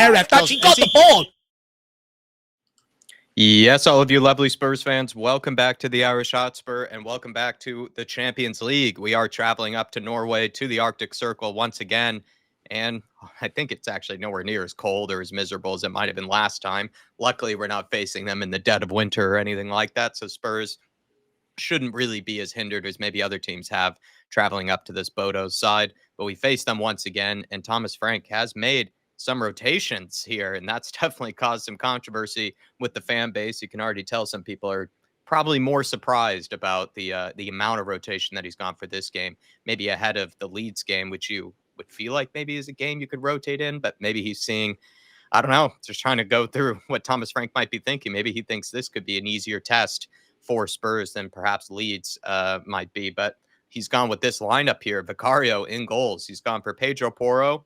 there, ref. That's he got the ball. Yes, all of you lovely Spurs fans, welcome back to the Irish Hotspur and welcome back to the Champions League. We are traveling up to Norway to the Arctic Circle once again, and I think it's actually nowhere near as cold or as miserable as it might have been last time. Luckily, we're not facing them in the dead of winter or anything like that, so Spurs shouldn't really be as hindered as maybe other teams have traveling up to this BODO side. But we face them once again, and Thomas Frank has made some rotations here, and that's definitely caused some controversy with the fan base. You can already tell some people are probably more surprised about the amount of rotation that he's gone for this game, maybe ahead of the Leeds game, which you would feel like maybe is a game you could rotate in, but maybe he's seeing, I don't know, just trying to go through what Thomas Frank might be thinking. Maybe he thinks this could be an easier test for Spurs than perhaps Leeds might be, but he's gone with this lineup here. Vicario in goals. He's gone for Pedro Porro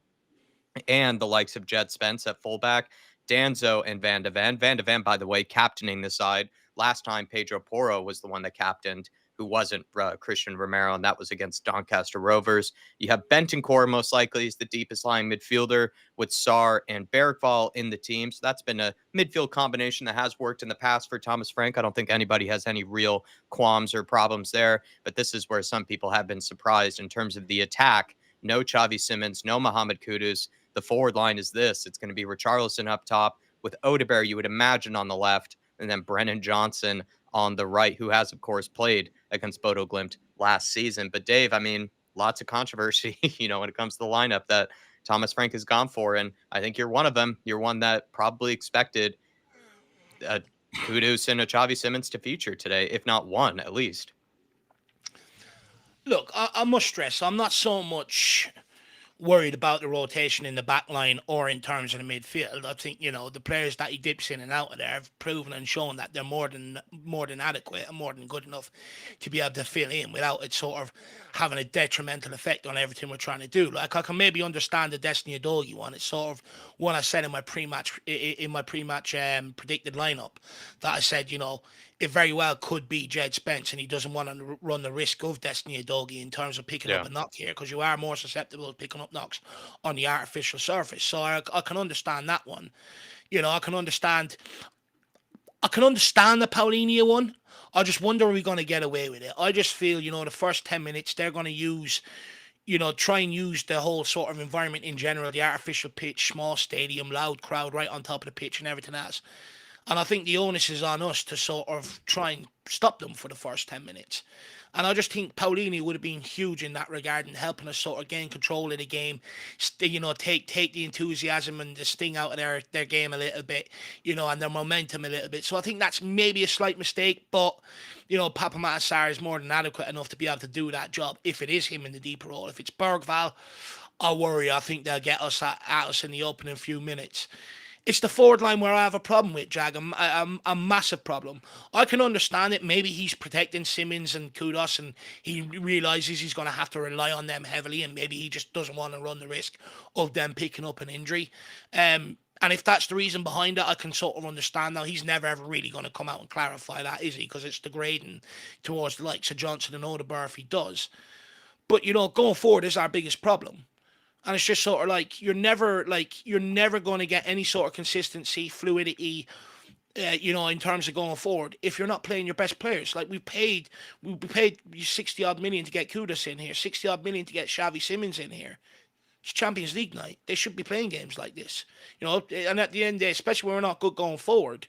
and the likes of Jed Spence at fullback, Danzo and Van de Ven. Van de Ven, by the way, captaining the side. Last time, Pedro Porro was the one that captained, who wasn't Christian Romero, and that was against Doncaster Rovers. You have Bentancur, most likely, is the deepest lying midfielder, with Sarr and Bergvall in the team. So that's been a midfield combination that has worked in the past for Thomas Frank. I don't think anybody has any real qualms or problems there, but this is where some people have been surprised in terms of the attack. No Xavi Simons, no Mohamed Kudus. The forward line is this. It's going to be Richarlison up top with Odegaard, you would imagine, on the left, and then Brennan Johnson on the right, who has, of course, played against BODO GLIMT last season. But Dave, I mean, lots of controversy, when it comes to the lineup that Thomas Frank has gone for. And I think you're one of them. You're one that probably expected Kudus and a Xavi Simons to feature today, if not one, at least. Look, I must stress, I'm not so much worried about the rotation in the back line or in terms of the midfield. I think, the players that he dips in and out of there have proven and shown that they're more than adequate and more than good enough to be able to fill in without it sort of having a detrimental effect on everything we're trying to do. Like, I can maybe understand the Destiny Udogie one. It's sort of one I said in my pre-match predicted lineup that I said, it very well could be Jed Spence, and he doesn't want to run the risk of Destiny Udogie in terms of picking up a knock here, because you are more susceptible to picking up knocks on the artificial surface. So I can understand that one. I can understand the Paulinho one. I just wonder, are we going to get away with it? I just feel, the first 10 minutes, they're going to use, try and use the whole sort of environment in general, the artificial pitch, small stadium, loud crowd right on top of the pitch and everything else. And I think the onus is on us to sort of try and stop them for the first 10 minutes. And I just think Paulinho would have been huge in that regard and helping us sort of gain control of the game, take the enthusiasm and the sting out of their game a little bit, and their momentum a little bit. So I think that's maybe a slight mistake, but, Papa Matasar is more than adequate enough to be able to do that job if it is him in the deeper role. If it's Bergvall, I worry. I think they'll get us at us in the opening few minutes. It's the forward line where I have a problem with, Jag, a massive problem. I can understand it. Maybe he's protecting Simons and Kudus, and he realises he's going to have to rely on them heavily, and maybe he just doesn't want to run the risk of them picking up an injury. And if that's the reason behind it, I can sort of understand. Now, he's never ever really going to come out and clarify that, is he? Because it's degrading towards the likes of Johnson and Odegaard if he does. But, going forward is our biggest problem. And it's just sort of like you're never going to get any sort of consistency, fluidity, in terms of going forward if you're not playing your best players. Like we paid 60 odd million to get Kudus in here, 60 odd million to get Xavi Simons in here. It's Champions League night. They should be playing games like this, And at the end of the day, especially when we're not good going forward,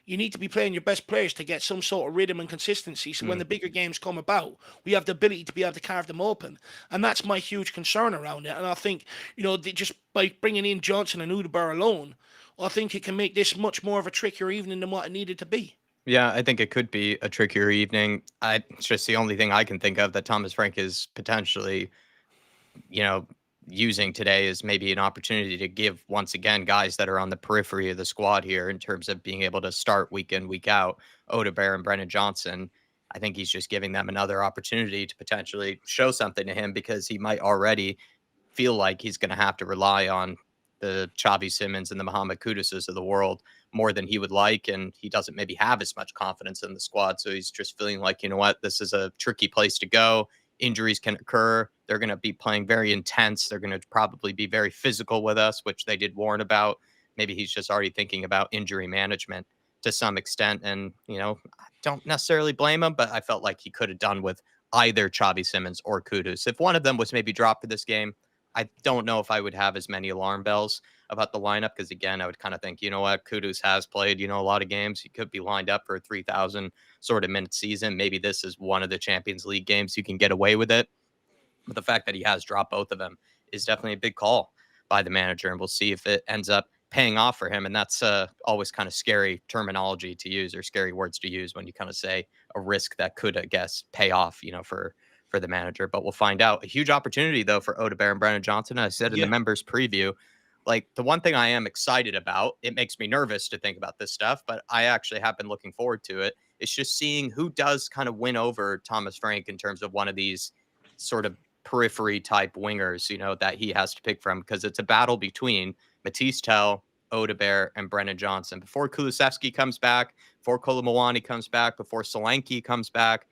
you need to be playing your best players to get some sort of rhythm and consistency. So when the bigger games come about, we have the ability to be able to carve them open. And that's my huge concern around it. And I think, just by bringing in Johnson and Odegaard alone, I think it can make this much more of a trickier evening than what it needed to be. Yeah, I think it could be a trickier evening. It's just the only thing I can think of that Thomas Frank is potentially, using today is maybe an opportunity to give, once again, guys that are on the periphery of the squad here in terms of being able to start week in, week out, Odegaard and Brennan Johnson. I think he's just giving them another opportunity to potentially show something to him, because he might already feel like he's going to have to rely on the Xavi Simons and the Mohamed Kuduses of the world more than he would like. And he doesn't maybe have as much confidence in the squad. So he's just feeling like, this is a tricky place to go. Injuries can occur. They're going to be playing very intense. They're going to probably be very physical with us, which they did warn about maybe he's just already thinking about injury management to some extent. And, I don't necessarily blame him, but I felt like he could have done with either Xavi Simons or Kudus. If one of them was maybe dropped for this game, I don't know if I would have as many alarm bells about the lineup, because again, I would kind of think, you know what, Kudus has played, a lot of games. He could be lined up for a 3,000 sort of minute season. Maybe this is one of the Champions League games you can get away with it. But the fact that he has dropped both of them is definitely a big call by the manager, and we'll see if it ends up paying off for him. And that's always kind of scary terminology to use, or scary words to use, when you kind of say a risk that could, I guess, pay off, for the manager. But we'll find out. A huge opportunity, though, for Odegaard and Brennan Johnson. I said in the members preview, like, the one thing I am excited about, it makes me nervous to think about this stuff, but I actually have been looking forward to it. It's just seeing who does kind of win over Thomas Frank in terms of one of these sort of periphery type wingers, that he has to pick from, because it's a battle between Matisse Tell, Odegaard, and Brennan Johnson. Before Kulusevski comes back, before Kolomowani comes back, before Solanke comes back,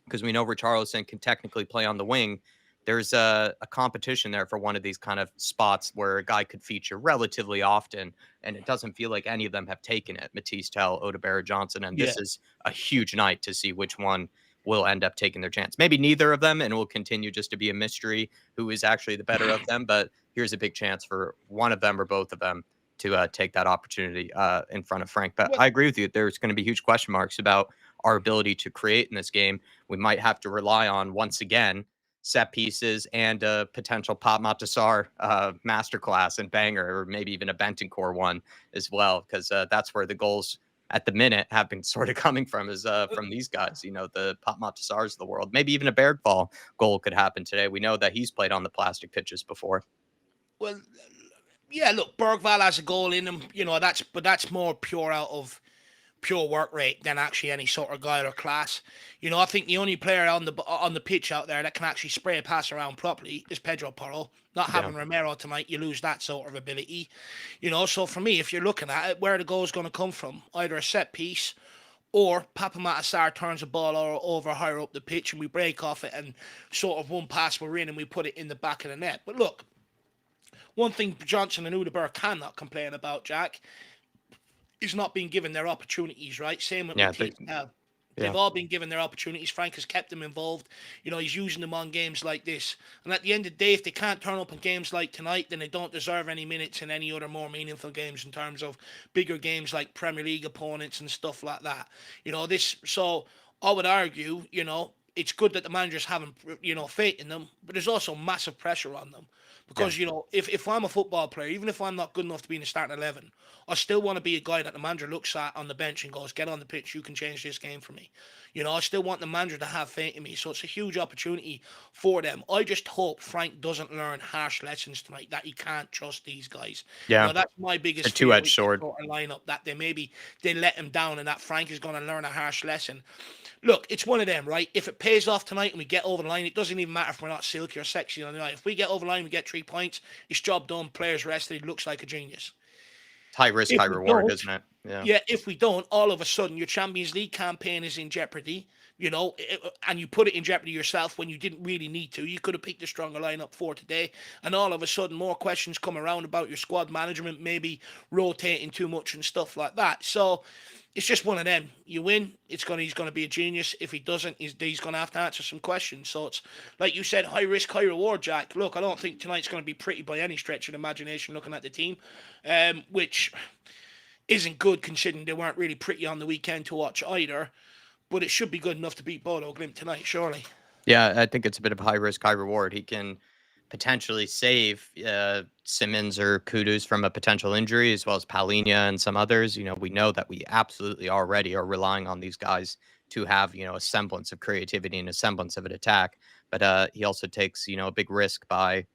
because we know Richarlison can technically play on the wing, there's a competition there for one of these kind of spots where a guy could feature relatively often, and it doesn't feel like any of them have taken it. Matisse Tell, Odegaard, Johnson, and this is a huge night to see which one will end up taking their chance. Maybe neither of them, and it will continue just to be a mystery who is actually the better of them. But here's a big chance for one of them or both of them to take that opportunity in front of Frank. But I agree with you. There's going to be huge question marks about our ability to create in this game. We might have to rely on, once again, set pieces and a potential Pop Matasar masterclass and banger, or maybe even a Bentancur one as well, because that's where the goals at the minute have been sort of coming from, is from these guys, the Pop Matasars of the world. Maybe even a Bergvall goal could happen today. We know that he's played on the plastic pitches before. Well, yeah, look, Bergvall has a goal in him, that's more pure out of pure work rate than actually any sort of guile or class. I think the only player on the pitch out there that can actually spray a pass around properly is Pedro Porro. Not having Romero tonight, you lose that sort of ability. So for me, if you're looking at it, where the goal is going to come from, either a set piece or Papa Matasar turns the ball over higher up the pitch and we break off it, and sort of one pass we're in and we put it in the back of the net. But look, one thing Johnson and Odegaard cannot complain about, Jack, is not being given their opportunities, right? Same with Matisse. They've all been given their opportunities. Frank has kept them involved. He's using them on games like this. And at the end of the day, if they can't turn up in games like tonight, then they don't deserve any minutes in any other more meaningful games in terms of bigger games like Premier League opponents and stuff like that. So I would argue, it's good that the managers haven't, faith in them, but there's also massive pressure on them. Because, if I'm a football player, even if I'm not good enough to be in the starting 11, I still want to be a guy that the manager looks at on the bench and goes, get on the pitch, you can change this game for me. I still want the manager to have faith in me. So it's a huge opportunity for them. I just hope Frank doesn't learn harsh lessons tonight, that he can't trust these guys. Yeah. That's my biggest a two-edged sword lineup, that they let him down, and that Frank is going to learn a harsh lesson. Look, it's one of them, right? If it pays off tonight and we get over the line, it doesn't even matter if we're not silky or sexy on the night. If we get over the line, we get 3 points, it's job done, players rested, he looks like a genius. High risk, high reward, isn't it? Yeah, if we don't, all of a sudden your Champions League campaign is in jeopardy, and you put it in jeopardy yourself when you didn't really need to. You could have picked a stronger lineup for today, and all of a sudden more questions come around about your squad management, maybe rotating too much and stuff like that. So it's just one of them. You win, he's going to be a genius. If he doesn't, he's going to have to answer some questions. So it's, like you said, high risk, high reward, Jack. Look, I don't think tonight's going to be pretty by any stretch of the imagination looking at the team, which isn't good considering they weren't really pretty on the weekend to watch either. But it should be good enough to beat BODO GLIMT tonight, surely. Yeah, I think it's a bit of high risk, high reward. He can potentially save Simons or Kudus from a potential injury, as well as Palhinha and some others. We know that we absolutely already are relying on these guys to have, a semblance of creativity and a semblance of an attack. But he also takes, a big risk by,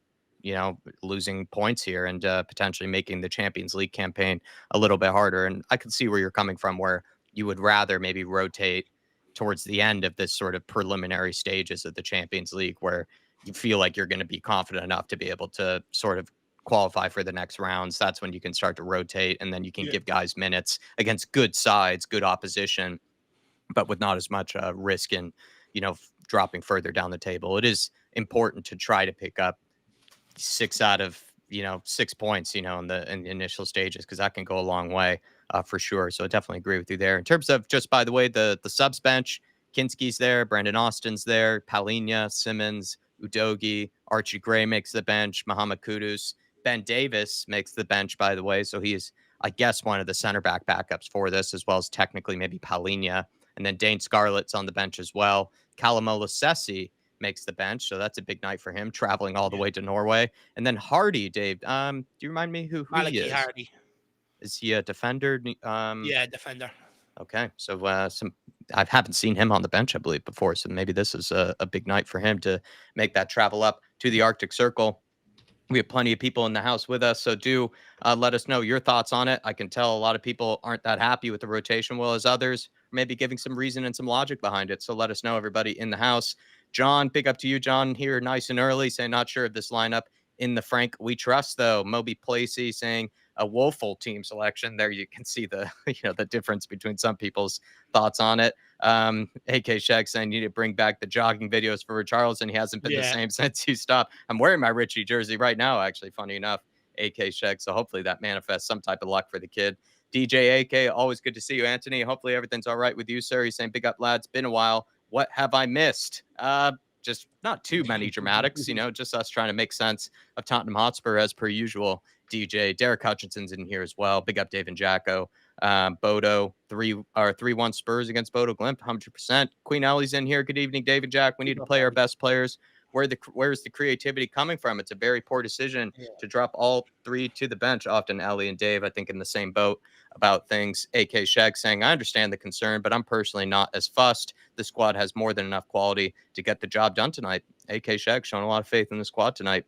losing points here and potentially making the Champions League campaign a little bit harder. And I can see where you're coming from, where you would rather maybe rotate towards the end of this sort of preliminary stages of the Champions League, where you feel like you're going to be confident enough to be able to sort of qualify for the next rounds. That's when you can start to rotate, and then you can give guys minutes against good sides, good opposition, but with not as much risk in, dropping further down the table. It is important to try to pick up 6 out of 6 points, in the initial stages, because that can go a long way for sure. So I definitely agree with you there. In terms of just, by the way, the subs bench, Kinski's there, Brandon Austin's there, Palhinha, Simmons, Udogi, Archie Gray makes the bench, Muhammad Kudus, Ben Davis makes the bench, by the way. So he's, I guess, one of the center back backups for this, as well as technically maybe Palhinha. And then Dane Scarlett's on the bench as well. Kalamola Sessi makes the bench. So that's a big night for him, traveling all the way to Norway. And then Hardy, Dave, do you remind me who he Malachy is? Hardy. Is he a defender? Yeah, defender. Okay. So I haven't seen him on the bench, I believe, before. So maybe this is a big night for him to make that travel up to the Arctic Circle. We have plenty of people in the house with us, so do let us know your thoughts on it. I can tell a lot of people aren't that happy with the rotation, well as others, maybe giving some reason and some logic behind it. So let us know, everybody in the house. John, big up to you, John, here nice and early, saying not sure of this lineup in the Frank we trust, though. Moby Placey saying a woeful team selection. There you can see the the difference between some people's thoughts on it. AK Shaq saying you need to bring back the jogging videos for Richarlison. He hasn't been the same since he stopped. I'm wearing my Richie jersey right now, actually, funny enough, AK Shaq. So hopefully that manifests some type of luck for the kid. DJ AK, always good to see you, Anthony. Hopefully everything's all right with you, sir. He's saying, big up, lads. Been a while. What have I missed? Just not too many dramatics, just us trying to make sense of Tottenham Hotspur as per usual. DJ Derek Hutchinson's in here as well. Big up Dave and Jacko. Bodo 3-1 Spurs against Bodo Glimt, 100%. Queen Ellie's in here. Good evening, David Jack. We need to play our best players. Where's the creativity coming from? It's a very poor decision to drop all three to the bench. Often Ellie and Dave, I think, in the same boat about things. AK Shag saying, I understand the concern, but I'm personally not as fussed. The squad has more than enough quality to get the job done tonight. AK Shag showing a lot of faith in the squad tonight.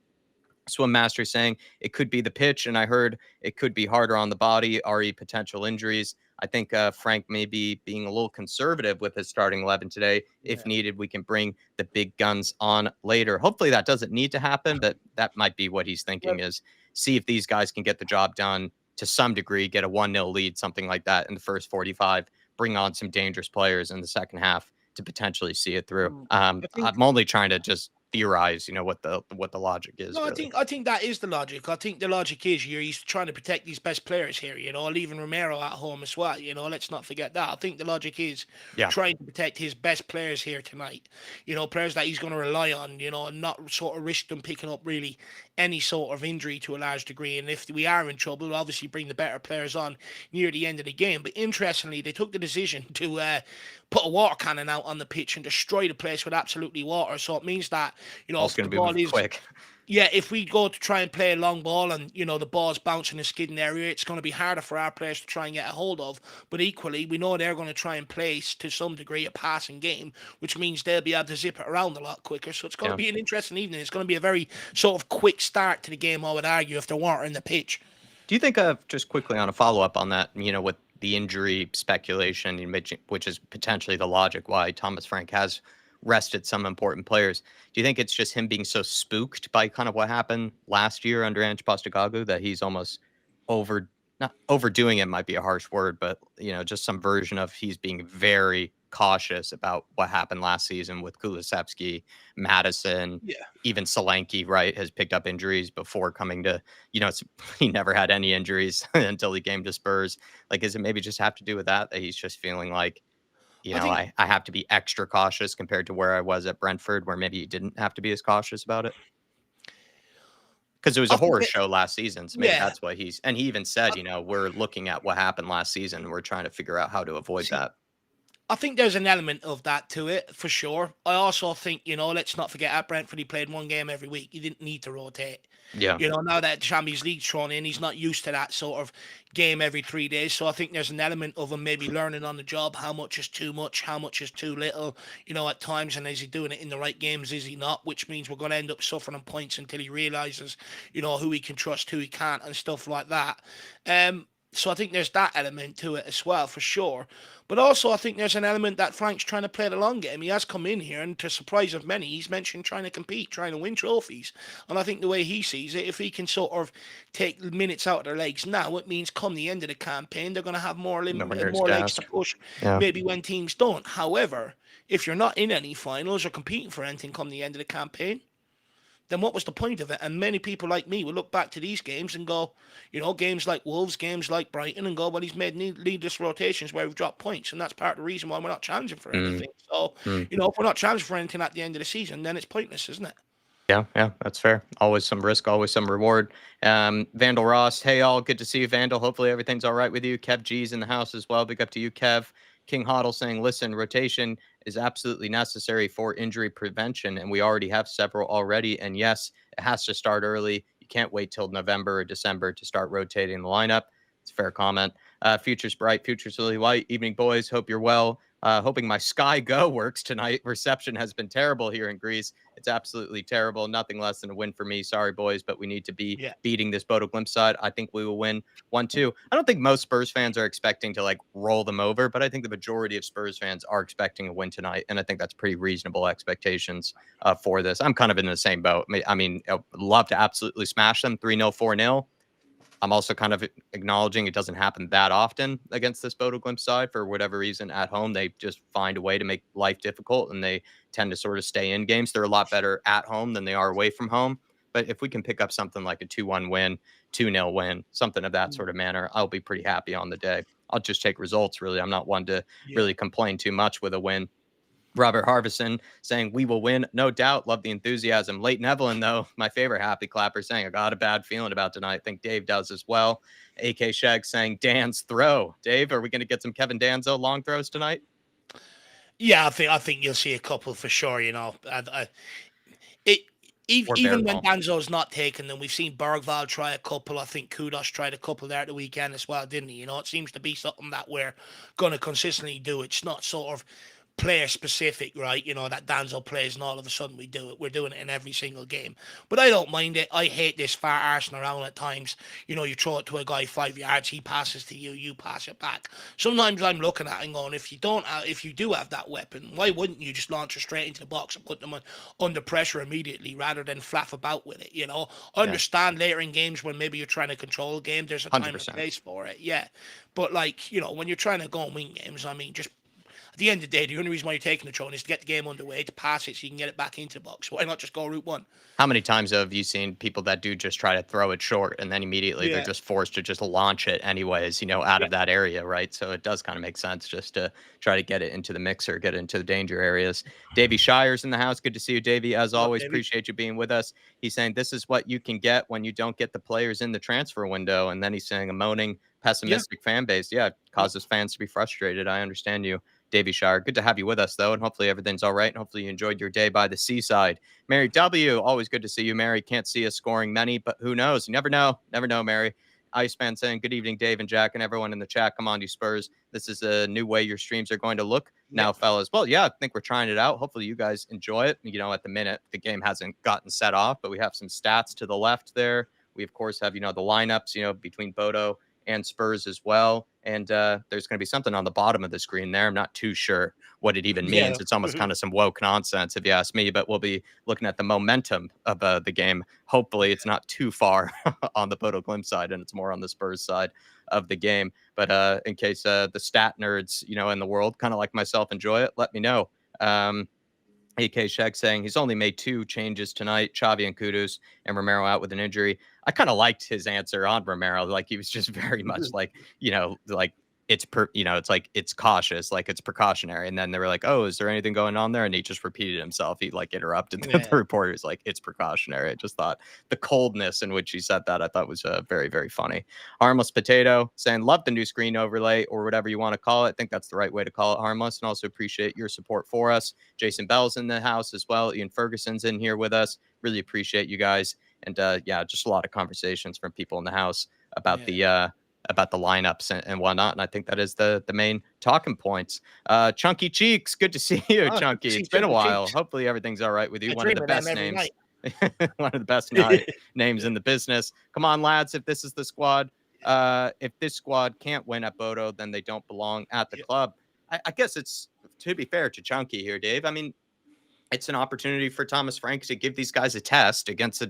Swim Master saying it could be the pitch, and I heard it could be harder on the body, re potential injuries. I think Frank may be being a little conservative with his starting 11 today. If needed, we can bring the big guns on later. Hopefully that doesn't need to happen, but that might be what he's thinking, is see if these guys can get the job done to some degree, get a 1-0 lead, something like that in the first 45, bring on some dangerous players in the second half to potentially see it through. I'm only trying to just theorize, what the logic is. No, really. I think that is the logic. I think the logic is he's trying to protect these best players here, leaving Romero at home as well, let's not forget that. I think the logic is trying to protect his best players here tonight, players that he's going to rely on, and not sort of risk them picking up really any sort of injury to a large degree. And if we are in trouble, we'll obviously bring the better players on near the end of the game. But interestingly, they took the decision to put a water cannon out on the pitch and destroy the place with absolutely water. So it means that, it's going to be quick. Yeah, if we go to try and play a long ball and, the ball's bouncing and skidding area, it's going to be harder for our players to try and get a hold of. But equally, we know they're going to try and place, to some degree, a passing game, which means they'll be able to zip it around a lot quicker. So it's going to be an interesting evening. It's going to be a very sort of quick start to the game, I would argue, if there weren't in the pitch. Do you think, just quickly on a follow-up on that, with the injury speculation, which is potentially the logic why Thomas Frank has rested some important players, do you think it's just him being so spooked by kind of what happened last year under Ange Postecoglou that he's almost not overdoing it might be a harsh word, but just some version of he's being very cautious about what happened last season with Kulusevski, Madison, even Solanke, right, has picked up injuries before coming to, he never had any injuries until he came to Spurs. Like, is it maybe just have to do with that he's just feeling like, I have to be extra cautious compared to where I was at Brentford, where maybe you didn't have to be as cautious about it? Because it was a horror show last season. So maybe that's what he even said, we're looking at what happened last season. We're trying to figure out how to avoid that. I think there's an element of that to it, for sure. I also think, let's not forget, at Brentford, he played one game every week. He didn't need to rotate. Yeah. Now that Champions League's thrown in, he's not used to that sort of game every 3 days. So I think there's an element of him maybe learning on the job how much is too much, how much is too little, at times. And is he doing it in the right games? Is he not? Which means we're going to end up suffering on points until he realizes, who he can trust, who he can't, and stuff like that. So I think there's that element to it as well, for sure. But also I think there's an element that Frank's trying to play the long game. He has come in here, and to surprise of many, he's mentioned trying to compete, trying to win trophies. And I think the way he sees it, if he can sort of take minutes out of their legs now, it means come the end of the campaign, they're going to have more legs to push, maybe when teams don't. However, if you're not in any finals or competing for anything come the end of the campaign, then what was the point of it? And many people like me will look back to these games and go, games like Wolves, games like Brighton, and go, well, he's made needless rotations where we've dropped points, and that's part of the reason why we're not challenging for anything. So, if we're not challenging for anything at the end of the season, then it's pointless, isn't it? Yeah, that's fair. Always some risk, always some reward. Vandal Ross, hey all, good to see you, Vandal. Hopefully everything's all right with you. Kev G's in the house as well. Big up to you, Kev. King Hoddle saying, listen, rotation is absolutely necessary for injury prevention, and we already have several already. And yes, it has to start early. You can't wait till November or December to start rotating the lineup. It's a fair comment. Future's bright, future's really white. Evening, boys. Hope you're well. Hoping my Sky Go works tonight. Reception has been terrible here in Greece. It's absolutely terrible. Nothing less than a win for me. Sorry, boys, but we need to be beating this BODO GLIMT side. I think we will win 1-2. I don't think most Spurs fans are expecting to roll them over, but I think the majority of Spurs fans are expecting a win tonight, and I think that's pretty reasonable expectations for this. I'm kind of in the same boat. I mean, I'd love to absolutely smash them 3-0, 4-0. I'm also kind of acknowledging it doesn't happen that often against this BODO GLIMT side. For whatever reason, at home, they just find a way to make life difficult, and they tend to sort of stay in games. They're a lot better at home than they are away from home. But if we can pick up something like a 2-1 win, 2-0 win, something of that sort of manner, I'll be pretty happy on the day. I'll just take results, really. I'm not one to really complain too much with a win. Robert Harvison saying, we will win, no doubt. Love the enthusiasm. Leighton Evelyn, though, my favorite happy clapper, saying, I got a bad feeling about tonight. I think Dave does as well. AK Shag saying, Dan's throw. Dave, are we going to get some Kevin Danzo long throws tonight? Yeah, I think you'll see a couple for sure. Even when Danzo's not taken them, we've seen Bergvall try a couple. I think Kudos tried a couple there at the weekend as well, didn't he? It seems to be something that we're going to consistently do. It's not sort of player specific, right? That Danzo plays and all of a sudden we do it. We're doing it in every single game. But I don't mind it. I hate this far arsing around at times. You throw it to a guy 5 yards, he passes to you, you pass it back. Sometimes I'm looking at it and going, if you do have that weapon, why wouldn't you just launch it straight into the box and put them under pressure immediately rather than flaff about with it? I understand later in games when maybe you're trying to control a game, there's a time and place for it. Yeah. But when you're trying to go and win games, I mean, just at the end of the day, the only reason why you're taking the throne is to get the game underway, to pass it so you can get it back into the box. Why not just go route one? How many times have you seen people that do just try to throw it short and then immediately they're just forced to just launch it anyways, out of that area, right? So it does kind of make sense just to try to get it into the mixer, get it into the danger areas. Davey Shire's in the house. Good to see you, Davey. As always, appreciate you being with us. He's saying this is what you can get when you don't get the players in the transfer window. And then he's saying a moaning, pessimistic fan base. Yeah, it causes fans to be frustrated. I understand you, Davey Shire. Good to have you with us, though, and hopefully everything's all right, and hopefully you enjoyed your day by the seaside. Mary W., always good to see you, Mary. Can't see us scoring many, but who knows? You never know. Never know, Mary. Iceman saying, good evening, Dave and Jack, and everyone in the chat. Come on, you Spurs. This is a new way your streams are going to look now, fellas. Well, yeah, I think we're trying it out. Hopefully you guys enjoy it. At the minute, the game hasn't gotten set off, but we have some stats to the left there. We, of course, have, the lineups, between BODO and Spurs as well. And there's going to be something on the bottom of the screen there. I'm not too sure what it even means. It's almost kind of some woke nonsense, if you ask me, but we'll be looking at the momentum of the game. Hopefully it's not too far on the BODO GLIMT side and it's more on the Spurs side of the game. But in case the stat nerds, in the world, kind of like myself, enjoy it, let me know. AK Shag saying he's only made 2 changes tonight, Xavi and Kudus, and Romero out with an injury. I kind of liked his answer on Romero. He was just very much it's cautious, it's precautionary. And then they were like, oh, is there anything going on there? And he just repeated himself. He interrupted the reporter. He's like, it's precautionary. I just thought the coldness in which he said that, I thought was very, very funny. Harmless Potato saying, love the new screen overlay or whatever you want to call it. I think that's the right way to call it, Harmless. And also appreciate your support for us. Jason Bell's in the house as well. Ian Ferguson's in here with us. Really appreciate you guys. And just a lot of conversations from people in the house about the lineups and whatnot. And I think that is the main talking points. Chunky Cheeks, good to see you, Chunky. It's been a while. Cheeks. Hopefully everything's all right with you. One of the best names. One of the best names in the business. Come on, lads. If this is the squad, if this squad can't win at BODO, then they don't belong at the club. I guess it's, to be fair to Chunky here, Dave, I mean, it's an opportunity for Thomas Frank to give these guys a test against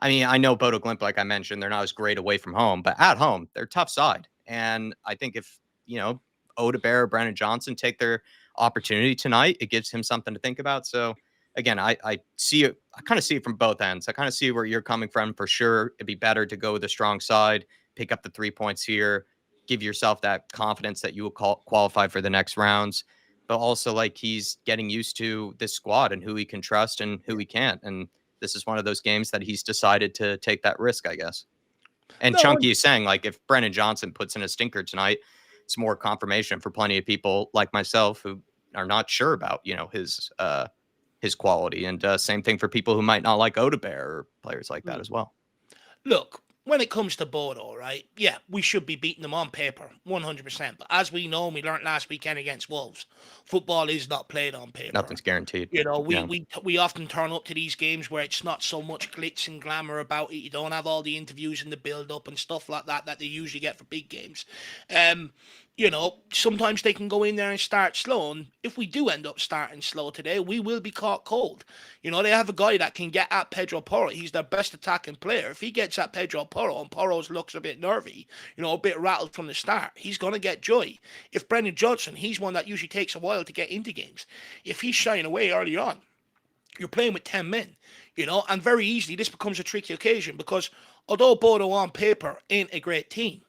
I know BODO GLIMT, like I mentioned, they're not as great away from home, but at home, they're a tough side. And I think if, Odebear or Brandon Johnson take their opportunity tonight, it gives him something to think about. So, again, I see it kind of see it from both ends. I kind of see where you're coming from for sure. It'd be better to go with the strong side, pick up the 3 points here, give yourself that confidence that you will qualify for the next rounds. But also, like, he's getting used to this squad and who he can trust and who he can't. And this is one of those games that he's decided to take that risk, I guess. And No, Chunky is saying, like, if Brennan Johnson puts in a stinker tonight, it's more confirmation for plenty of people like myself who are not sure about, his quality. And same thing for people who might not like Odebear or players like that as well. look, when it comes to Bodo, right? Yeah, we should be beating them on paper, 100%. But as we know, and we learned last weekend against Wolves, football is not played on paper. Nothing's guaranteed. You know, Yeah. we often turn up to these games where it's not so much glitz and glamour about it. You don't have all the interviews and the build-up and stuff like that they usually get for big games. You know, sometimes they can go in there and start slow. And if we do end up starting slow today, we will be caught cold. You know, they have a guy that can get at Pedro Porro. He's their best attacking player. If he gets at Pedro Porro and Porro's looks a bit nervy, you know, a bit rattled from the start, he's going to get joy. If Brendan Johnson, he's one that usually takes a while to get into games. If he's shying away early on, you're playing with 10 men, you know, and very easily this becomes a tricky occasion because although Bodo on paper ain't a great team,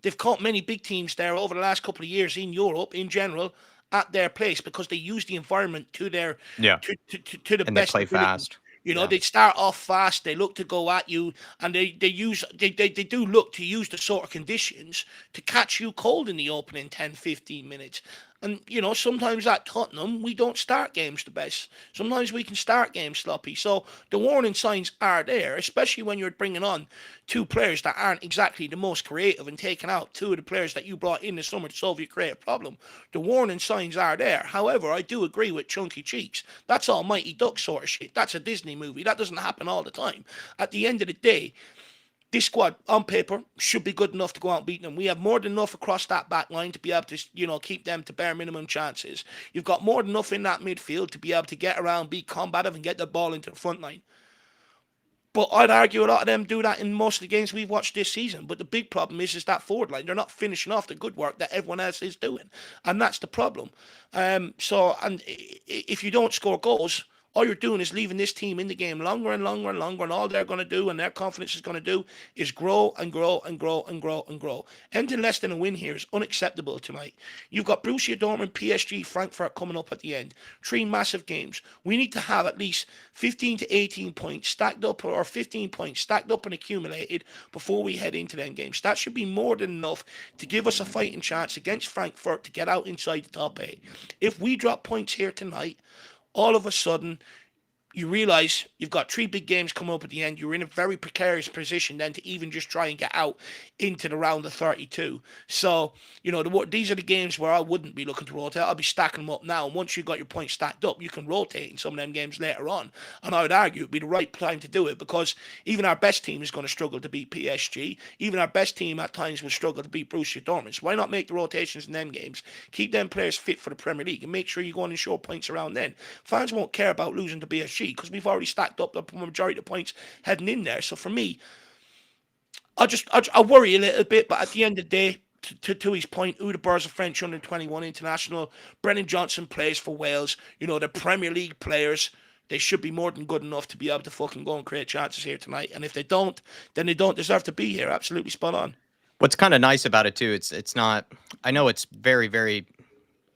they've caught many big teams there over the last couple of years in Europe in general at their place because they use the environment to their to the And best. they play ability. fast. You know, they start off fast, they look to go at you, and they do look to use the sort of conditions to catch you cold in the opening 10, 15 minutes. And, you know, sometimes at Tottenham, we don't start games the best. Sometimes we can start games sloppy. So the warning signs are there, especially when you're bringing on two players that aren't exactly the most creative and taking out two of the players that you brought in the summer to solve your creative problem. The warning signs are there. However, I do agree with Chunky Cheeks. That's all Mighty Duck sort of shit. That's a Disney movie. That doesn't happen all the time. At the end of the day, this squad on paper should be good enough to go out and beat them. We have more than enough across that back line to be able to, you know, keep them to bare minimum chances. You've got more than enough in that midfield to be able to get around, be combative, and get the ball into the front line. But I'd argue a lot of them do that in most of the games we've watched this season. But the big problem is that forward line. They're not finishing off the good work that everyone else is doing. And that's the problem. And if you don't score goals, all you're doing is leaving this team in the game longer and longer and longer. And all they're going to do and their confidence is going to do is grow and grow and grow and grow and grow. Anything less than a win here is unacceptable tonight. You've got Borussia Dortmund, PSG, Frankfurt coming up at the end. 3 massive games. We need to have at least 15 to 18 points stacked up or 15 points stacked up and accumulated before we head into them games. That should be more than enough to give us a fighting chance against Frankfurt to get out inside the top 8. If we drop points here tonight, all of a sudden, you realize you've got 3 big games coming up at the end. You're in a very precarious position then to even just try and get out into the round of 32. So, you know, these are the games where I wouldn't be looking to rotate. I'll be stacking them up now. And once you've got your points stacked up, you can rotate in some of them games later on. And I would argue it'd be the right time to do it because even our best team is going to struggle to beat PSG. Even our best team at times will struggle to beat Borussia Dortmund. So why not make the rotations in them games? Keep them players fit for the Premier League and make sure you go on and show points around then. Fans won't care about losing to PSG because we've already stacked up the majority of the points heading in there. So for me, I worry a little bit, but at the end of the day, to his point, Udeber's a French under-21 international. Brennan Johnson plays for Wales. You know, they're Premier League players. They should be more than good enough to be able to fucking go and create chances here tonight. And if they don't, then they don't deserve to be here. Absolutely spot on. What's kind of nice about it too, it's not, I know it's very, very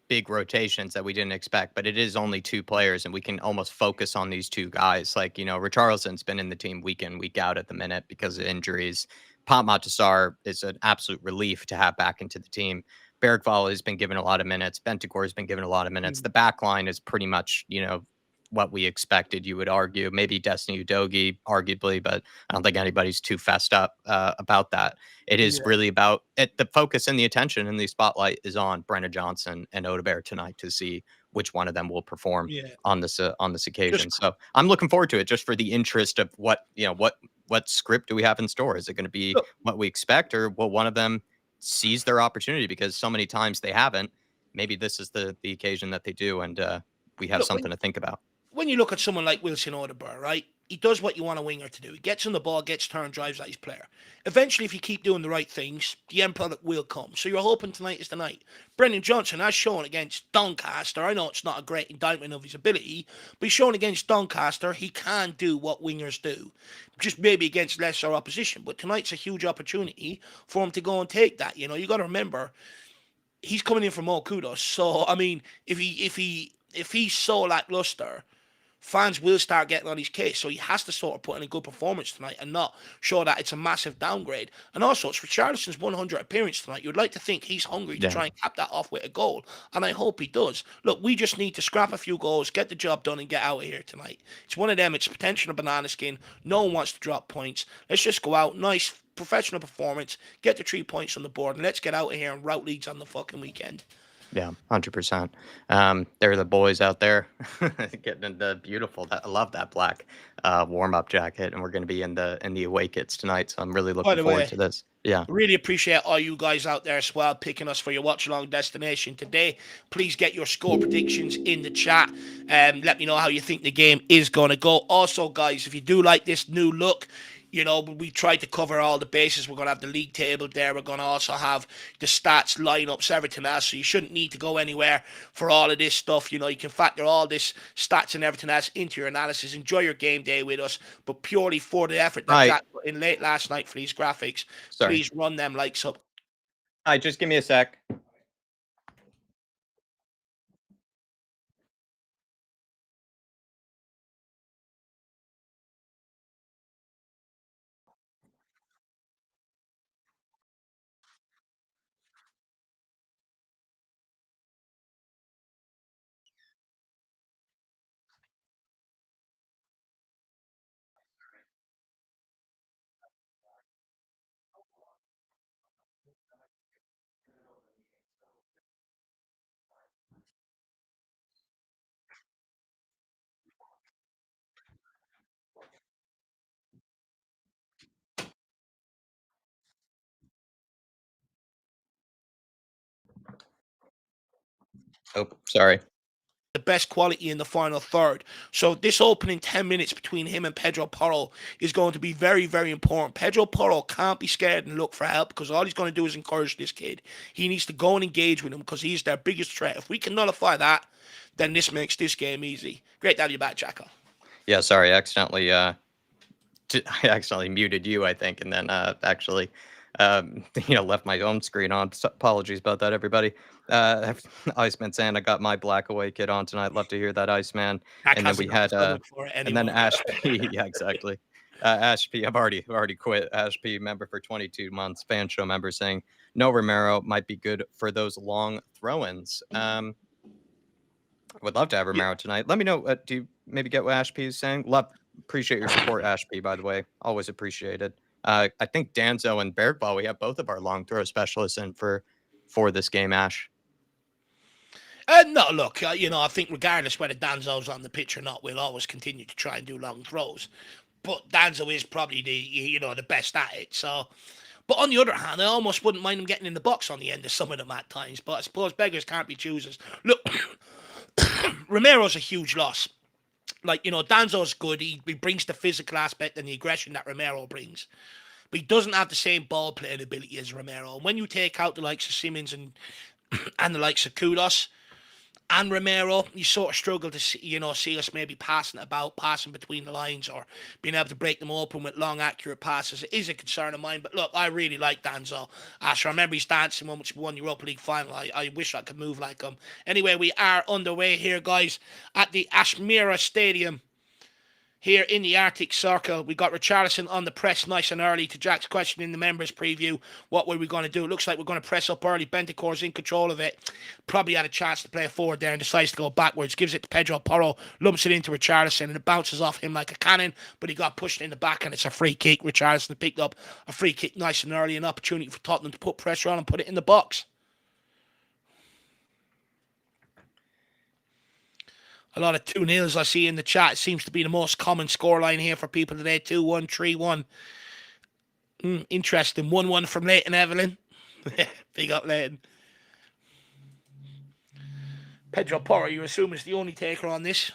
big rotations that we didn't expect, but it is only 2 players and we can almost focus on these 2 guys. Like, you know, Richarlison's been in the team week in, week out at the minute because of injuries. Pat Matasar is an absolute relief to have back into the team. Bergvall has been given a lot of minutes. Bentancur has been given a lot of minutes. The back line is pretty much, you know, what we expected, you would argue. Maybe Destiny Udogie, arguably, but I don't think anybody's too fessed up about that. It is really about it. The focus and the attention and the spotlight is on Brennan Johnson and Odebear tonight to see which one of them will perform on this occasion. So I'm looking forward to it just for the interest of what, you know, what script do we have in store? Is it going to be what we expect, or will one of them seize their opportunity because so many times they haven't? Maybe this is the occasion that they do, and we have something to think about. When you look at someone like Wilson Odebear, right? he does what you want a winger to do. He gets on the ball, gets turn, drives at his player. Eventually, if you keep doing the right things, the end product will come. So you're hoping tonight is the night. Brendan Johnson has shown against Doncaster. I know it's not a great indictment of his ability, but he's shown against Doncaster he can do what wingers do, just maybe against lesser opposition. But tonight's a huge opportunity for him to go and take that. You got to remember he's coming in from all kudos. So I mean, if he's so lackluster, fans will start getting on his case. So he has to sort of put in a good performance tonight and not show that it's a massive downgrade. And also, it's Richarlison's 100th appearance tonight. You'd like to think he's hungry to try and cap that off with a goal. And I hope he does. Look, we just need to scrap a few goals, get the job done, and get out of here tonight. It's one of them. It's potential of banana skin. No one wants to drop points. Let's just go out. Nice, professional performance. Get the 3 points on the board. And let's get out of here and route leads on the fucking weekend. Yeah, 100%. They're the boys out there getting in the beautiful. I love that black warm-up jacket, and we're going to be in the away kits tonight. So I'm really looking forward to this. Yeah, really appreciate all you guys out there as well picking us for your watch along destination today. Please get your score predictions in the chat and let me know how you think the game is going to go. Also, guys, if you do like this new look, we tried to cover all the bases. We're going to have the league table there. We're going to also have the stats, lineups, everything else. So you shouldn't need to go anywhere for all of this stuff. You can factor all this stats and everything else into your analysis. Enjoy your game day with us, but purely for the effort that Jack put in late last night for these graphics. Please run them likes up. All right, just give me a sec. Oh, sorry. The best quality in the final third. So this opening 10 minutes between him and Pedro Porro is going to be very, very important. Pedro Porro can't be scared and look for help because all he's going to do is encourage this kid. He needs to go and engage with him because he's their biggest threat. If we can nullify that, then this makes this game easy. Great to have you back, Jacko. Yeah, sorry, I accidentally muted you, I think, and then actually left my own screen on. So apologies about that, everybody. Iceman saying I got my black away kit on tonight. Love to hear that, Iceman. And then we had and then Ash P. Yeah, exactly. Ash P. I've already quit. Ash P. member for 22 months. Fan show member saying no Romero might be good for those long throw-ins. Would love to have Romero tonight. Let me know. Do you maybe get what Ash P is saying? Appreciate your support, Ash P. By the way, always appreciated. I think Danzo and Bergball, we have both of our long throw specialists in for this game, Ash. No, look, I think regardless whether Danzo's on the pitch or not, we'll always continue to try and do long throws. But Danzo is probably the best at it. So, but on the other hand, I almost wouldn't mind him getting in the box on the end of some of them at times. But I suppose beggars can't be choosers. Look, Romero's a huge loss. Danzo's good. He brings the physical aspect and the aggression that Romero brings. But he doesn't have the same ball playing ability as Romero. And when you take out the likes of Simmons and the likes of Kudos and Romero, you sort of struggle to see us maybe passing between the lines or being able to break them open with long, accurate passes. It is a concern of mine. But look, I really like Danzo. I remember his dancing when we won the Europa League final. I wish I could move like him. Anyway, we are underway here, guys, at the Ashmira Stadium. Here in the Arctic Circle, we got Richarlison on the press nice and early. To Jack's question in the members preview, what were we going to do? It looks like we're going to press up early. Bentancur's in control of it. Probably had a chance to play forward there and decides to go backwards. Gives it to Pedro Porro, lumps it into Richarlison, and it bounces off him like a cannon, but he got pushed in the back and it's a free kick. Richarlison picked up a free kick nice and early, an opportunity for Tottenham to put pressure on and put it in the box. A lot of 2-0s I see in the chat. It seems to be the most common scoreline here for people today. 2-1, 3-1. Interesting. 1-1 from Leighton Evelyn. Big up, Leighton. Pedro Porro, you assume, is the only taker on this.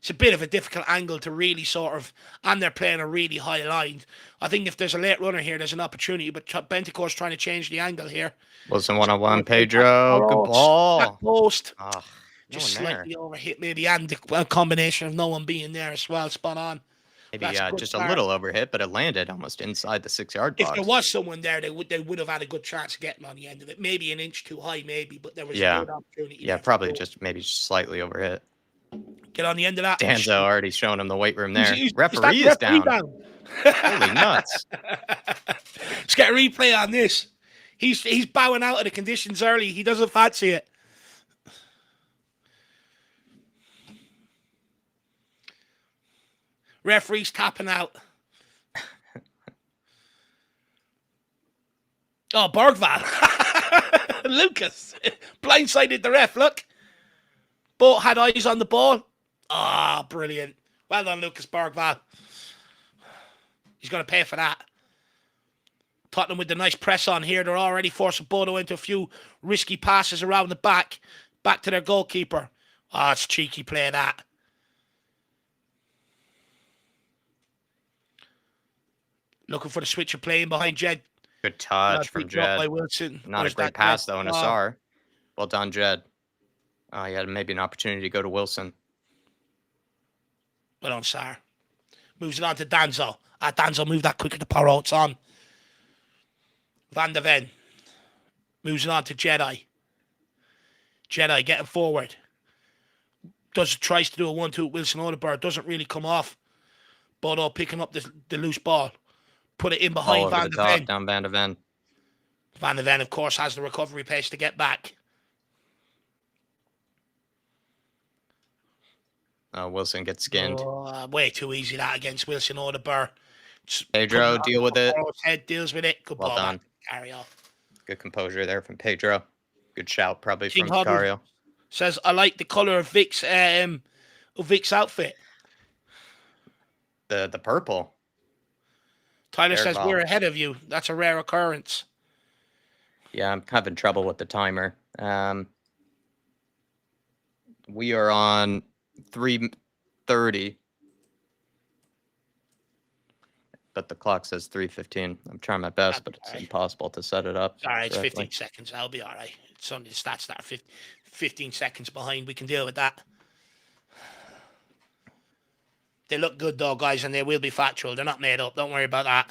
it's a bit of a difficult angle to really sort of, and they're playing a really high line. I think if there's a late runner here, there's an opportunity, but Bentancur's trying to change the angle here. Wilson 1-on-1, Pedro, good ball. Back post. Oh, Just slightly overhit maybe, and the combination of no one being there as well, spot on. Maybe just a little overhit, but it landed almost inside the 6-yard box. If there was someone there, they would have had a good chance of getting on the end of it. Maybe an inch too high, maybe, but there was a good opportunity. Yeah, probably just maybe slightly overhit. Get on the end of that. Danzo already showing him the weight room there. Referee is down. Holy nuts. Let's get a replay on this. He's bowing out of the conditions early. He doesn't fancy it. Referee's tapping out. Oh, Bergvall. Lucas. Blindsided the ref, look. Both had eyes on the ball. Ah, brilliant. Well done, Lucas Bergvall. He's going to pay for that. Tottenham with the nice press on here. They're already forcing Bodo into a few risky passes around the back. Back to their goalkeeper. Oh, it's cheeky play, that. Looking for the switch of playing behind Jed. Good touch from Jed. By Wilson. Not a great pass, though, in Nassar. Well done, Jed. He had maybe an opportunity to go to Wilson. Well done, Sar. Moves it on to Danzo. Danzo moved that quicker to Porro. It's on. Van der Ven. Moves it on to Jedi. Jedi getting forward. Tries to do a 1-2 with Wilson Odeberg. Doesn't really come off. Bodo picking up the loose ball. Put it in behind Van der Ven. Down Van der Ven. Van der Ven, of course, has the recovery pace to get back. Wilson gets skinned. Way too easy that against Wilson Odeberg. Pedro, deal with it. Head deals with it. Good well ball done. back. Carry off. Good composure there from Pedro. Good shout probably from Vicario. Says, I like the colour of Vic's outfit. The purple. Tyler says, we're ahead of you. That's a rare occurrence. Yeah, I'm having trouble with the timer. We are on 3:30. But the clock says 3:15. I'm trying my best, but it's impossible to set it up. All right, it's 15 seconds. I'll be all right. It's only the stats that are 15 seconds behind. We can deal with that. They look good, though, guys, and they will be factual. They're not made up. Don't worry about that.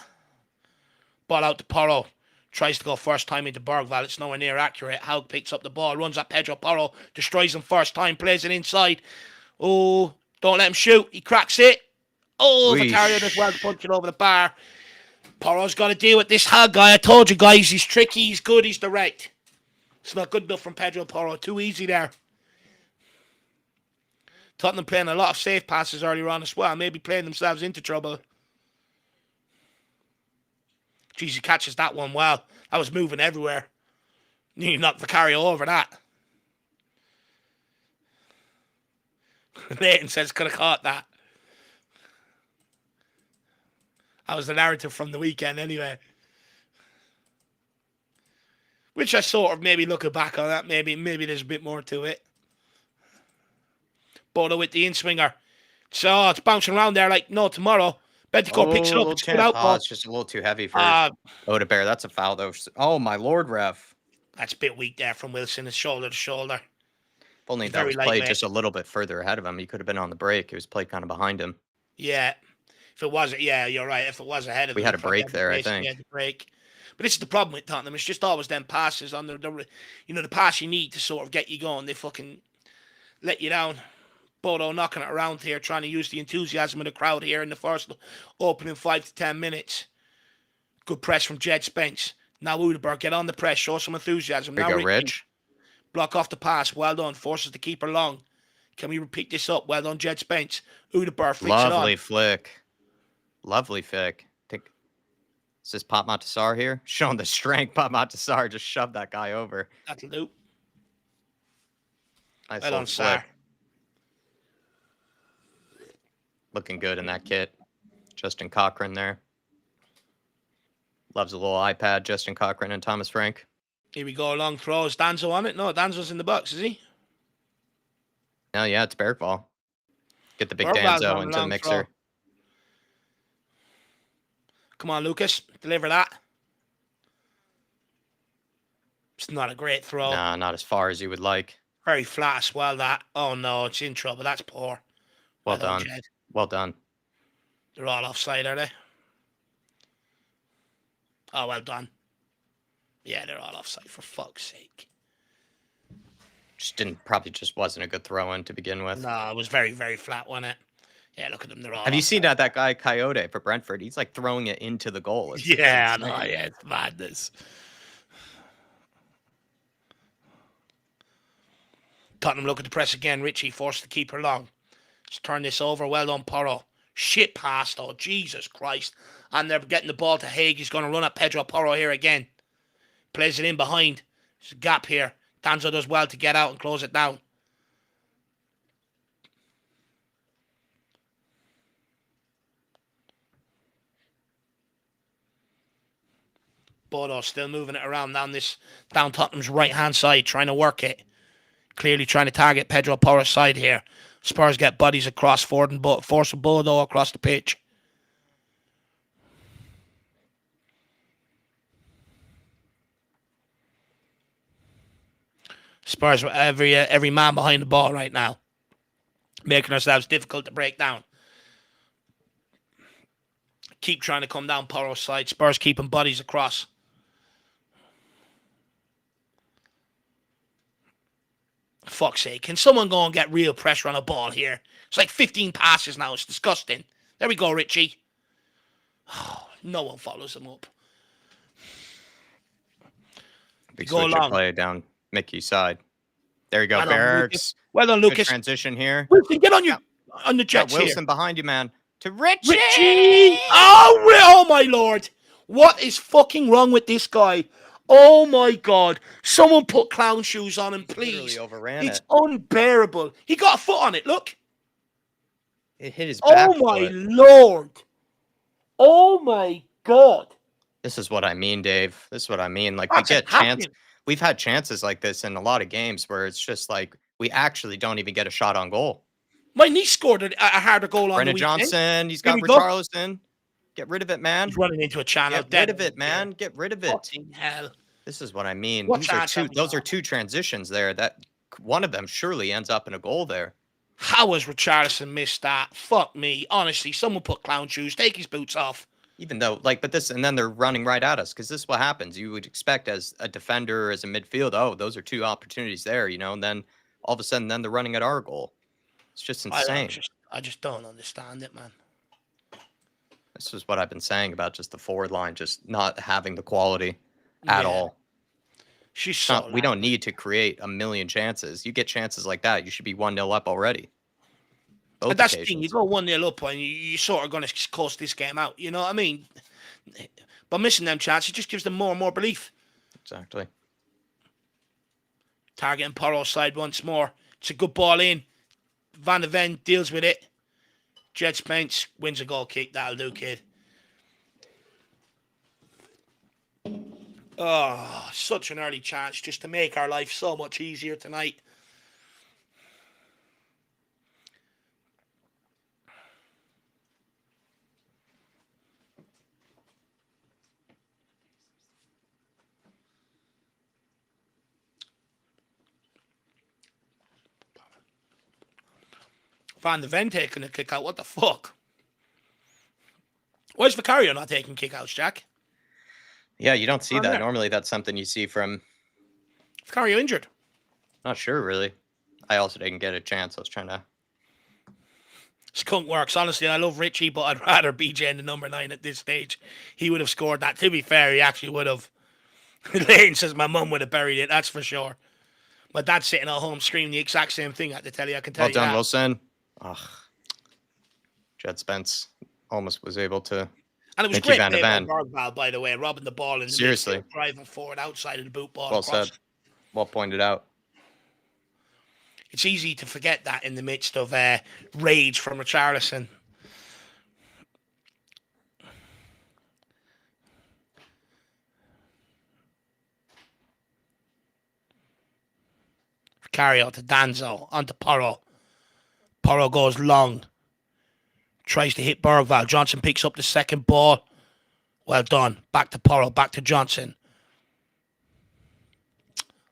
Ball out to Porro. Tries to go first time into Bergvall. It's nowhere near accurate. Haug picks up the ball. Runs at Pedro. Porro destroys him first time. Plays it inside. Oh, don't let him shoot. He cracks it. Oh, Vicario does well to punch it over the bar. Porro's got to deal with this Haug guy. I told you, guys, he's tricky. He's good. He's direct. It's not good enough from Pedro Porro. Too easy there. Tottenham playing a lot of safe passes earlier on as well. Maybe playing themselves into trouble. Jeez, he catches that one well. That was moving everywhere. Nearly knocked Vicario over that. Leighton says, could have caught that. That was the narrative from the weekend anyway. Which I sort of maybe looking back on that. Maybe there's a bit more to it. Bodo with the in-swinger. So it's bouncing around there like no tomorrow. Bentancur picks it up. It's good out. It's just a little too heavy for Odeberg. That's a foul, though. Oh, my lord, ref. That's a bit weak there from Wilson. It's shoulder to shoulder. If only that was played just a little bit further ahead of him. He could have been on the break. It was played kind of behind him. Yeah. If it was, yeah, you're right. If it was ahead of him. We had a break there, I think. Break. But this is the problem with Tottenham. It's just always them passes on the pass you need to sort of get you going. They fucking let you down. Bodo knocking it around here, trying to use the enthusiasm of the crowd here in the first opening 5 to 10 minutes. Good press from Jed Spence. Now Odeberg, get on the press, show some enthusiasm. There you go, Rich. Block off the pass. Well done. Forces the keeper long. Can we repeat this up? Well done, Jed Spence. Odeberg flicks it on. Lovely flick. Lovely flick. Is this Pop Montasar here? Showing the strength. Pop Montasar just shoved that guy over. That'll do. Nice little flick. Looking good in that kit. Justin Cochran there. Loves a little iPad, Justin Cochran and Thomas Frank. Here we go, long throws. Danzo on it? No, Danzo's in the box, is he? Oh, yeah, it's Bergvall. Get the big Bergwall's Danzo on a into the long mixer. throw. Come on, Lucas. Deliver that. It's not a great throw. Nah, not as far as you would like. Very flat as well, that. Oh, no, it's in trouble. That's poor. Well done. Jed. Well done. They're all offside, are they? Oh, well done. Yeah, they're all offside, for fuck's sake. Probably just wasn't a good throw in to begin with. No, it was very, very flat, wasn't it? Yeah, look at them. They're all Have you seen offside. that guy Coyote for Brentford? He's like throwing it into the goal. Yeah, I know. Yeah, it's madness. Tottenham look at the press again. Richie forced the keeper long. Let's turn this over. Well done, Porro. Shit pass, though. Jesus Christ. And they're getting the ball to Haig. He's going to run at Pedro Porro here again. Plays it in behind. There's a gap here. Danzo does well to get out and close it down. Bodo still moving it around down Tottenham's right-hand side, trying to work it. Clearly trying to target Pedro Porro's side here. Spurs get bodies across, forcing Bodo across the pitch. Spurs with every man behind the ball right now, making ourselves difficult to break down. Keep trying to come down Porro's side. Spurs keeping bodies across. Fuck's sake. Can someone go and get real pressure on a ball here? It's like 15 passes now. It's disgusting. There we go, Richie. Oh, no one follows him up. Big switcher play down Mickey's side. There you go, Bergs. Well done, Lucas. Good transition here. Wilson, get on the Jets here. Wilson behind you, man. To Richie! Oh, my Lord. What is fucking wrong with this guy? Oh, my God. Someone put clown shoes on him, please. Literally overran it. It's unbearable. He got a foot on it, look. It hit his back foot. Oh, my Lord. Oh, my God. This is what I mean, Dave. This is what I mean. Like, we've had chances like this in a lot of games where it's just like we actually don't even get a shot on goal. My niece scored a harder goal on the weekend. Johnson, he's got Richarlison. Get rid of it, man. He's running into a channel. Get rid of it, man. Get rid of it. Fucking hell. This is what I mean. Those are two transitions there. That one of them surely ends up in a goal there. How has Richarlison missed that? Fuck me. Honestly, someone put clown shoes. Take his boots off. Even though, and then they're running right at us because this is what happens. You would expect as a defender, as a midfield, oh, those are two opportunities there, and then all of a sudden, then they're running at our goal. It's just insane. I just don't understand it, man. This is what I've been saying about just the forward line, just not having the quality at all. We don't need to create a million chances. You get chances like that, you should be 1-0 up already. But that's the thing. You go 1-0 up and you're sort of going to coast this game out. You know what I mean? But missing them chances, it just gives them more and more belief. Exactly. Targeting Porro's side once more. It's a good ball in. Van de Ven deals with it. Jed Spence wins a goal kick. That'll do, kid. Oh, such an early chance just to make our life so much easier tonight. Van de Ven taking a kick out. What the fuck? Where's Vicario not taking kick outs, Jack? Yeah, you don't see that. Normally that's something you see from... Vicario injured. Not sure, really. I also didn't get a chance. I was trying to... Skunk works. Honestly, I love Richie, but I'd rather BJ in the number 9 at this stage. He would have scored that. To be fair, he actually would have. Lane says my mum would have buried it. That's for sure. My dad's sitting at home screaming the exact same thing. I have to tell you. I can tell you that. Well done, Wilson. Ugh. Jed Spence almost was able to... And it was great play by Bergwall, by the way, robbing the ball in the midfield, driving forward outside of the boot ball. Well said. Well pointed out. It's easy to forget that in the midst of rage from Richarlison. Vicario to Danzo, onto Porro. Porro goes long. Tries to hit Bergvall. Johnson picks up the second ball. Well done. Back to Porro. Back to Johnson.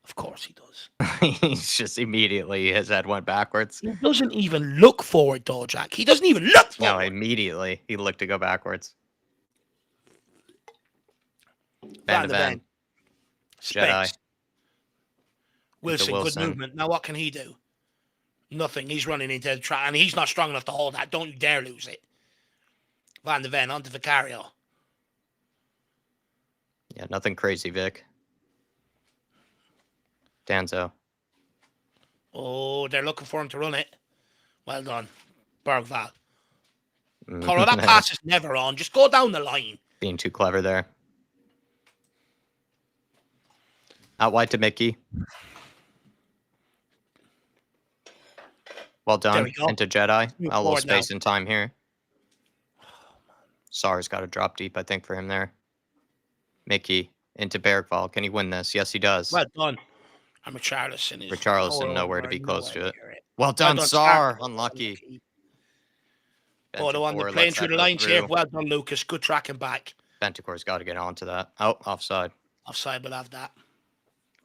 Of course he does. He's just immediately, his head went backwards. He doesn't even look forward, though, Jack. He doesn't even look forward. No, immediately he looked to go backwards. Van de Ven. Jedi. Wilson, good movement. Now what can he do? Nothing. He's running into the track, and he's not strong enough to hold that. Don't you dare lose it. Van de Ven onto Vicario. Yeah, nothing crazy, Vic. Danzo. Oh, they're looking for him to run it. Well done. Bergvall. Porro, that pass is never on. Just go down the line. Being too clever there. Out wide to Mickey. Well done. We go. Into Jedi. A little space now. and time here. Sar's got to drop deep, I think, for him there. Mickey into Bergvall. Can he win this? Yes, he does. Well done. And Richarlison nowhere to be close to it. Well done, Sar. Unlucky. Oh, the one they're playing through the lines here. Well done, Lucas. Good tracking back. Bentacore's got to get onto that. Oh, offside. Offside, we'll have that.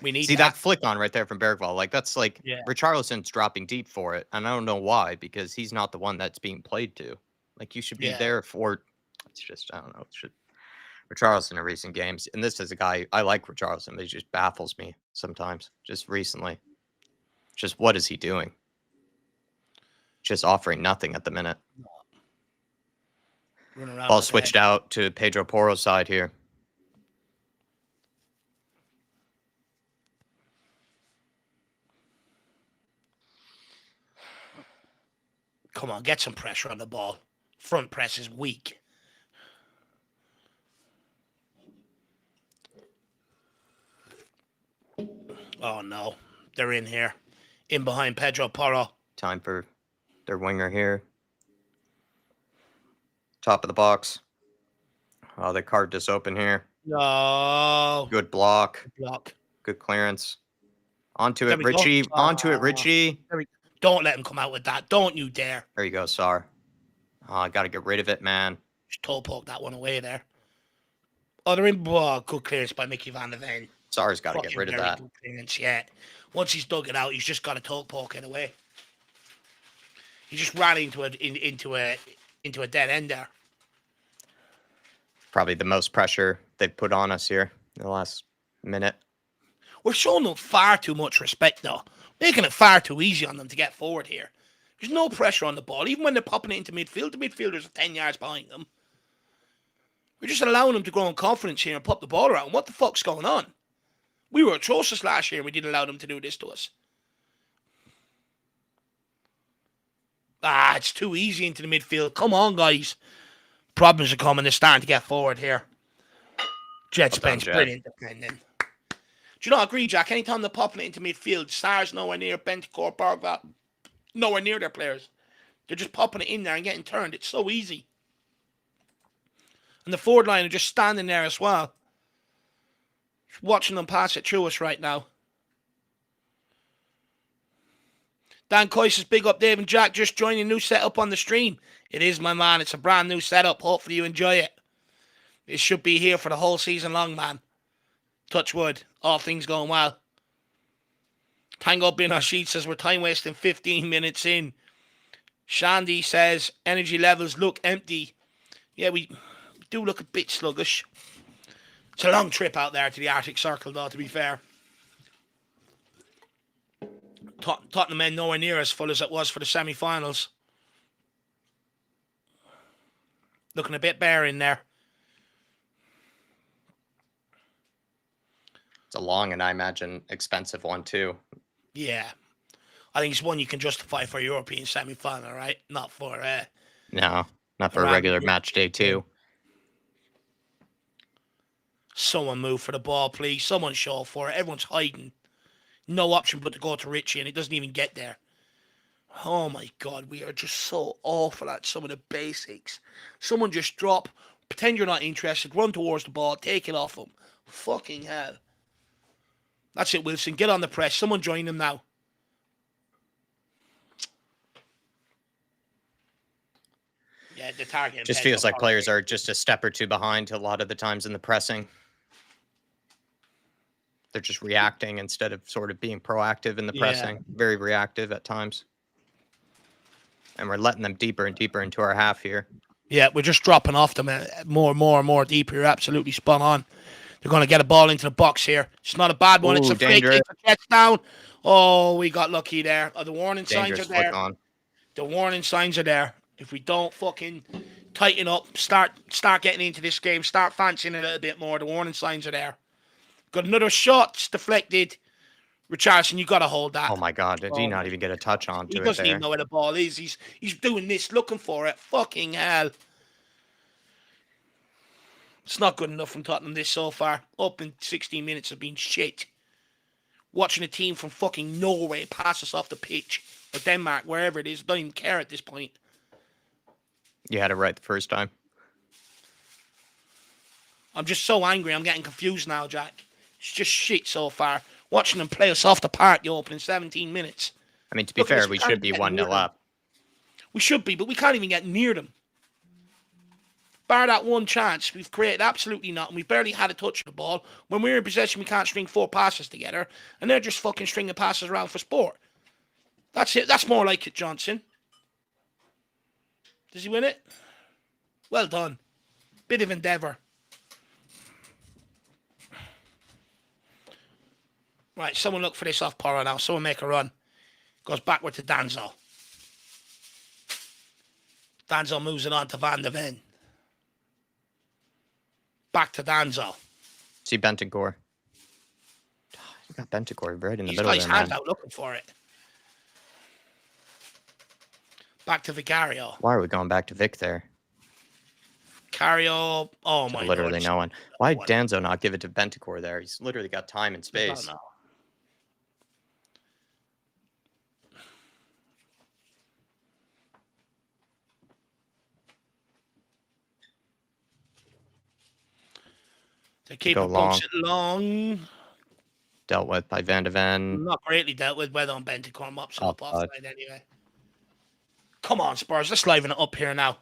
We need that flick on right there from Bergvall. Like, that's like, yeah. Richarlison's dropping deep for it. And I don't know why, because he's not the one that's being played to. Like, you should be there for, it's just, I don't know. Richarlison in recent games, and this is a guy, I like Richarlison, but he just baffles me sometimes, just recently. Just what is he doing? Just offering nothing at the minute. Ball switched out to Pedro Porro's side here. Come on, get some pressure on the ball. Front press is weak. Oh, no. They're in here. In behind Pedro Porro. Time for their winger here. Top of the box. Oh, they carved this open here. No. Good block. Good block. Good clearance. Onto it, Richie. Onto it, Richie. Don't let him come out with that. Don't you dare. There you go, Sar. Oh, I got to get rid of it, man. Just toe poke that one away there. Oh, they're in. Oh, good clearance by Mickey Van de Ven. Sar's got to get rid of that. Yeah. Once he's dug it out, he's just got to toe poke it away. He just ran into a dead end there. Probably the most pressure they've put on us here in the last minute. We're showing them far too much respect, though. Making it far too easy on them to get forward here. There's no pressure on the ball. Even when they're popping it into midfield, the midfielders are 10 yards behind them. We're just allowing them to grow in confidence here and pop the ball around. What the fuck's going on? We were atrocious last year and we didn't allow them to do this to us. It's too easy into the midfield. Come on, guys. Problems are coming. They're starting to get forward here. Jet Spence, brilliant defending. Do you not agree, Jack? Anytime they're popping it into midfield, Stars nowhere near, Bentacore, Bergvall, nowhere near their players. They're just popping it in there and getting turned. It's so easy. And the forward line are just standing there as well. Just watching them pass it through us right now. Dan Coy says, big up Dave and Jack, just joining a new setup on the stream. It is, my man. It's a brand new setup. Hopefully you enjoy it. It should be here for the whole season long, man. Touch wood. All things going well. Tango Bin Rashid says, we're time wasting 15 minutes in. Shandy says, energy levels look empty. Yeah, we do look a bit sluggish. It's a long trip out there to the Arctic Circle, though, to be fair. Tottenham men nowhere near as full as it was for the semi-finals. Looking a bit bare in there. It's a long and I imagine expensive one too. Yeah. I think it's one you can justify for a European semi-final, right? Not for... no, not for a regular match day too. Someone move for the ball, please. Someone show for it. Everyone's hiding. No option but to go to Richie, and it doesn't even get there. Oh my God, we are just so awful at some of the basics. Someone just drop, pretend you're not interested, run towards the ball, take it off them. Fucking hell. That's it, Wilson. Get on the press. Someone join them now. Yeah, the target. Just feels like players are just a step or two behind a lot of the times in the pressing. They're just reacting instead of sort of being proactive in the pressing. Very reactive at times. And we're letting them deeper and deeper into our half here. Yeah, we're just dropping off them more and more and more deeper. You're absolutely spot on. They're going to get a ball into the box here. It's not a bad one. It's a fake. It's a touchdown. Oh, we got lucky there. Oh, the warning signs are there. The warning signs are there. If we don't fucking tighten up, start getting into this game, start fancying it a little bit more, the warning signs are there. Got another shot. It's deflected. Richardson, you got to hold that. Oh, my God. Did he not even get a touch on to it there? He doesn't even know where the ball is. He's doing this, looking for it. Fucking hell. It's not good enough from Tottenham this so far. Up in 16 minutes have been shit. Watching a team from fucking Norway pass us off the pitch. Or Denmark, wherever it is. Don't even care at this point. You had it right the first time. I'm just so angry. I'm getting confused now, Jack. It's just shit so far. Watching them play us off the park the opening 17 minutes. I mean, to be fair, we should be 1-0 up. We should be, but we can't even get near them. Bar that one chance, we've created absolutely nothing. We've barely had a touch of the ball. When we're in possession, we can't string 4 passes together. And they're just fucking stringing passes around for sport. That's it. That's more like it, Johnson. Does he win it? Well done. Bit of endeavour. Right, someone look for this off Porro now. Someone make a run. Goes backward to Danzo. Danzo moves it on to Van de Ven. Back to Danzo. See Bentancur. You got Bentancur right in the middle there, man. He's got his hand out looking for it. Back to Vicario. Why are we going back to Vic there? Vicario. Oh, my God. Literally no one. Why did Danzo not give it to Bentancur there? He's literally got time and space. I don't know. The keeper bumps it long. Dealt with by Van de Ven. Not greatly dealt with. Well on Bentancur. Mops it up offside anyway. Come on, Spurs. Let's liven it up here now.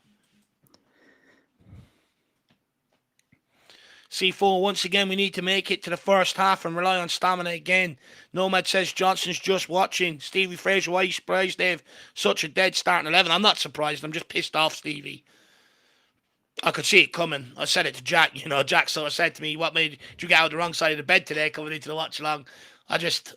C4, once again, we need to make it to the first half and rely on stamina again. Nomad says Johnson's just watching. Stevie Fraser, why are you surprised they have such a dead starting 11? I'm not surprised. I'm just pissed off, Stevie. I could see it coming. I said it to Jack. You know, Jack sort of said to me, what made you get out the wrong side of the bed today coming into the watch-along? I just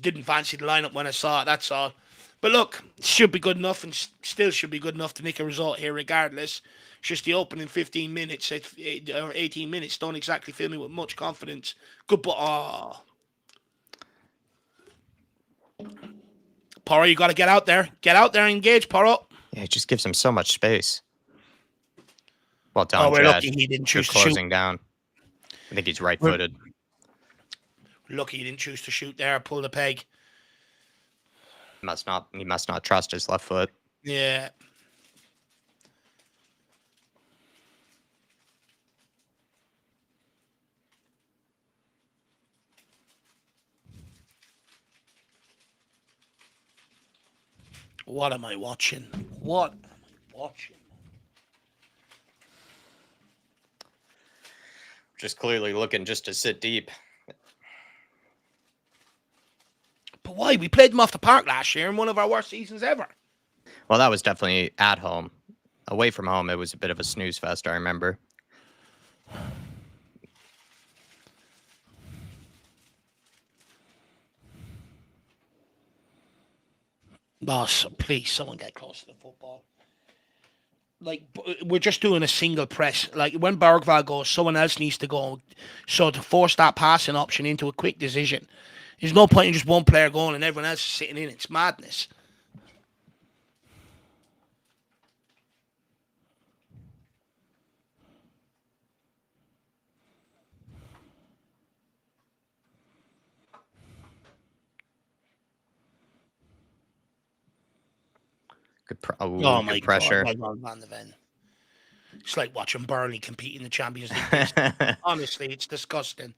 didn't fancy the lineup when I saw it, that's all. But look, it should be good enough and still should be good enough to nick a result here regardless. It's just the opening 15 minutes or 18 minutes don't exactly fill me with much confidence. Good, but Porro, you got to get out there. Get out there and engage, Porro. Yeah, it just gives him so much space. Well done, we're lucky he didn't choose to shoot. Closing down. I think he's right-footed. Lucky he didn't choose to shoot there. Pull the peg. He must not trust his left foot. Yeah. What am I watching? What am I watching? Just clearly looking just to sit deep. But why? We played them off the park last year in one of our worst seasons ever. Well, that was definitely at home. Away from home, it was a bit of a snooze fest, I remember. Boss, please, someone get close to the football. Like, we're just doing a single press. Like, when Bergvall goes, someone else needs to go. So to force that passing option into a quick decision, there's no point in just one player going and everyone else is sitting in. It's madness. Good pressure. God, Van de Ven. It's like watching Burnley compete in the Champions League. Honestly, it's disgusting.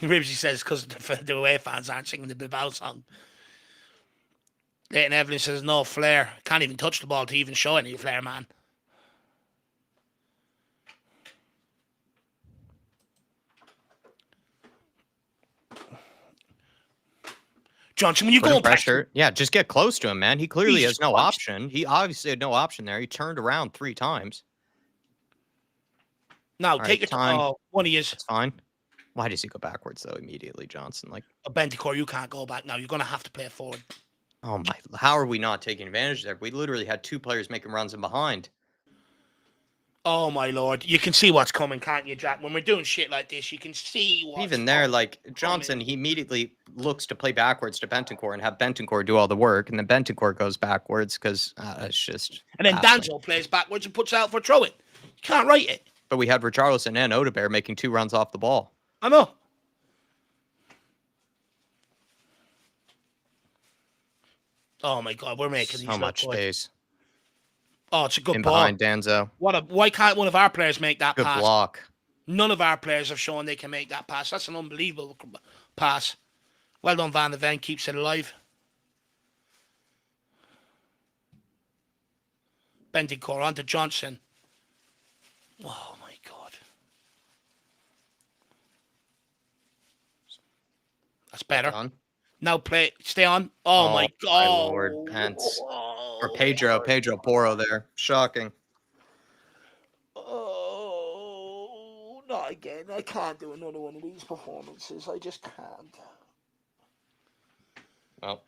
Ribsy says because the away fans aren't singing the Bilbao song. Leighton Evelyn says no flair. Can't even touch the ball to even show any flair, man. Johnson, when you go pressure, yeah, just get close to him, man. He clearly Jesus has no Christ. option. He obviously had no option there. He turned around 3 times. Now, take your time. One he is. It's fine. Why does he go backwards, though, immediately, Johnson? Like, a Bentancur, you can't go back now. You're going to have to play it forward. Oh, my. How are we not taking advantage there? We literally had 2 players making runs in behind. Oh, my Lord. You can see what's coming, can't you, Jack? When we're doing shit like this, you can see what's Even there, like, Johnson, he immediately looks to play backwards to Bentancur and have Bentancur do all the work, and then Bentancur goes backwards because it's just... And then Danzo plays backwards and puts out for a throw-in. You can't write it. But we had Richarlison and Odebear making 2 runs off the ball. I know. Oh, my God. We're making so much space. Oh, it's a good ball. Behind Danzo. Why can't one of our players make that pass? Good block. None of our players have shown they can make that pass. That's an unbelievable pass. Well done, Van de Ven. Keeps it alive. Bentancur onto Johnson. Oh, my God. That's better. Now play. Stay on. Oh, my God. My Lord, Pence. Or Pedro Porro there. Shocking. Oh, not again. I can't do another one of these performances. I just can't. Well.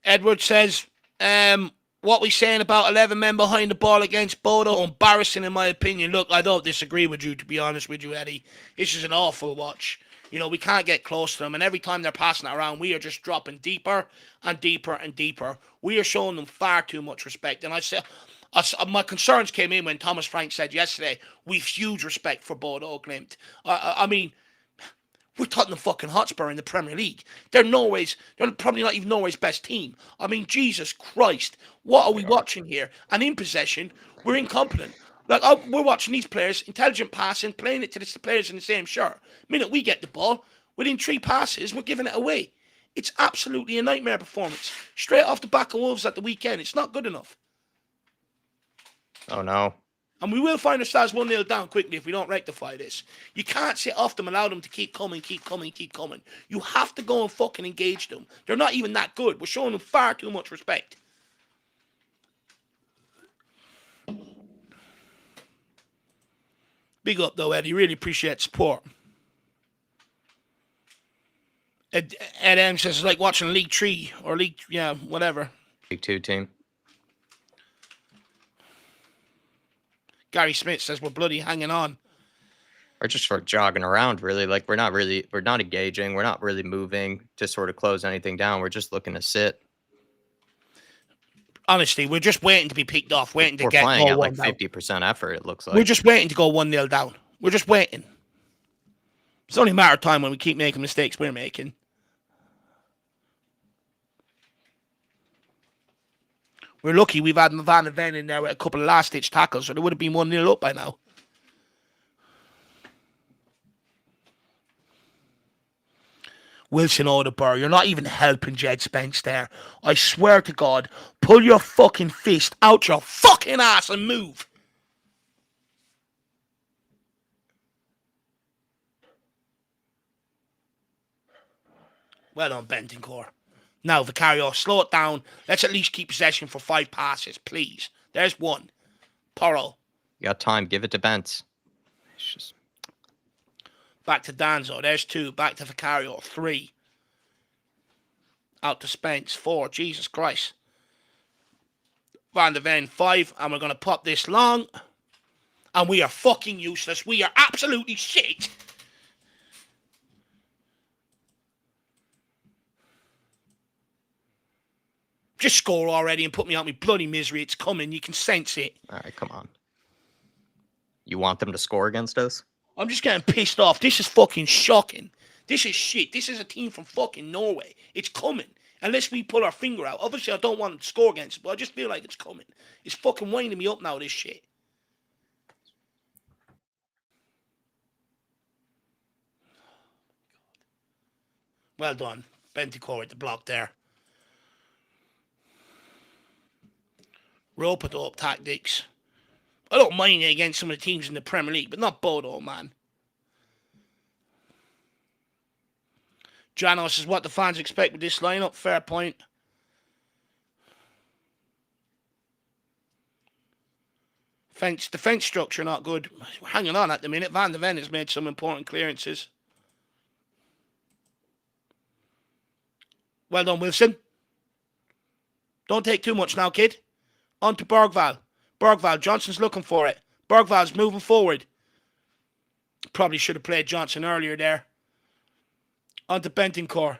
Edward says, what we saying about 11 men behind the ball against Bodo? Embarrassing, in my opinion. Look, I don't disagree with you, to be honest with you, Eddie. This is an awful watch. You know, we can't get close to them, and every time they're passing it around, we are just dropping deeper and deeper and deeper. We are showing them far too much respect. And my concerns came in when Thomas Frank said yesterday, we've huge respect for BODO GLIMT. I mean, we're Tottenham fucking Hotspur in the Premier League. They're probably not even Norway's best team. I mean, Jesus Christ, what are we watching here? And in possession, we're incompetent. Like, we're watching these players, intelligent passing, playing it to the players in the same shirt. The minute we get the ball, within 3 passes, we're giving it away. It's absolutely a nightmare performance. Straight off the back of Wolves at the weekend. It's not good enough. Oh, no. And we will find ourselves 1-0 down quickly if we don't rectify this. You can't sit off them, allow them to keep coming. You have to go and fucking engage them. They're not even that good. We're showing them far too much respect. Big up, though, Eddie. Really appreciate support. Ed M says it's like watching League 3 or League, whatever. League 2 team. Gary Smith says we're bloody hanging on. We're just sort of jogging around, really. Like, we're not engaging. We're not really moving to sort of close anything down. We're just looking to sit. Honestly, we're just waiting to be picked off, waiting to get playing at like 50% effort, it looks like. We're just waiting to go 1-0 down. We're just waiting. It's only a matter of time when we keep making mistakes we're making. We're lucky we've had Van de Ven in there with a couple of last-ditch tackles, so they would have been 1-0 up by now. Wilson Odebear, you're not even helping Jed Spence there. I swear to God, pull your fucking fist out your fucking ass and move. Well done, Bentancur. Now, Vicario, slow it down. Let's at least keep possession for 5 passes, please. There's 1. Porro. You got time. Give it to Bence. Back to Danzo. There's 2. Back to Vicario. 3. Out to Spence. 4. Jesus Christ. Van de Ven. 5. And we're going to pop this long. And we are fucking useless. We are absolutely shit. Just score already and put me out my bloody misery. It's coming. You can sense it. All right, come on. You want them to score against us? I'm just getting pissed off. This is fucking shocking. This is shit. This is a team from fucking Norway. It's coming. Unless we pull our finger out. Obviously, I don't want them to score against us, but I just feel like it's coming. It's fucking winding me up now, this shit. Well done. Benticore with the block there. Rope it up tactics. I don't mind it against some of the teams in the Premier League, but not Bodo, man. Janos is what the fans expect with this lineup. Fair point. Defense structure not good. We're hanging on at the minute. Van de Ven has made some important clearances. Well done, Wilson. Don't take too much now, kid. On to Bergval. Bergval, Johnson's looking for it. Bergval's moving forward. Probably should have played Johnson earlier there. On to Bentancur.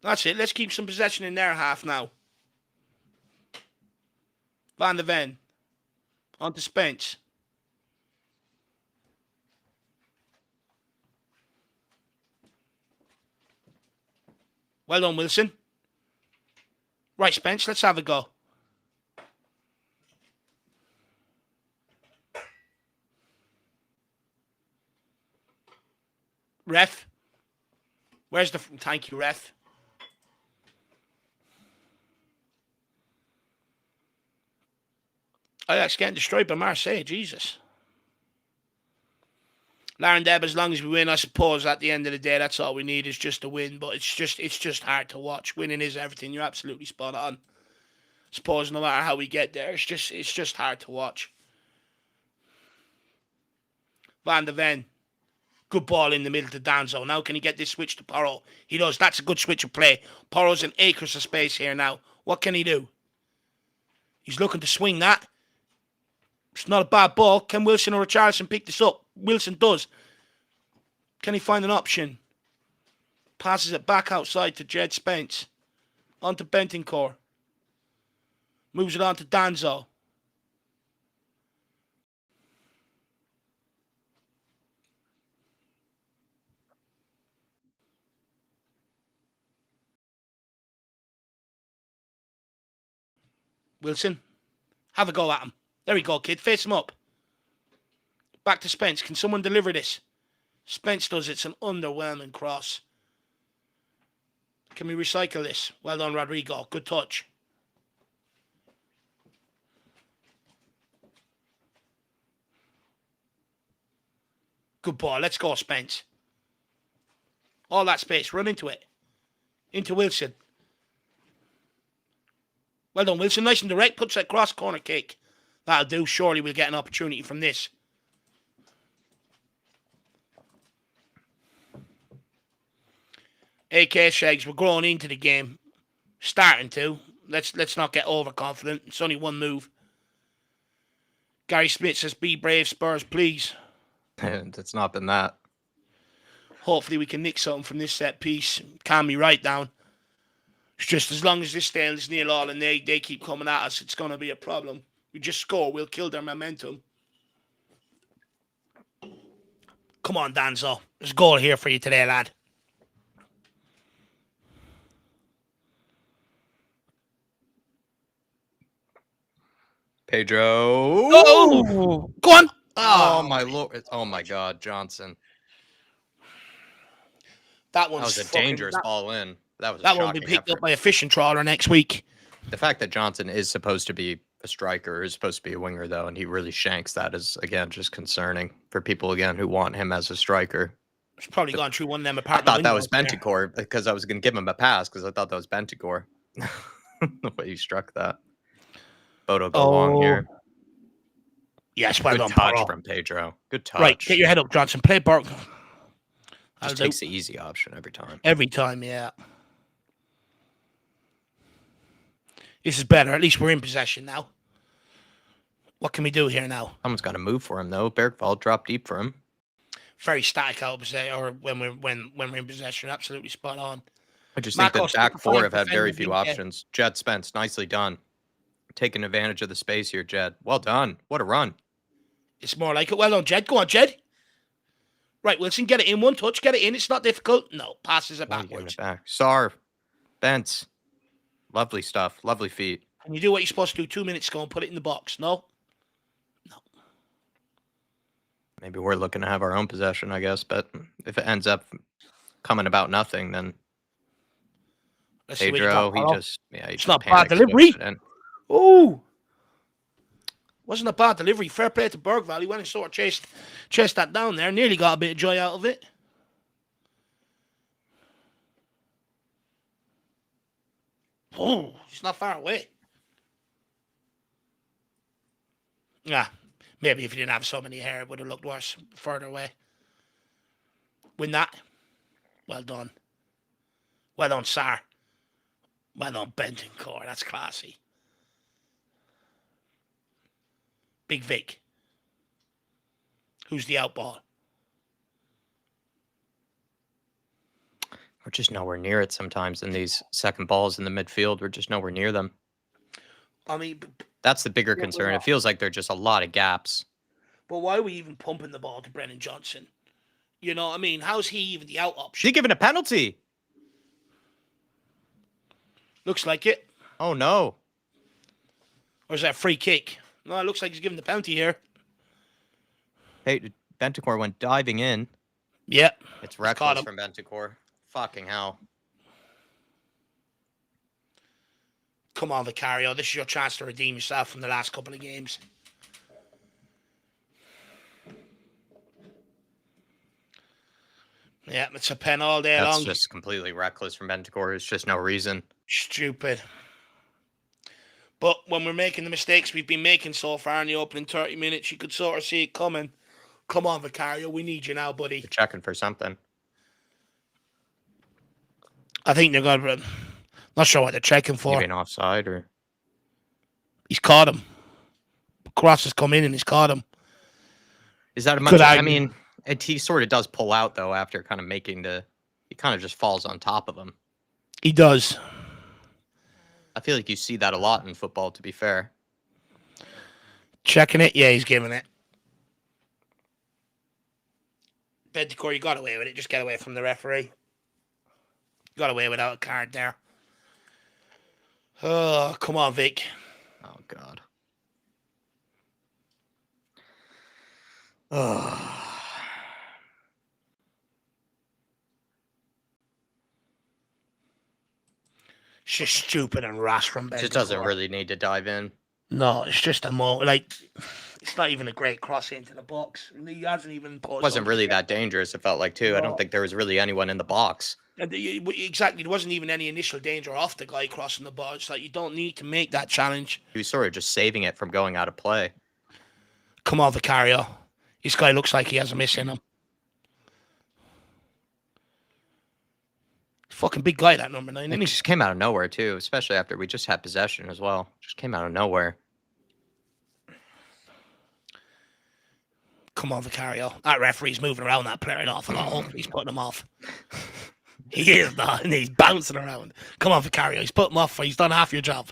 That's it. Let's keep some possession in their half now. Van de Ven. On to Spence. Well done, Wilson. Right, Spence, let's have a go. Ref. Where's the... Thank you, ref. Oh, that's getting destroyed by Marseille. Jesus. Lauren Deb, as long as we win, I suppose at the end of the day, that's all we need is just a win. But it's just hard to watch. Winning is everything. You're absolutely spot on. I suppose no matter how we get there, it's just hard to watch. Van de Ven. Good ball in the middle to Danzo. Now can he get this switch to Porro? He does. That's a good switch of play. Porro's in acres of space here now. What can he do? He's looking to swing that. It's not a bad ball. Can Wilson or Richarlison pick this up? Wilson does. Can he find an option? Passes it back outside to Jed Spence. On to Bentancur. Moves it on to Danzo. Wilson. Have a go at him. There we go, kid. Face him up. Back to Spence. Can someone deliver this? Spence does. It's an underwhelming cross. Can we recycle this? Well done, Rodrigo. Good touch. Good ball. Let's go, Spence. All that space. Run into it. Into Wilson. Well done, Wilson. Nice and direct. Puts that cross corner kick. That'll do. Surely we'll get an opportunity from this. AK Shags, we're growing into the game. Starting to. Let's not get overconfident. It's only one move. Gary Smith says, be brave, Spurs, please. And it's not been that. Hopefully we can nick something from this set piece. Calm me right down. It's just as long as this stays 0-0 and they keep coming at us, it's going to be a problem. We just score, we'll kill their momentum. Come on, Danzo. There's a goal here for you today, lad. Pedro. Oh! Go on! Oh, my Lord. Oh, my God, Johnson. That was a dangerous ball in. That will be picked up by a fishing trawler next week. The fact that Johnson is supposed to be a striker, is supposed to be a winger, though, and he really shanks that is, again, just concerning for people, again, who want him as a striker. He's probably gone through one of them I apartment thought that was windows Bentancur because I was going to give him a pass because I thought that was Bentancur. The way you struck that. Bodo go long here. Yes, well Good done, touch Porro. from Pedro. Good touch. Right, get your head up, Johnson. Play Burke. Just takes the easy option every time. Every time, yeah. This is better. At least we're in possession now. What can we do here now? Someone's got to move for him, though. Bergvall dropped deep for him. Very static, I would say, or when we're in possession. Absolutely spot on. I just think Marcos the back four have had defending very few wing, options. Jed Spence, nicely done. Taking advantage of the space here, Jed. Well done. What a run. It's more like it. Well done, Jed. Go on, Jed. Right, Wilson, get it in. One touch, get it in. It's not difficult. No, passes it backwards. Back. Sar, Bence. Lovely stuff. Lovely feet. Can you do what you're supposed to do 2 minutes ago and put it in the box? No? No. Maybe we're looking to have our own possession, I guess. But if it ends up coming about nothing, then Let's see what you got. Pedro, he It's just not bad panics. delivery. Oh, wasn't a bad delivery. Fair play to Bergvall. He went and sort of chased that down there. Nearly got a bit of joy out of it. Oh, he's not far away. Yeah, maybe if he didn't have so many hair, it would have looked worse further away. Win that. Well done. Well done, Sar. Well done, Bentoncourt. That's classy. Big Vic. Who's the out ball? We're just nowhere near it sometimes in these second balls in the midfield. We're just nowhere near them. I mean, that's the bigger concern. It feels like there's just a lot of gaps. But why are we even pumping the ball to Brennan Johnson? You know what I mean? How's he even the out option? Is he given a penalty? Looks like it. Oh, no. Or is that a free kick? No, it looks like he's given the penalty here. Hey, Bentoncourt went diving in. Yeah. It's reckless from Bentoncourt. Fucking hell. Come on, Vicario. This is your chance to redeem yourself from the last couple of games. Yeah, it's a pen all day long. That's just completely reckless from Bentoncourt. It's just no reason. Stupid. But when we're making the mistakes we've been making so far in the opening 30 minutes, you could sort of see it coming. Come on, Vicario. We need you now, buddy. You're checking for something. I think they're going to... Not sure what they're checking for. Maybe an offside or... He's caught him. Cross has come in and he's caught him. Is that a much... I mean, he sort of does pull out, though, after kind of making the... He kind of just falls on top of him. He does. I feel like you see that a lot in football, to be fair. Checking it? Yeah, he's giving it. Bentoncourt, you got away with it. Just get away from the referee. Got away without a card there. Oh, come on, Vic. Oh, God. Oh. It's just stupid and rash from Bentoncourt. Just doesn't really need to dive in. No, it's just a mo. Like, it's not even a great cross into the box. He hasn't even... It wasn't really that dangerous, it felt like, too. No. I don't think there was really anyone in the box. Exactly. There wasn't even any initial danger off the guy crossing the ball. It's like, you don't need to make that challenge. He was sort of just saving it from going out of play. Come on, Vicario. This guy looks like he has a miss in him. Fucking big guy, that number 9. It just came out of nowhere, too, especially after we just had possession as well. Just came out of nowhere. Come on, Vicario. That referee's moving around that player an awful lot. Hopefully he's putting him off. He is not, and he's bouncing around. Come on, Vicario. He's put him off. He's done half your job.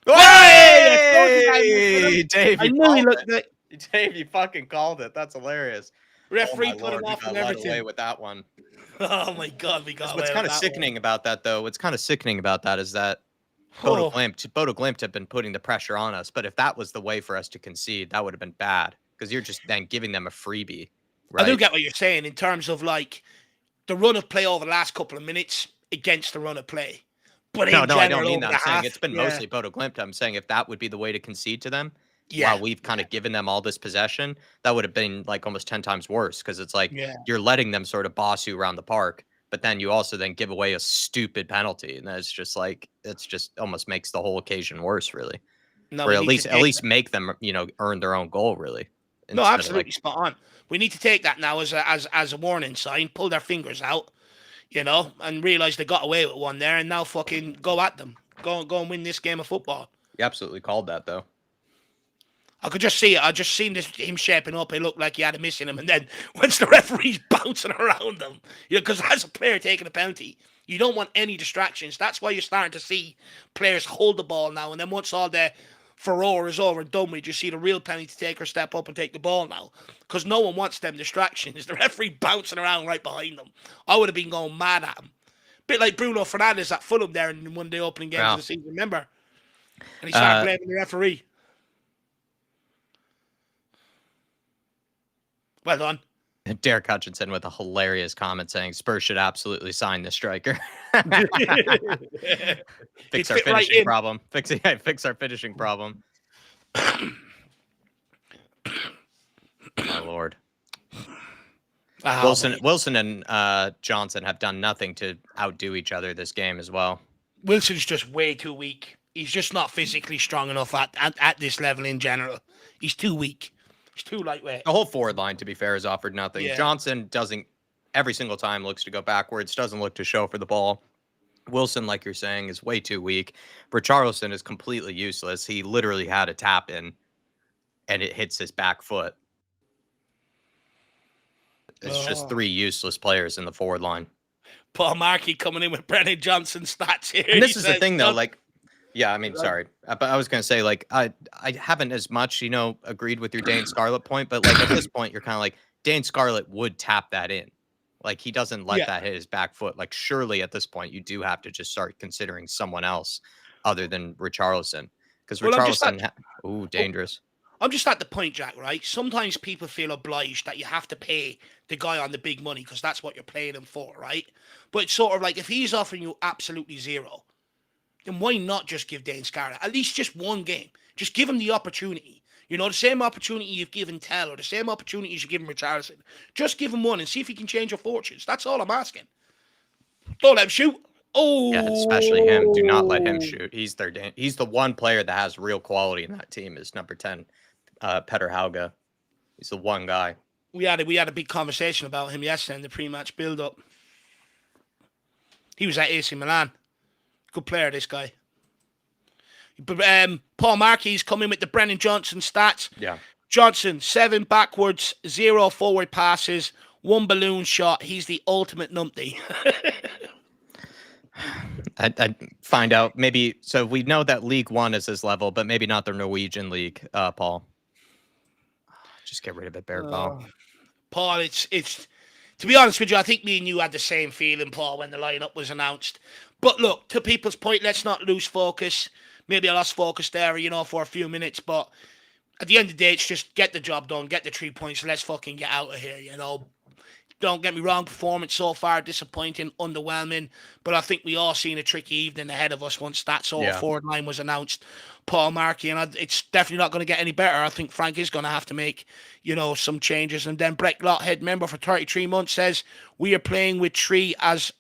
Hey! Dave, I knew he looked good. Dave, you fucking called it. That's hilarious. Referee put him off and everything. Away with that one. Oh my God, we got away. What's kind of sickening about that, though? What's kind of sickening about that is that BODO GLIMT have been putting the pressure on us. But if that was the way for us to concede, that would have been bad because you're just then giving them a freebie. Right? I do get what you're saying in terms of like the run of play over the last couple of minutes against the run of play. But no, I don't mean that. I'm saying it's been mostly BODO GLIMT. I'm saying if that would be the way to concede to them, while we've kind of given them all this possession, that would have been like almost 10 times worse because it's like you're letting them sort of boss you around the park, but then you also then give away a stupid penalty, and it's just like it's just almost makes the whole occasion worse, really. No, or at least make them earn their own goal, really. No, absolutely spot on. We need to take that now as a warning sign. Pull their fingers out, and realize they got away with one there, and now fucking go at them. Go and win this game of football. You absolutely called that, though. I could just see it. I just seen him shaping up. It looked like he had a miss in him. And then once the referee's bouncing around him, because as a player taking a penalty, you don't want any distractions. That's why you're starting to see players hold the ball now. And then once all the furore is over and done with, you see the real penalty taker step up and take the ball now. Because no one wants them distractions. The referee bouncing around right behind them. I would have been going mad at him. Bit like Bruno Fernandes at Fulham there in one of the opening games of the season, remember? And he started blaming the referee. Well done. Derek Hutchinson with a hilarious comment saying Spurs should absolutely sign the striker. Fix our finishing problem. Fix our finishing problem. My lord. Wilson and Johnson have done nothing to outdo each other this game as well. Wilson's just way too weak. He's just not physically strong enough at this level in general. He's too weak. He's too lightweight. The whole forward line, to be fair, has offered nothing. Yeah. Johnson doesn't, every single time, looks to go backwards, doesn't look to show for the ball. Wilson, like you're saying, is way too weak. Richarlison is completely useless. He literally had a tap in, and it hits his back foot. It's just three useless players in the forward line. Paul Markey coming in with Brennan Johnson stats here. And this is the thing, though, like, yeah, I mean, sorry. But I was going to say, like, I haven't as much, agreed with your Dane Scarlett point. But, like, at this point, you're kind of like, Dane Scarlett would tap that in. Like, he doesn't let that hit his back foot. Like, surely at this point, you do have to just start considering someone else other than Richarlison. Because Richarlison, dangerous. I'm just at the point, Jack, right? Sometimes people feel obliged that you have to pay the guy on the big money because that's what you're paying him for, right? But it's sort of like, if he's offering you absolutely zero, then why not just give Dane Scarlett at least just one game? Just give him the opportunity. The same opportunity you've given Tell, or the same opportunities you've given Richarlison. Just give him one and see if he can change your fortunes. That's all I'm asking. Don't let him shoot. Oh, yeah, especially him. Do not let him shoot. He's the one player that has real quality in that team. Is number 10, Petter Hauge. He's the one guy. We had a big conversation about him yesterday in the pre-match build-up. He was at AC Milan. Good player, this guy. But Paul Markey's coming with the Brennan Johnson stats. Yeah. Johnson, 7 backwards, 0 forward passes, 1 balloon shot. He's the ultimate numpty. I'd find out maybe. So we know that League One is his level, but maybe not the Norwegian league. Paul, just get rid of it, Bergvall. Paul, it's to be honest with you, I think me and you had the same feeling, Paul, when the lineup was announced. But look, to people's point, let's not lose focus. Maybe I lost focus there, for a few minutes. But at the end of the day, it's just get the job done, get the 3 points. Let's fucking get out of here, Don't get me wrong, performance so far, disappointing, underwhelming. But I think we all seen a tricky evening ahead of us once that sort of forward line was announced. Paul Markey, and it's definitely not going to get any better. I think Frank is going to have to make, some changes. And then Brett Lothead, member for 33 months, says we are playing with 3 as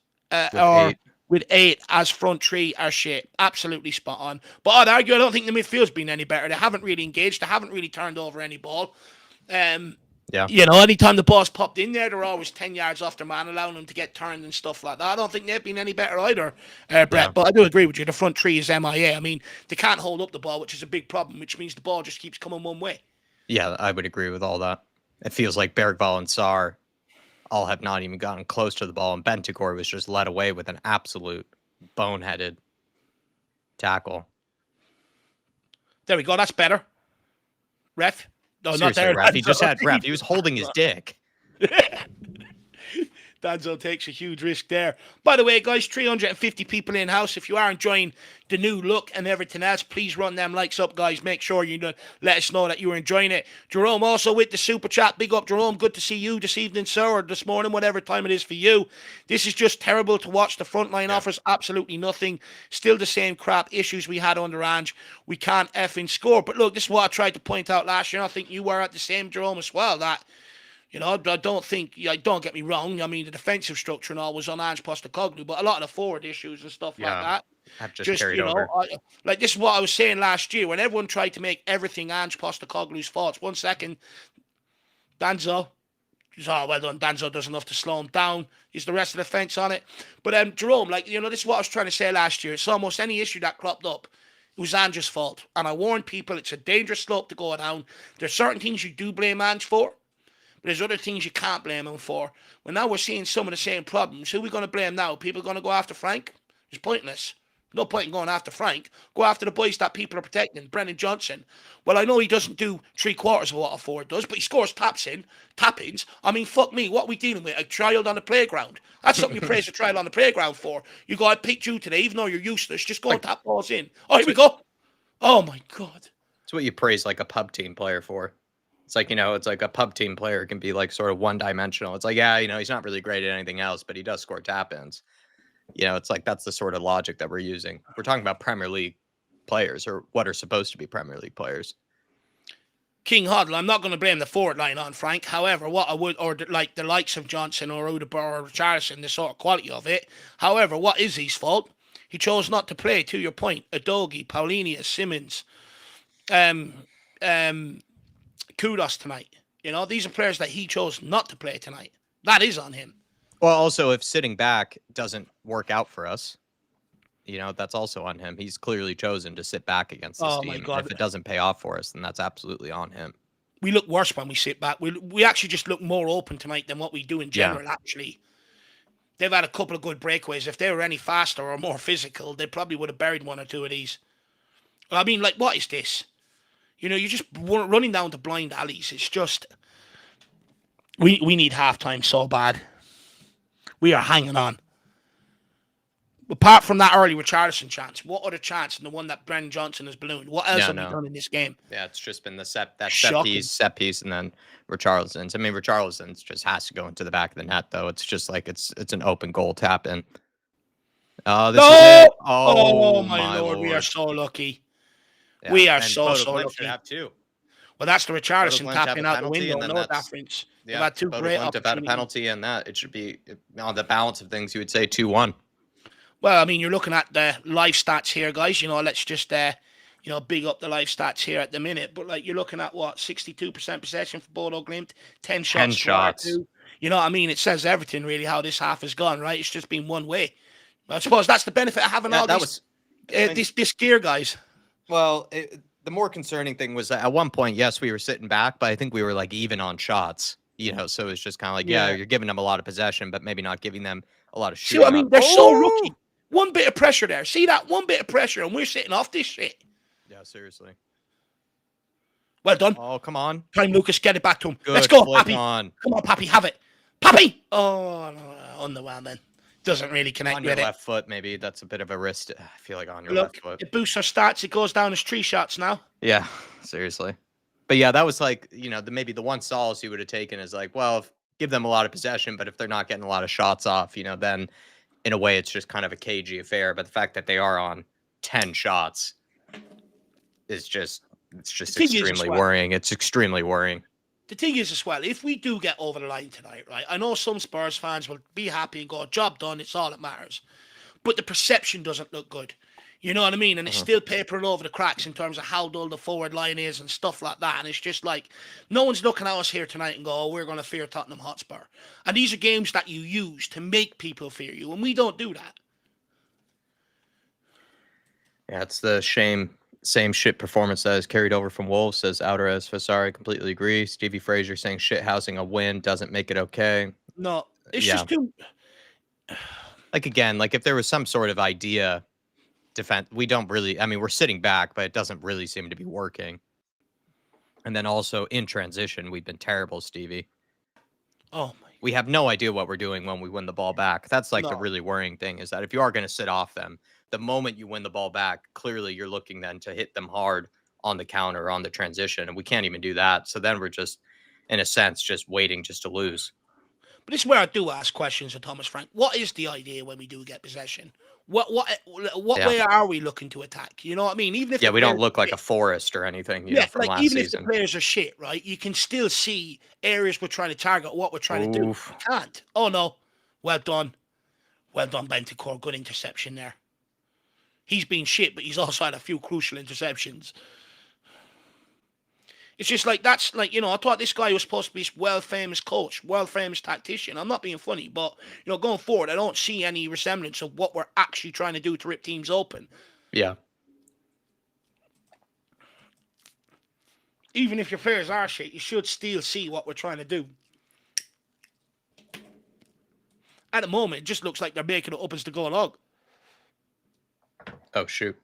with 8 as front 3 are shit. Absolutely spot on. But I'd argue I don't think the midfield's been any better. They haven't really engaged. They haven't really turned over any ball. Yeah. Anytime the ball's popped in there, they're always 10 yards off their man, allowing them to get turned and stuff like that. I don't think they've been any better either, Brett. Yeah. But I do agree with you. The front 3 is MIA. I mean, they can't hold up the ball, which is a big problem, which means the ball just keeps coming one way. Yeah, I would agree with all that. It feels like Bergvall and Sarr all have not even gotten close to the ball, and Bentancur was just led away with an absolute boneheaded tackle. There we go. That's better. Ref. No, seriously, not there. Ref. He just had Ref. He was holding his dick. Danzo takes a huge risk there. By the way, guys, 350 people in-house. If you are enjoying the new look and everything else, please run them likes up, guys. Make sure you let us know that you're enjoying it. Jerome also with the super chat. Big up, Jerome. Good to see you this evening, sir, or this morning, whatever time it is for you. This is just terrible to watch. The front line offers absolutely nothing. Still the same crap issues we had under Ange. We can't effing score. But look, this is what I tried to point out last year. I think you were at the same, Jerome, as well, that I don't think, don't get me wrong. I mean, the defensive structure and all was on Ange Postecoglou, but a lot of the forward issues and stuff like that have just carried over. Like this is what I was saying last year when everyone tried to make everything Ange Postecoglou's faults. 1 second, Danzo. Well done. Danzo does enough to slow him down. Is the rest of the fence on it? But Jerome, this is what I was trying to say last year. It's almost any issue that cropped up, it was Ange's fault. And I warned people, it's a dangerous slope to go down. There's certain things you do blame Ange for. There's other things you can't blame him for. Well, now we're seeing some of the same problems. Who are we going to blame now? People going to go after Frank? It's pointless. No point in going after Frank. Go after the boys that people are protecting. Brennan Johnson. Well, I know he doesn't do 3/4 of what a forward does, but he scores tap-ins. I mean, fuck me. What are we dealing with? A child on the playground. That's something you praise a child on the playground for. You go, I picked you today, even though you're useless. Just go and tap balls in. Oh, here we go. Oh, my God. It's what you praise like a pub team player for. It's like, it's like a pub team player can be like sort of one-dimensional. It's like, yeah, he's not really great at anything else, but he does score tap-ins. It's like that's the sort of logic that we're using. We're talking about Premier League players, or what are supposed to be Premier League players. King Huddle, I'm not going to blame the forward line on Frank. However, what I would, or like the likes of Johnson or Udabur or Richarlison, the sort of quality of it. However, what is his fault? He chose not to play, to your point. Adogi, Paulinia, Simmons, Kudos tonight. These are players that he chose not to play tonight. That is on him. Well, also, if sitting back doesn't work out for us, that's also on him. He's clearly chosen to sit back against this team. If it doesn't pay off for us, then that's absolutely on him. We look worse when we sit back. We actually just look more open tonight than what we do in general, actually. They've had a couple of good breakaways. If they were any faster or more physical, they probably would have buried one or two of these. I mean, like, what is this? You're just running down the blind alleys. It's just... We need halftime so bad. We are hanging on. Apart from that early Richarlison chance, what other chance than the one that Brennan Johnson has ballooned? What else have we done in this game? Yeah, it's just been the set piece, and then Richarlison's. I mean, Richarlison's just has to go into the back of the net, though. It's just like it's an open goal tap in. This is it. Oh my Lord, we are so lucky. Yeah. We are and so BODO GLIMT lucky. Should have two. Well, that's the Richarlison tapping out the window. No difference. Yeah, had two great opportunities. About a penalty and that. It should be, on the balance of things, you would say 2-1. Well, I mean, you're looking at the live stats here, guys. Let's just, big up the live stats here at the minute. But, like, you're looking at, 62% possession for BODO GLIMT, 10 shots. 10 shots. You know what I mean? It says everything, really, how this half has gone, right? It's just been one way. I suppose that's the benefit of having all this gear, guys. Well, the more concerning thing was that at one point, yes, we were sitting back, but I think we were, like, even on shots. So it's just kind of like, you're giving them a lot of possession, but maybe not giving them a lot of shooting. See what I mean? They're so rookie. One bit of pressure there. See that? One bit of pressure, and we're sitting off this shit. Yeah, seriously. Well done. Oh, come on. Time, Lucas. Get it back to him. Good. Let's go, Pappy. On. Come on, Pappy. Have it. Pappy! Oh, no, underwhelming. Doesn't really connect with it. On your left foot, maybe. That's a bit of a wrist. I feel like on your Look, left foot. It boosts our stats. It goes down as 3 shots now. Yeah, seriously. But yeah, that was like, maybe the one solace you would have taken is like, well, give them a lot of possession, but if they're not getting a lot of shots off, then in a way it's just kind of a cagey affair. But the fact that they are on 10 shots is just extremely worrying. It's extremely worrying. The thing is as well, if we do get over the line tonight, right, I know some Spurs fans will be happy and go, job done, it's all that matters. But the perception doesn't look good. You know what I mean? And it's still papering over the cracks in terms of how dull the forward line is and stuff like that. And it's just like, no one's looking at us here tonight and go, oh, we're going to fear Tottenham Hotspur. And these are games that you use to make people fear you. And we don't do that. Yeah, it's the same shit performance that is carried over from Wolves, says Alvarez Fasari. Completely agree. Stevie Frazier saying shit housing a win doesn't make it okay. No, it's just too... Like, again, like if there was some sort of idea... defense, we don't really, I mean, we're sitting back, but it doesn't really seem to be working. And then also in transition, we've been terrible, Stevie. Oh my. We have no idea what we're doing when we win the ball back. That's like the really worrying thing, is that if you are going to sit off them, the moment you win the ball back, clearly you're looking then to hit them hard on the counter, on the transition, and we can't even do that. So then we're just, in a sense, just waiting just to lose. But this is where I do ask questions of Thomas Frank. What is the idea when we do get possession? What way are we looking to attack? You know what I mean? Even if we don't look like a forest or anything. From last even season. If the players are shit, right? You can still see areas we're trying to target, what we're trying to do. We can't. Oh no, well done, Bentancur. Good interception there. He's been shit, but he's also had a few crucial interceptions. It's just like, that's like, I thought this guy was supposed to be this world-famous coach, world-famous tactician. I'm not being funny, but, going forward, I don't see any resemblance of what we're actually trying to do to rip teams open. Yeah. Even if your players are shit, you should still see what we're trying to do. At the moment, it just looks like they're making it up as they go along. Oh, shoot.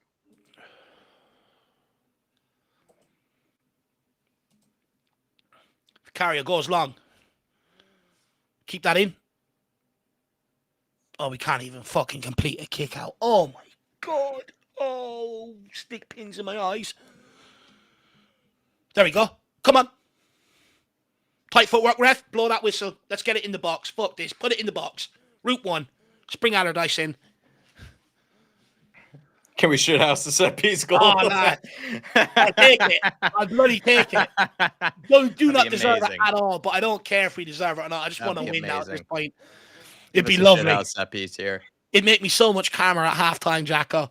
Carrier goes long. Keep that in. Oh, we can't even fucking complete a kick out. Oh my God. Oh, stick pins in my eyes. There we go. Come on. Tight footwork, ref. Blow that whistle. Let's get it in the box. Fuck this. Put it in the box. Route 1. Spring Allardyce in. Can we shithouse the set piece goal? Oh, lad. I'll take it. I'll bloody take it. Do not deserve it at all, but I don't care if we deserve it or not. I just want to win now at this point. It'd be lovely. Shithouse set piece here. It'd make me so much calmer at halftime, Jacko.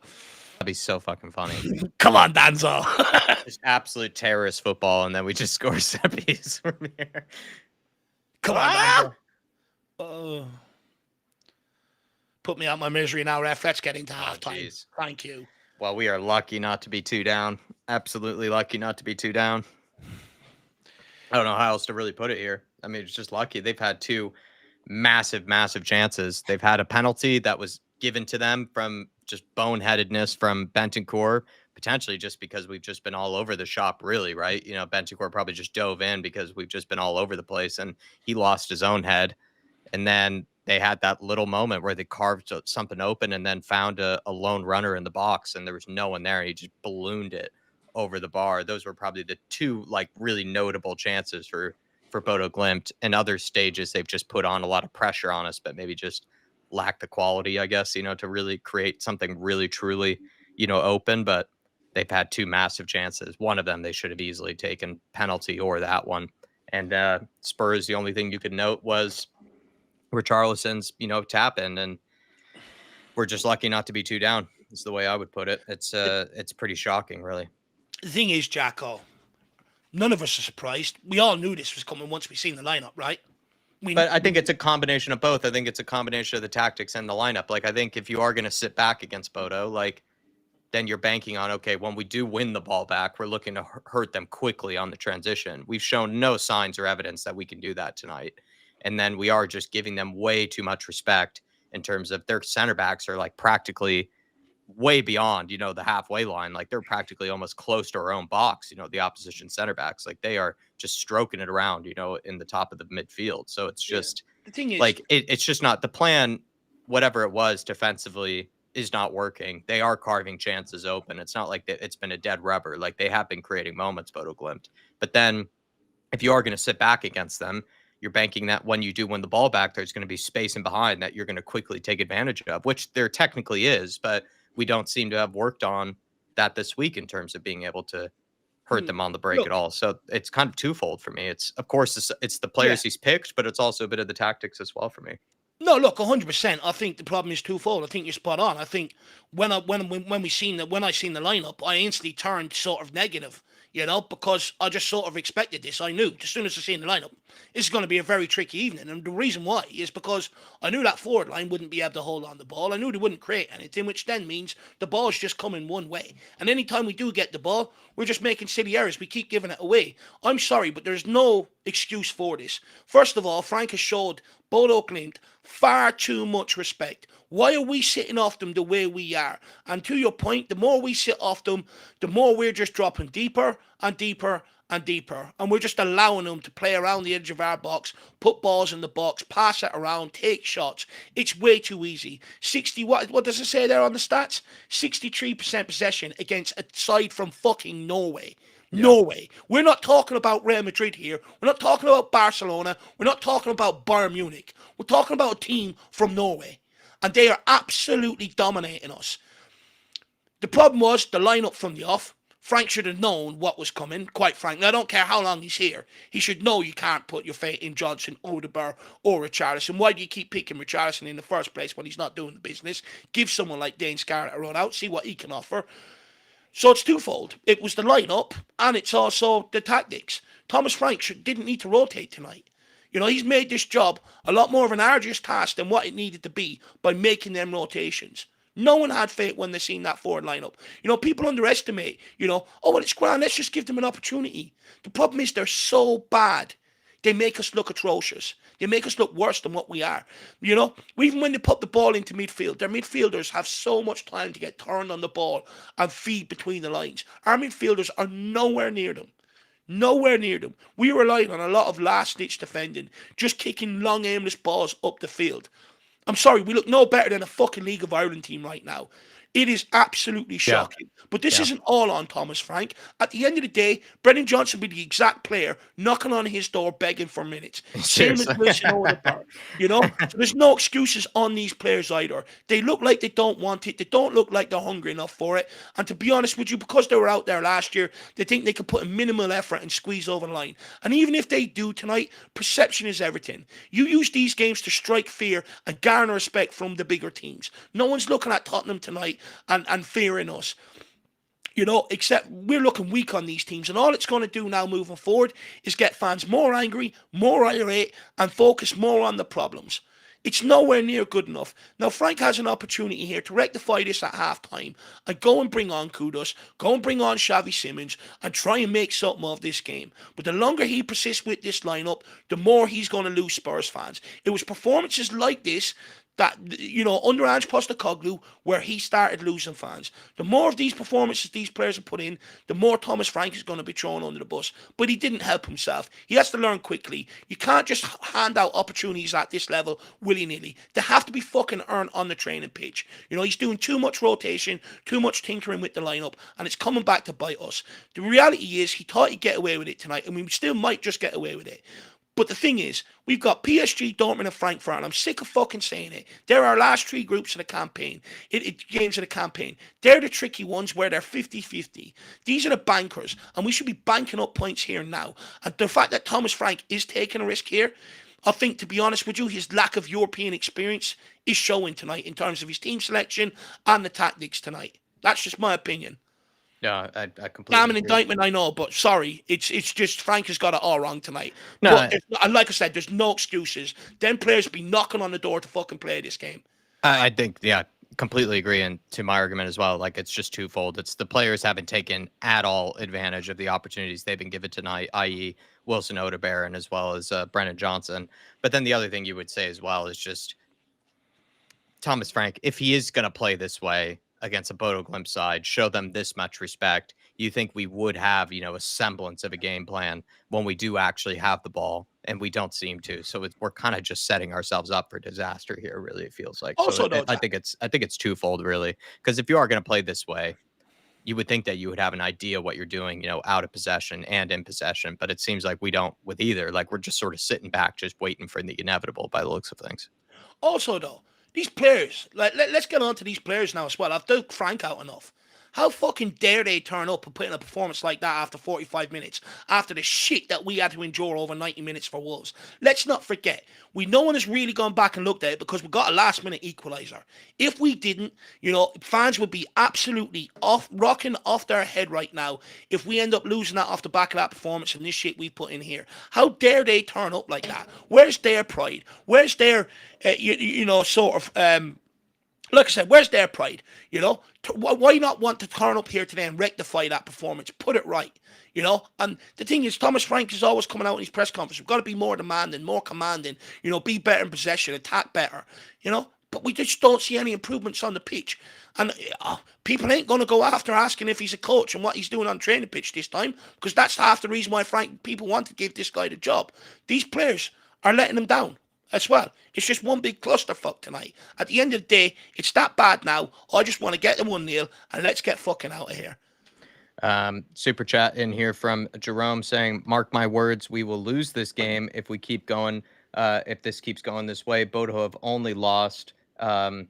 That'd be so fucking funny. Come on, Danzo. Just absolute terrorist football, and then we just score set piece from here. Come on, Danzo. Put me out my misery now, ref. Let's get into halftime. Thank you. Well, we are lucky not to be 2 down. Absolutely lucky not to be 2 down. I don't know how else to really put it here. I mean, it's just lucky. They've had 2 massive, massive chances. They've had a penalty that was given to them from just boneheadedness from Bentancur, potentially just because we've just been all over the shop, really, right? You know, Bentancur probably just dove in because we've just been all over the place, and he lost his own head. And then they had that little moment where they carved something open and then found a lone runner in the box, and there was no one there. He just ballooned it over the bar. Those were probably the 2 like really notable chances for BODO GLIMT. In other stages, they've just put on a lot of pressure on us, but maybe just lack the quality, I guess, you know, to really create something really truly, you know, open. But they've had 2 massive chances. One of them they should have easily taken penalty, or that one. And Spurs, the only thing you could note was Richarlison's, you know, tap in, and we're just lucky not to be 2 down. Is the way I would put it. It's pretty shocking, really. The thing is, Jacko, none of us are surprised. We all knew this was coming once we seen the lineup, right? But I think it's a combination of both. I think it's a combination of the tactics and the lineup. Like, I think if you are going to sit back against BODO, like, then you're banking on, okay, when we do win the ball back, we're looking to hurt them quickly on the transition. We've shown no signs or evidence that we can do that tonight. And then we are just giving them way too much respect in terms of their center backs are like practically way beyond, you know, the halfway line. Like, they're practically almost close to our own box, you know, the opposition center backs. Like, they are just stroking it around, you know, in the top of the midfield. So it's just the thing is, like, it's just not the plan. Whatever it was defensively is not working. They are carving chances open. It's not like it's been a dead rubber. Like, they have been creating moments, BODO GLIMT. But then if you are going to sit back against them, you're banking that when you do win the ball back, there's going to be space in behind that you're going to quickly take advantage of, which there technically is, but we don't seem to have worked on that this week in terms of being able to hurt them on the break at all. So it's kind of twofold for me. It's, of course, it's the players he's picked, but it's also a bit of the tactics as well for me. No, look, 100%. I think the problem is twofold. I think you're spot on. I think when I seen the lineup, I instantly turned sort of negative, you know, because I just sort of expected this. I knew as soon as I seen the lineup, it's going to be a very tricky evening. And the reason why is because I knew that forward line wouldn't be able to hold on the ball. I knew they wouldn't create anything, which then means the ball's just coming one way. And anytime we do get the ball, we're just making silly errors. We keep giving it away. I'm sorry, but there's no excuse for this. First of all, Frank has showed BODO GLIMT far too much respect. Why are we sitting off them the way we are? And to your point, the more we sit off them, the more we're just dropping deeper and deeper and deeper. And we're just allowing them to play around the edge of our box, put balls in the box, pass it around, take shots. It's way too easy. 60, what does it say there on the stats? 63% possession against a side from fucking Norway. Yeah. Norway. We're not talking about Real Madrid here. We're not talking about Barcelona. We're not talking about Bayern Munich. We're talking about a team from Norway. And they are absolutely dominating us. The problem was the lineup from the off. Frank should have known what was coming, quite frankly. I don't care how long he's here. He should know you can't put your faith in Johnson, Odegaard, or Richarlison. Why do you keep picking Richarlison in the first place when he's not doing the business? Give someone like Dane Scarlett a run out, see what he can offer. So it's twofold. It was the lineup, and it's also the tactics. Thomas Frank didn't need to rotate tonight. You know, he's made this job a lot more of an arduous task than what it needed to be by making them rotations. No one had faith when they seen that forward lineup. You know, people underestimate, you know, oh, well, it's grand, let's just give them an opportunity. The problem is they're so bad. They make us look atrocious. They make us look worse than what we are. You know, even when they put the ball into midfield, their midfielders have so much time to get turned on the ball and feed between the lines. Our midfielders are nowhere near them. Nowhere near them. We relied on a lot of last-ditch defending, just kicking long, aimless balls up the field. I'm sorry, we look no better than a fucking League of Ireland team right now. It is absolutely Yeah. shocking. But this Yeah. isn't all on Thomas Frank. At the end of the day, Brendan Johnson will be the exact player knocking on his door begging for minutes. Same as Seriously. Wilson Odegaard, you know? So there's no excuses on these players either. They look like they don't want it. They don't look like they're hungry enough for it. And to be honest with you, because they were out there last year, they think they can put in minimal effort and squeeze over the line. And even if they do tonight, perception is everything. You use these games to strike fear and garner respect from the bigger teams. No one's looking at Tottenham tonight and fearing us. You know, except we're looking weak on these teams, and all it's going to do now moving forward is get fans more angry, more irate, and focus more on the problems. It's nowhere near good enough. Now, Frank has an opportunity here to rectify this at halftime and go and bring on Kudos, go and bring on Xavi Simons, and try and make something of this game. But the longer he persists with this lineup, the more he's going to lose Spurs fans. It was performances like this that, you know, under Ange Postecoglou, where he started losing fans. The more of these performances these players have put in, the more Thomas Frank is going to be thrown under the bus. But he didn't help himself. He has to learn quickly. You can't just hand out opportunities at this level willy-nilly. They have to be fucking earned on the training pitch. You know, he's doing too much rotation, too much tinkering with the lineup, and it's coming back to bite us. The reality is he thought he'd get away with it tonight, and we still might just get away with it. But the thing is, we've got PSG, Dortmund, and Frankfurt, and I'm sick of fucking saying it. They're our last three groups of the campaign, games of the campaign. They're the tricky ones where they're 50-50. These are the bankers, and we should be banking up points here now. And the fact that Thomas Frank is taking a risk here, I think, to be honest with you, his lack of European experience is showing tonight in terms of his team selection and the tactics tonight. That's just my opinion. Yeah, I completely Damn an agree. indictment, I know, but sorry, it's just Frank has got it all wrong tonight. No, But and like I said, there's no excuses. Them players be knocking on the door to fucking play this game. I think, yeah, completely agree. And to my argument as well, like it's just twofold. It's the players haven't taken at all advantage of the opportunities they've been given tonight, i.e. Wilson Odegaard as well as Brennan Johnson. But then the other thing you would say as well is just Thomas Frank, if he is going to play this way against a BODO GLIMT side, show them this much respect, you think we would have, a semblance of a game plan when we do actually have the ball, and we don't seem to. So we're kind of just setting ourselves up for disaster here, really, it feels like. Also, So though, I think it's twofold, really, because if you are going to play this way, you would think that you would have an idea what you're doing, out of possession and in possession, but it seems like we don't with either. Like we're just sort of sitting back, just waiting for the inevitable by the looks of things. Also, though, these players, let's get on to these players now as well. I've dug Frank out enough. How fucking dare they turn up and put in a performance like that after 45 minutes, after the shit that we had to endure over 90 minutes for Wolves? Let's not forget, no one has really gone back and looked at it because we got a last-minute equaliser. If we didn't, fans would be absolutely rocking off their head right now if we end up losing that off the back of that performance and this shit we put in here. How dare they turn up like that? Where's their pride? Where's their, like I said, where's their pride? Why not want to turn up here today and rectify that performance? Put it right, And the thing is, Thomas Frank is always coming out in his press conference. We've got to be more demanding, more commanding, be better in possession, attack better, But we just don't see any improvements on the pitch. And people ain't going to go after asking if he's a coach and what he's doing on training pitch this time, because that's half the reason why people want to give this guy the job. These players are letting him down as well. It's just one big clusterfuck tonight. At the end of the day, it's that bad now. I just want to get the 1-0 and let's get fucking out of here. Super chat in here from Jerome saying, mark my words, we will lose this game if we keep going. If this keeps going this way, Bodo have only lost Bodo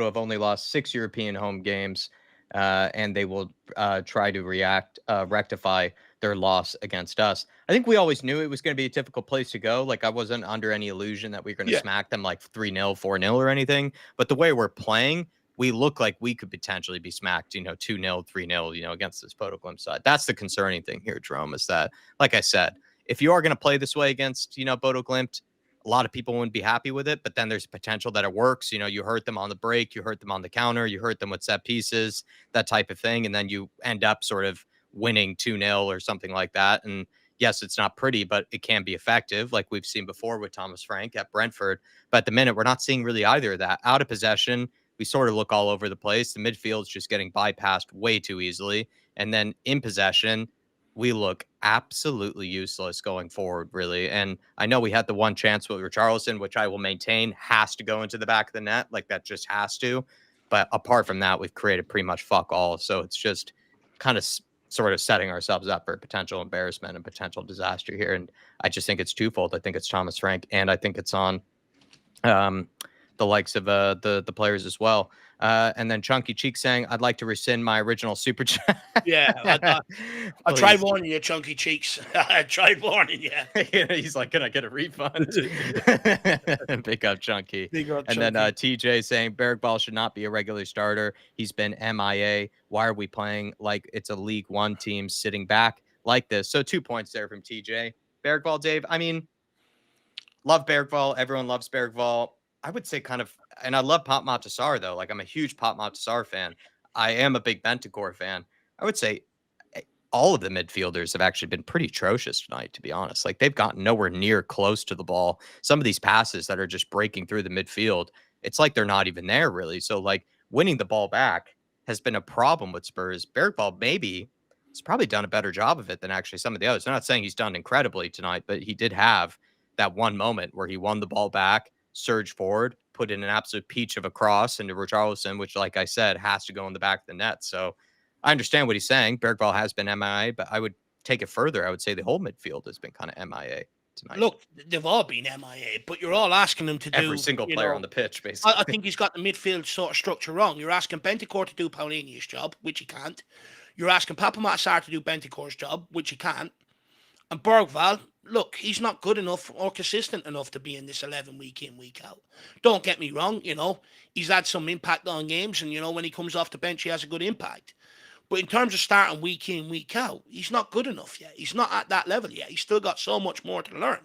have only lost 6 European home games, and they will try to rectify their loss against us. I think we always knew it was going to be a difficult place to go. Like I wasn't under any illusion that we were going to smack them like 3-0, 4-0 or anything. But the way we're playing, we look like we could potentially be smacked, 2-0, 3-0, against this BODO GLIMT side. That's the concerning thing here, Jerome, is that, like I said, if you are going to play this way against, BODO GLIMT, a lot of people wouldn't be happy with it, but then there's potential that it works. You hurt them on the break, you hurt them on the counter, you hurt them with set pieces, that type of thing. And then you end up sort of winning 2-0 or something like that. And yes, it's not pretty, but it can be effective, like we've seen before with Thomas Frank at Brentford. But at the minute, we're not seeing really either of that. Out of possession, we sort of look all over the place. The midfield's just getting bypassed way too easily. And then in possession, we look absolutely useless going forward, really. And I know we had the one chance with Richarlison, which I will maintain has to go into the back of the net. Like that just has to. But apart from that, we've created pretty much fuck all. So it's just kind of sort of setting ourselves up for potential embarrassment and potential disaster here. And I just think it's twofold. I think it's Thomas Frank, and I think it's on the likes of the players as well. And then Chunky Cheek saying, "I'd like to rescind my original super chat." Yeah, I tried warning you, Chunky Cheeks. I tried warning you. He's like, "Can I get a refund?" Pick up Chunky. Big up And Chunky. then TJ saying, "Bergvall should not be a regular starter. He's been MIA. Why are we playing like it's a League One team sitting back like this?" So 2 points there from TJ. Bergvall, Dave. I mean, love Bergvall. Everyone loves Bergvall. I would say kind of, and I love Pop Matasar though. Like I'm a huge Pop Matasar fan. I am a big Bentancur fan. I would say all of the midfielders have actually been pretty atrocious tonight, to be honest. Like they've gotten nowhere near close to the ball. Some of these passes that are just breaking through the midfield, it's like they're not even there really. So like winning the ball back has been a problem with Spurs. Bergvall maybe has probably done a better job of it than actually some of the others. I'm not saying he's done incredibly tonight, but he did have that one moment where he won the ball back, surged forward, put in an absolute peach of a cross into Richarlison, which, like I said, has to go in the back of the net. So I understand what he's saying. Bergvall has been MIA, but I would take it further. I would say the whole midfield has been kind of MIA tonight. Look, they've all been MIA, but you're all asking them to do every single player on the pitch, basically. I think he's got the midfield sort of structure wrong. You're asking Bentancur to do Paulini's job, which he can't. You're asking Papa Matasar to do Bentancur's job, which he can't. And Bergvall, look, he's not good enough or consistent enough to be in this 11 week in, week out. Don't get me wrong, he's had some impact on games, and, when he comes off the bench, he has a good impact. But in terms of starting week in, week out, he's not good enough yet. He's not at that level yet. He's still got so much more to learn.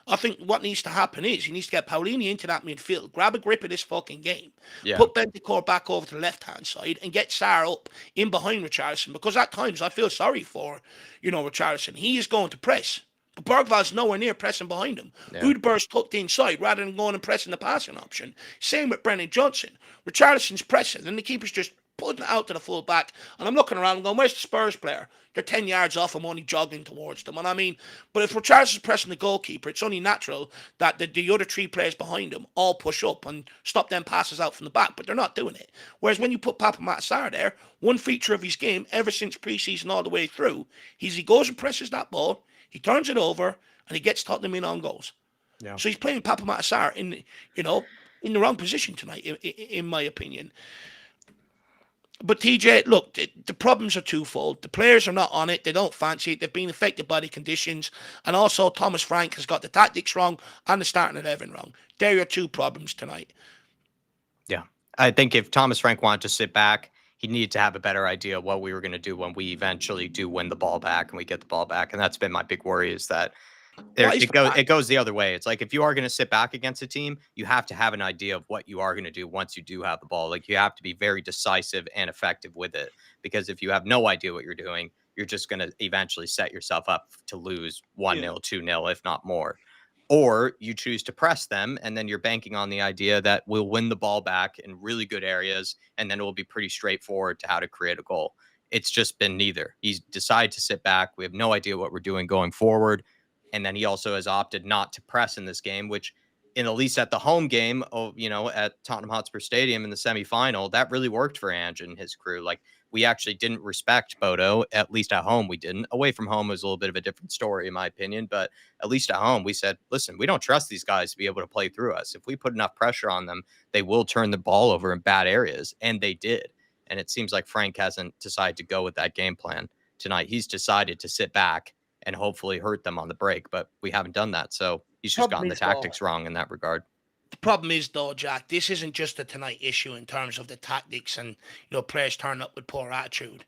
I think what needs to happen is he needs to get Paulini into that midfield, grab a grip of this fucking game, put Bentancur back over to the left-hand side, and get Sarr up in behind Richarlison, because at times I feel sorry for, Richarlison. He is going to press, but Bergvall's nowhere near pressing behind him. Rudiger's tucked inside rather than going and pressing the passing option. Same with Brennan Johnson. Richarlison's pressing, and the keeper's just putting it out to the full back, and I'm looking around and going, where's the Spurs player? They're 10 yards off. I'm only jogging towards them. And I mean, but if Richarlison's pressing the goalkeeper, it's only natural that the other three players behind him all push up and stop them passes out from the back, but they're not doing it. Whereas when you put Papa Matasar there, one feature of his game ever since pre-season all the way through, he goes and presses that ball, he turns it over, and he gets Tottenham in on goals. Yeah. So he's playing Papa Matasar in the wrong position tonight, in my opinion. But TJ, look, the problems are twofold. The players are not on it. They don't fancy it. They've been affected by the conditions. And also, Thomas Frank has got the tactics wrong and the starting 11 wrong. There are your two problems tonight. Yeah. I think if Thomas Frank wanted to sit back, he needed to have a better idea of what we were going to do when we eventually do win the ball back and we get the ball back. And that's been my big worry, is that it goes the other way. It's like, if you are going to sit back against a team, you have to have an idea of what you are going to do once you do have the ball. Like, you have to be very decisive and effective with it, because if you have no idea what you're doing, you're just going to eventually set yourself up to lose 1-0, 2-0, if not more. Or you choose to press them, and then you're banking on the idea that we'll win the ball back in really good areas, and then it will be pretty straightforward to how to create a goal. It's just been neither. He's decided to sit back. We have no idea what we're doing going forward. And then he also has opted not to press in this game, which, at least at the home game, at Tottenham Hotspur Stadium in the semifinal, that really worked for Ange and his crew. Like, we actually didn't respect Bodo, at least at home we didn't. Away from home was a little bit of a different story, in my opinion. But at least at home, we said, listen, we don't trust these guys to be able to play through us. If we put enough pressure on them, they will turn the ball over in bad areas. And they did. And it seems like Frank hasn't decided to go with that game plan tonight. He's decided to sit back and hopefully hurt them on the break, but we haven't done that. So he's just gotten the tactics wrong in that regard. The problem is, though, Jack, this isn't just a tonight issue in terms of the tactics and, players turning up with poor attitude.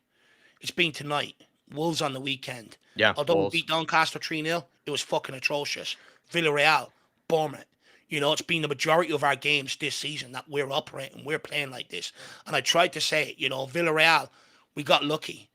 It's been tonight. Wolves on the weekend. Yeah. Although we beat Doncaster 3-0, it was fucking atrocious. Villarreal, Bournemouth. It's been the majority of our games this season that we're operating, we're playing like this. And I tried to say, Villarreal, we got lucky.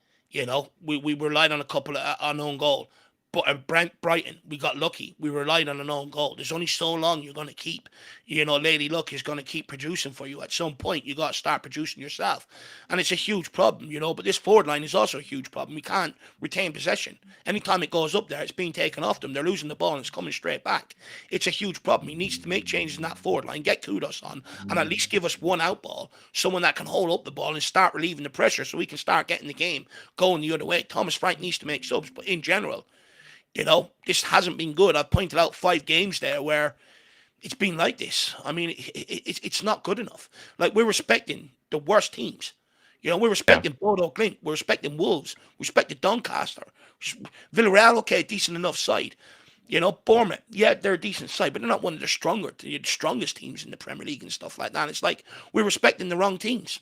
We relied on a couple of unknown goal. But Brighton, we got lucky. We relied on an own goal. There's only so long you're going to keep, Lady Luck is going to keep producing for you. At some point, you got to start producing yourself. And it's a huge problem, but this forward line is also a huge problem. We can't retain possession. Anytime it goes up there, it's being taken off them. They're losing the ball and it's coming straight back. It's a huge problem. He needs to make changes in that forward line, get Kudos on, and at least give us one out ball, someone that can hold up the ball and start relieving the pressure so we can start getting the game going the other way. Thomas Frank needs to make subs, but in general, this hasn't been good. I've pointed out 5 games there where it's been like this. I mean, it's not good enough. Like, we're respecting the worst teams. We're respecting BODO GLIMT. We're respecting Wolves. We respected Doncaster. Villarreal, okay, decent enough side. Bournemouth, yeah, they're a decent side, but they're not one of the strongest teams in the Premier League and stuff like that. And it's like, we're respecting the wrong teams.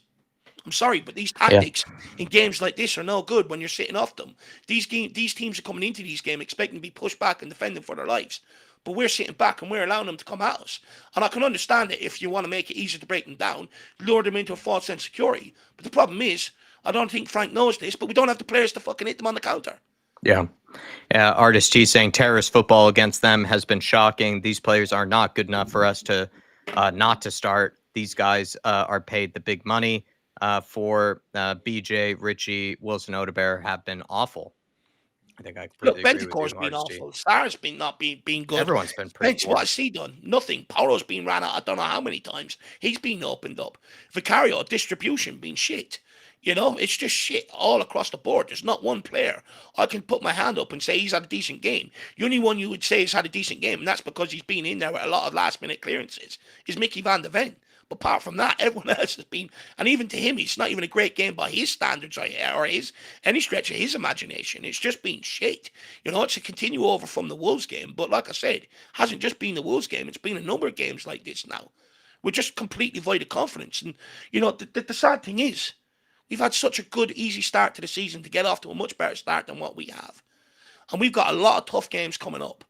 I'm sorry, but these tactics in games like this are no good when you're sitting off them. These teams are coming into these games expecting to be pushed back and defending for their lives. But we're sitting back and we're allowing them to come at us. And I can understand it if you want to make it easier to break them down, lure them into a false sense of security. But the problem is, I don't think Frank knows this, but we don't have the players to fucking hit them on the counter. Yeah. Artist T saying terrorist football against them has been shocking. These players are not good enough for us to not to start. These guys are paid the big money. For BJ, Richie, Wilson Odebear have been awful. I think I completely agree with you. Bentacore's been awful. Sar's been not been good. Everyone's been pretty poor. What has he done? Nothing. Paulo's been ran out. I don't know how many times. He's been opened up. Vicario, distribution, been shit. It's just shit all across the board. There's not one player I can put my hand up and say he's had a decent game. The only one you would say has had a decent game, and that's because he's been in there with a lot of last-minute clearances, is Mickey van der Ven. But apart from that, everyone else has been, and even to him, it's not even a great game by his standards or any stretch of his imagination. It's just been shit. It's a continue over from the Wolves game. But like I said, it hasn't just been the Wolves game. It's been a number of games like this now. We're just completely void of confidence. And, the sad thing is, we've had such a good, easy start to the season to get off to a much better start than what we have. And we've got a lot of tough games coming up.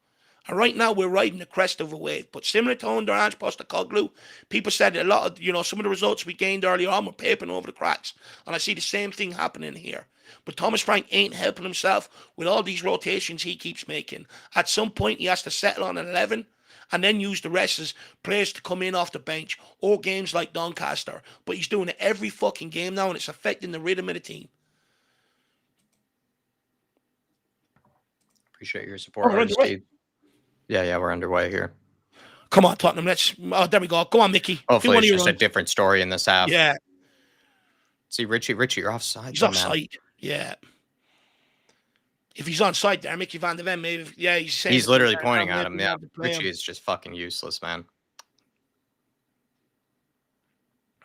And right now, we're riding the crest of a wave. But similar to under Ange Postecoglou, people said a lot of, some of the results we gained earlier on were papering over the cracks. And I see the same thing happening here. But Thomas Frank ain't helping himself with all these rotations he keeps making. At some point, he has to settle on an 11 and then use the rest as players to come in off the bench or games like Doncaster. But he's doing it every fucking game now, and it's affecting the rhythm of the team. Appreciate your support, Steve. Yeah, we're underway here. Come on, Tottenham. There we go. Go on, Mickey. Hopefully it's just a different story in this half. Yeah. See, Richie, you're offside. He's offside. Yeah. If he's onside there, Mickey van der Ven, maybe. Yeah, he's literally pointing at him. Yeah, Richie is just fucking useless, man.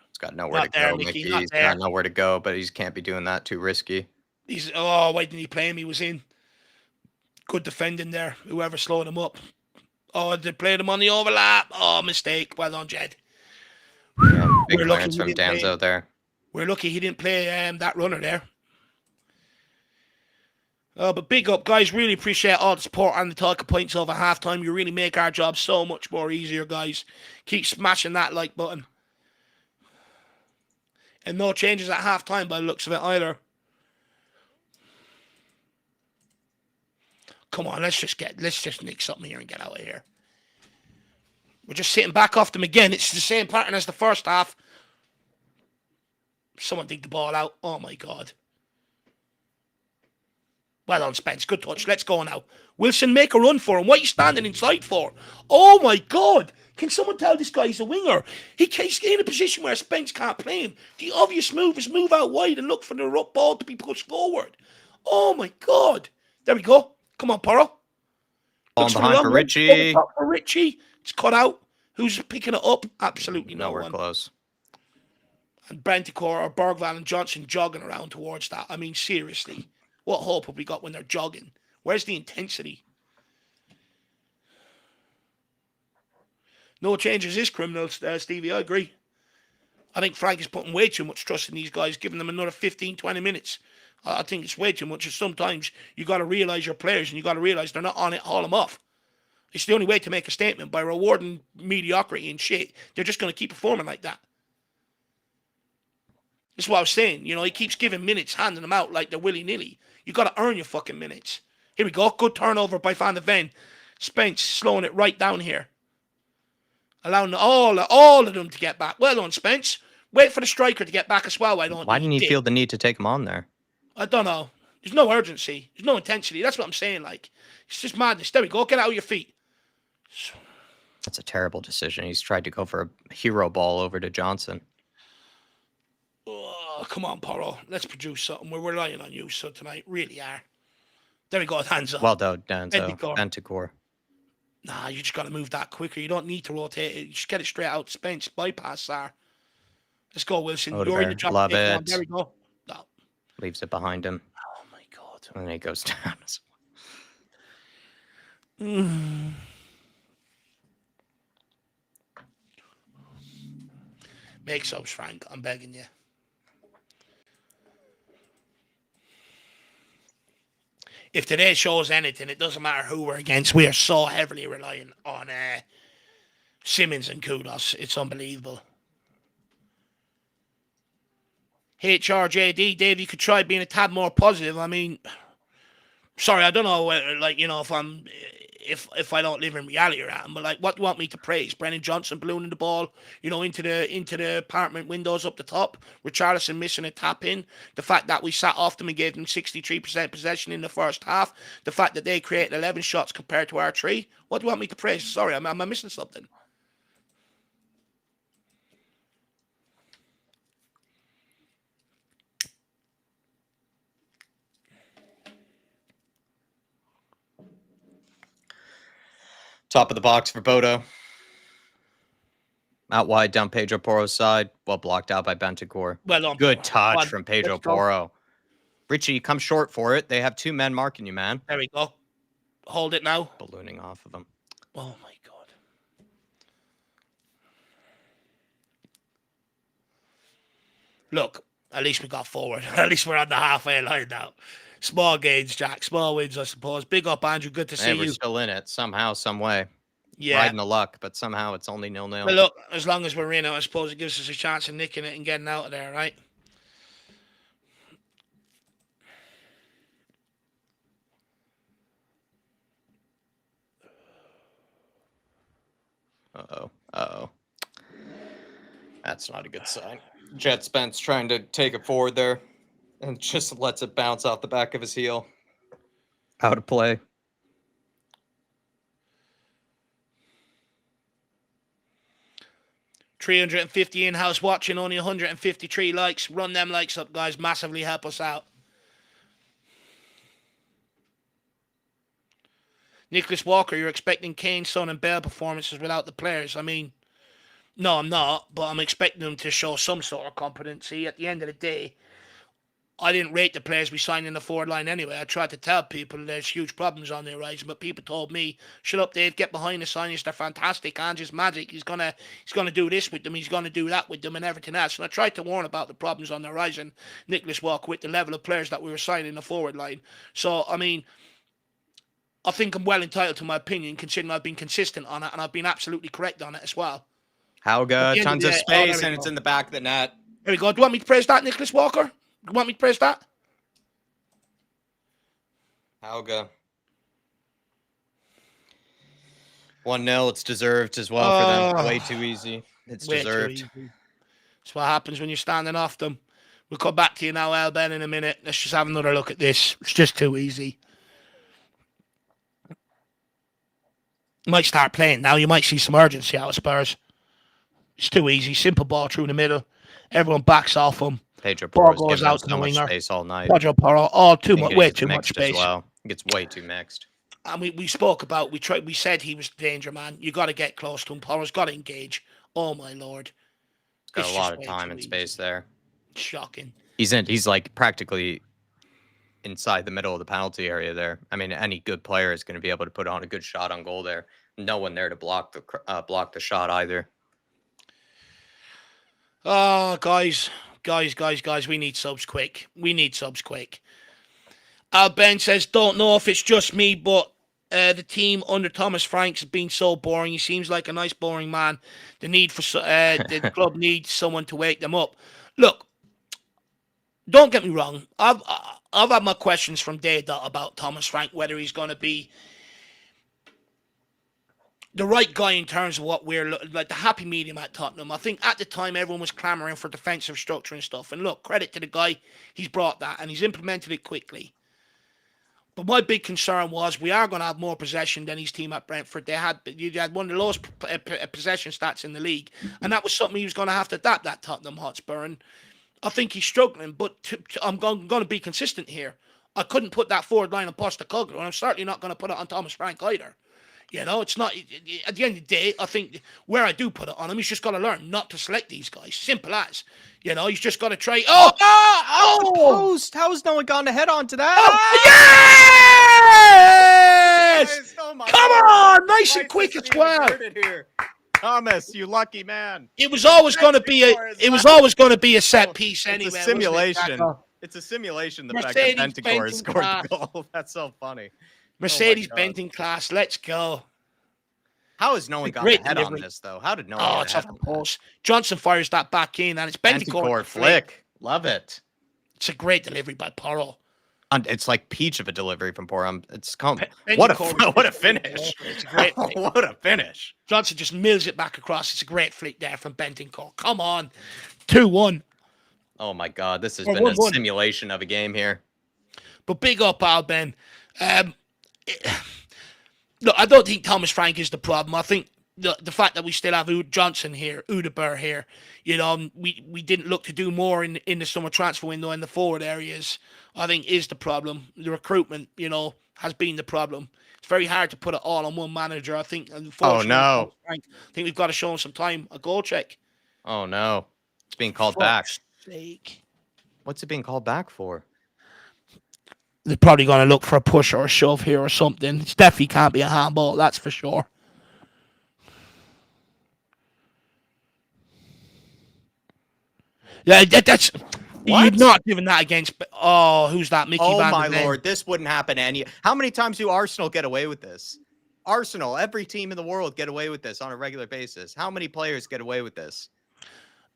He's got nowhere to go, Mickey. He's got nowhere to go, but he can't be doing that. Too risky. Why didn't he play him? He was in. Good defending there. Whoever slowed him up. Oh, they played him on the overlap. Oh, mistake. Well done, Jed. Yeah, big clearance from Danzo there. We're lucky he didn't play that runner there. But big up, guys. Really appreciate all the support and the talking points over halftime. You really make our job so much more easier, guys. Keep smashing that like button. And no changes at halftime by the looks of it either. Come on, let's just nick something here and get out of here. We're just sitting back off them again. It's the same pattern as the first half. Someone dig the ball out. Oh, my God. Well done, Spence. Good touch. Let's go now. Wilson, make a run for him. What are you standing inside for? Oh, my God. Can someone tell this guy's a winger? He's in a position where Spence can't play him. The obvious move is move out wide and look for the ball to be pushed forward. Oh, my God. There we go. Come on, Porro. On behind for Richie. It's cut out. Who's picking it up? Absolutely no one. Nowhere close. And Bentacore or Bergvall and Johnson jogging around towards that. I mean, seriously. What hope have we got when they're jogging? Where's the intensity? No changes is criminal, Stevie. I agree. I think Frank is putting way too much trust in these guys, giving them another 15, 20 minutes. I think it's way too much. And sometimes you got to realize your players and you got to realize they're not on it, haul them off. It's the only way to make a statement. By rewarding mediocrity and shit, they're just going to keep performing like that. That's what I was saying. He keeps giving minutes, handing them out like they're willy-nilly. You got to earn your fucking minutes. Here we go. Good turnover by Van de Ven. Spence slowing it right down here. Allowing all of them to get back. Well done, Spence. Wait for the striker to get back as well. Why didn't he feel the need to take him on there? I don't know. There's no urgency. There's no intensity. That's what I'm saying. Like, it's just madness. There we go. Get out of your feet. That's a terrible decision. He's tried to go for a hero ball over to Johnson. Oh, come on, Porro. Let's produce something. We're relying on you, so tonight. Really are. There we go. Hands up. Well done, Denzo. Bentancur. Nah, you just got to move that quicker. You don't need to rotate it. You just get it straight out. Spence. Bypass, sir. Let's go, Wilson. You're in the drop. Love it. There we go. No. Leaves it behind him. Oh, my God. And then he goes down. Make subs, Frank. I'm begging you. If today shows anything, it doesn't matter who we're against. We are so heavily reliant on Simmons and Kudos. It's unbelievable. HRJD, Dave, you could try being a tad more positive. I mean, sorry, I don't know whether, like, you know, if I don't live in reality or anything, but like, what do you want me to praise? Brennan Johnson ballooning the ball, you know, into the apartment windows up the top. Richarlison missing a tap in. The fact that we sat off them and gave them 63% possession in the first half. The fact that they created 11 shots compared to our 3. What do you want me to praise? Sorry, am I missing something? Top of the box for Bodo. Out wide down Pedro Porro's side. Well blocked out by Bentancur. Well done. Good touch from Pedro Porro. Richie, come short for it. They have 2 men marking you, man. There we go. Hold it now. Ballooning off of them. Oh, my God. Look, at least we got forward. At least we're on the halfway line now. Small gains, Jack. Small wins, I suppose. Big up, Andrew. Good to see you. We're still in it somehow, some way. Yeah. Riding the luck, but somehow it's only 0-0. But look, as long as we're in it, I suppose it gives us a chance of nicking it and getting out of there, right? Uh-oh. That's not a good sign. Jet Spence trying to take it forward there and just lets it bounce off the back of his heel. Out of play. $350 in-house watching, only 153 likes. Run them likes up, guys. Massively help us out. Nicholas Walker, you're expecting Kane, Son and Bale performances without the players. I mean, no, I'm not, but I'm expecting them to show some sort of competency. At the end of the day, I didn't rate the players we signed in the forward line anyway. I tried to tell people there's huge problems on the horizon, but people told me, shut up, Dave, get behind the signings. They're fantastic. Ange's magic. He's gonna do this with them. He's gonna do that with them and everything else. And I tried to warn about the problems on the horizon. Nicholas Walker with the level of players that we were signing in the forward line. So, I mean, I think I'm well entitled to my opinion, considering I've been consistent on it and I've been absolutely correct on it as well. Hauga, tons of space, and it's in the back of the net. There we go. Do you want me to praise that, Nicholas Walker? Do you want me to praise that? Hauga. 1-0. It's deserved as well for them. Way too easy. It's deserved. That's what happens when you're standing off them. We'll come back to you now, Al Ben, in a minute. Let's just have another look at this. It's just too easy. You might start playing now. You might see some urgency out of Spurs. It's too easy. Simple ball through the middle. Everyone backs off him. Pedro Porro goes out to the winger. Space all night. Pedro Porro, way too much space. Well. It gets way too mixed. And we spoke about, we said he was the danger man. You got to get close to him. Porro's got to engage. Oh my Lord. Got a lot of time and space there. Shocking. He's like practically inside the middle of the penalty area there. I mean, any good player is going to be able to put on a good shot on goal there. No one there to block the shot either. Oh, guys, we need subs quick. Al Ben says, don't know if it's just me, but the team under Thomas Franks has been so boring. He seems like a nice, boring man. The club needs someone to wake them up. Look, don't get me wrong. I've had my questions from day dot about Thomas Frank, whether he's going to be the right guy in terms of what we're like, the happy medium at Tottenham. I think at the time everyone was clamoring for defensive structure and stuff. And look, credit to the guy, he's brought that and he's implemented it quickly. But my big concern was we are going to have more possession than his team at Brentford. You had one of the lowest possession stats in the league, and that was something he was going to have to adapt at Tottenham Hotspur. And I think he's struggling, but I'm going to be consistent here. I couldn't put that forward line on Postecoglou, and I'm certainly not going to put it on Thomas Frank either. You know, it's not, at the end of the day, I think where I do put it on him, he's just got to learn not to select these guys. Simple as. You know, he's just got to try. The post. How has no one gotten a head onto that? Yes! Oh my Come on! Nice and quick as well. Here. Thomas, you lucky man. It was always going to be a set piece anyway. It's a simulation. It's a simulation. The fact that Bentancur has scored the goal. That's so funny. Mercedes Benton class. Let's go. How has no one got a head on this, though? How did no one get it's off the post. Johnson fires that back in, and it's Bentancur flick. Love it. It's a great delivery by Porro. And it's like peach of a delivery from Porro. It's what a finish. It's a great what a finish. Johnson just mills it back across. It's a great flick there from Bentancur. Come on. 2-1. Oh, my God. This has been a simulation of a game here. But big up, Al Ben. Look, I don't think Thomas Frank is the problem. I think the fact that we still have Johnson here, Udebur here, you know, we didn't look to do more in the summer transfer window in the forward areas, I think is the problem. The recruitment, you know, has been the problem. It's very hard to put it all on one manager. I think, oh, no. Frank, I think we've got to show him some time. A goal check. Oh, no. It's being called back. Sake. What's it being called back for? They're probably going to look for a push or a shove here or something. It definitely can't be a handball, that's for sure. Yeah, that's... What? You're not giving that against... Oh, who's that? Mickey Van my de Ven. Lord, this wouldn't happen How many times do Arsenal get away with this? Arsenal, every team in the world get away with this on a regular basis. How many players get away with this?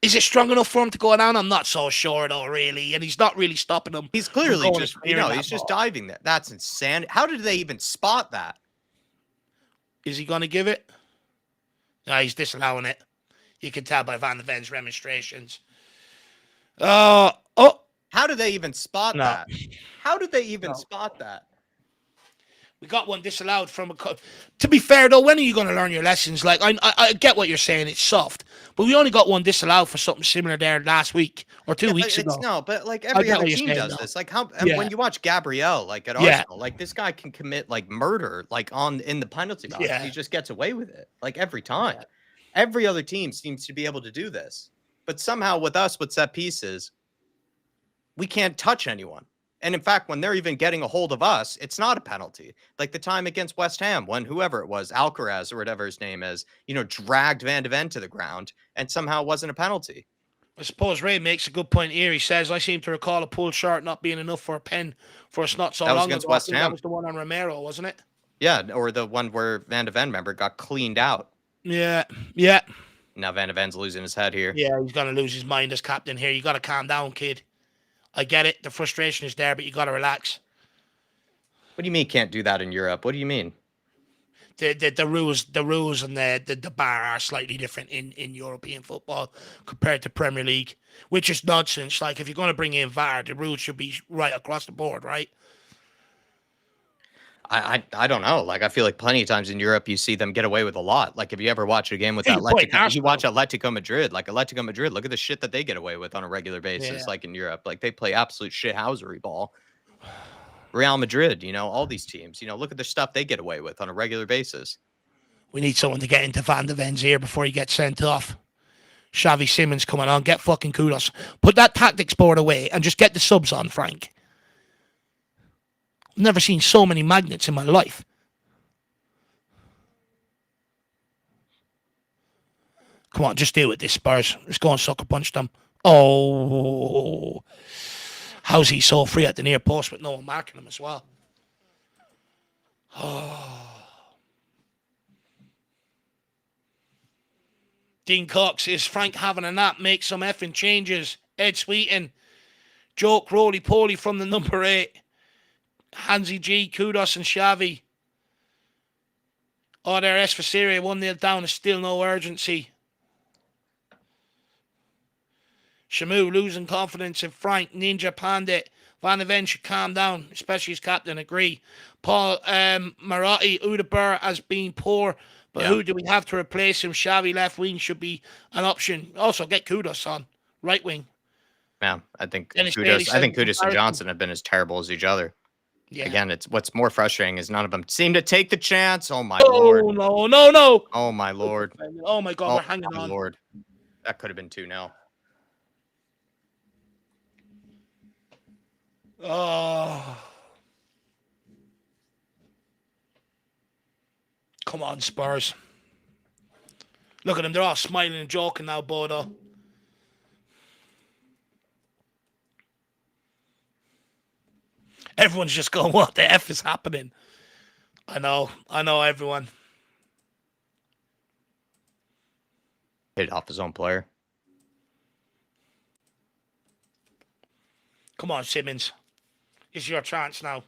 Is it strong enough for him to go down? I'm not so sure, though, really. And he's not really stopping him. He's clearly just, he's just diving there. That's insane. How did they even spot that? Is he going to give it? No, he's disallowing it. You can tell by Van de Ven's remonstrations. How did they even spot that? How did they even spot that? We got one disallowed from a... To be fair, though, when are you going to learn your lessons? Like, I get what you're saying. It's soft. But we only got one disallowed for something similar there last week or 2 weeks ago. No, but like every other team does this. Like when you watch Gabriel, like at Arsenal, like this guy can commit like murder, like in the penalty box. He just gets away with it, like every time. Every other team seems to be able to do this. But somehow with us, with set pieces, we can't touch anyone. And in fact, when they're even getting a hold of us, it's not a penalty. Like the time against West Ham, when whoever it was, Alcaraz or whatever his name is, dragged Van de Ven to the ground and somehow it wasn't a penalty. I suppose Ray makes a good point here. He says, I seem to recall a pull shot not being enough for a pen for us not so long ago. That was against West Ham. That was the one on Romero, wasn't it? Yeah, or the one where Van de Ven, remember, got cleaned out. Yeah. Now Van de Ven's losing his head here. Yeah, he's going to lose his mind as captain here. You got to calm down, kid. I get it. The frustration is there, but you got to relax. What do you mean can't do that in Europe? What do you mean? The rules and the bar are slightly different in European football compared to Premier League, which is nonsense. Like, if you're going to bring in VAR, the rules should be right across the board, right? I don't know. Like, I feel like plenty of times in Europe you see them get away with a lot. Like, if you ever watch a game with Atletico, you watch Atletico Madrid. Like Atletico Madrid, look at the shit that they get away with on a regular basis. Like in Europe, like they play absolute shithousery ball. Real Madrid, all these teams, look at the stuff they get away with on a regular basis. We need someone to get into Van de Ven's ear before he gets sent off. Xavi Simons coming on, get fucking kudos. Put that tactics board away and just get the subs on, Frank. I've never seen so many magnets in my life. Come on, just deal with this, Spurs. Let's go and sucker punch them. Oh. How's he so free at the near post with no one marking him as well? Oh. Dean Cox, is Frank having a nap? Make some effing changes. Ed Sweeten. Joke, roly-poly from the number 8. Hansi G, Kudos and Xavi. Oh, there, S for Syria, 1-0 down, is still no urgency. Shamu losing confidence in Frank. Ninja Pandit. Van de Ven should calm down, especially his captain. Agree. Paul Maratti, Udabur has been poor, but who do we have to replace him? Xavi left wing should be an option. Also, get Kudos on right wing. Yeah, I think Dennis Daly said Kudos and Johnson have been as terrible as each other. Yeah. Again, it's what's more frustrating is none of them seem to take the chance. Oh my lord! No! Oh my lord! Oh my god, Oh we're hanging my on. lord! That could have been 2-0. Oh. Come on, Spurs. Look at them, they're all smiling and joking now, Bodo. Everyone's just going, what the F is happening? I know, everyone. Hit it off his own player. Come on, Simmons. It's your chance now.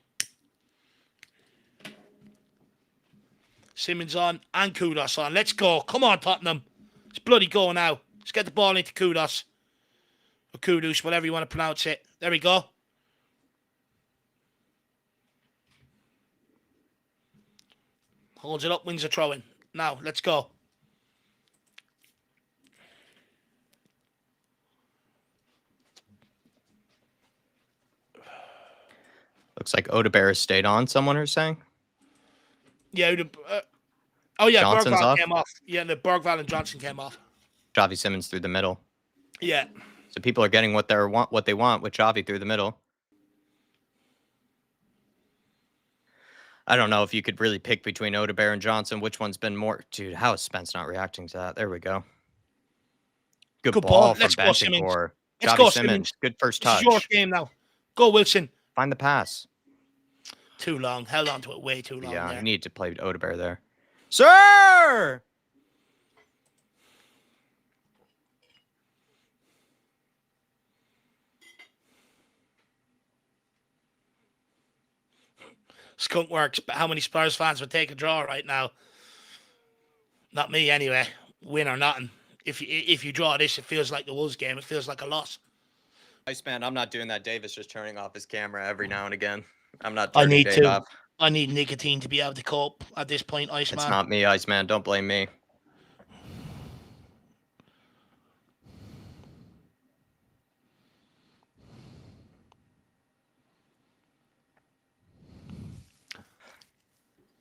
Simmons on and Kudos on. Let's go. Come on, Tottenham. It's bloody go now. Let's get the ball into Kudos. Or Kudus, whatever you want to pronounce it. There we go. Holds it up, wins a throw-in. Now, let's go. Looks like Odebear stayed on, someone is saying? Yeah, Johnson's Bergvall off? came off. Yeah, the Bergvall and Johnson came off. Xavi Simmons through the middle. Yeah. So people are getting what they want with Xavi through the middle. I don't know if you could really pick between Odebear and Johnson. Which one's been more... Dude, how is Spence not reacting to that? There we go. Good ball from Bentancur. Xavi Simmons. Good first touch. This is your game now. Go, Wilson. Find the pass. Too long. Held on to it way too long. Yeah, there. you need to play Odebear there. Sir! Skunk works, but how many Spurs fans would take a draw right now? Not me, anyway. Win or nothing. If you draw this, it feels like the Wolves game. It feels like a loss. Iceman, I'm not doing that. Davis just turning off his camera every now and again. I'm not I turning need Dave to. off. I need nicotine to be able to cope at this point, Iceman. It's not me, Iceman. Don't blame me.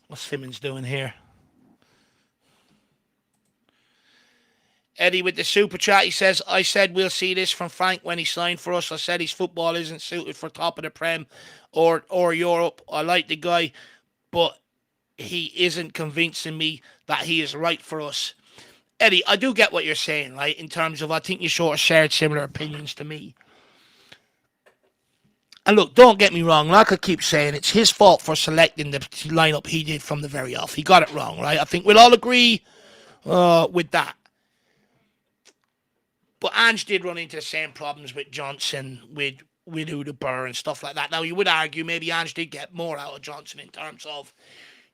What's Simmons doing here? Eddie with the super chat, he says, I said we'll see this from Frank when he signed for us. I said his football isn't suited for top of the Prem or Europe. I like the guy, but he isn't convincing me that he is right for us. Eddie, I do get what you're saying, right? In terms of, I think you sort of shared similar opinions to me. And look, don't get me wrong. Like I keep saying, it's his fault for selecting the lineup he did from the very off. He got it wrong, right? I think we'll all agree with that. But Ange did run into the same problems with Johnson, with Udabur and stuff like that. Now, you would argue maybe Ange did get more out of Johnson in terms of,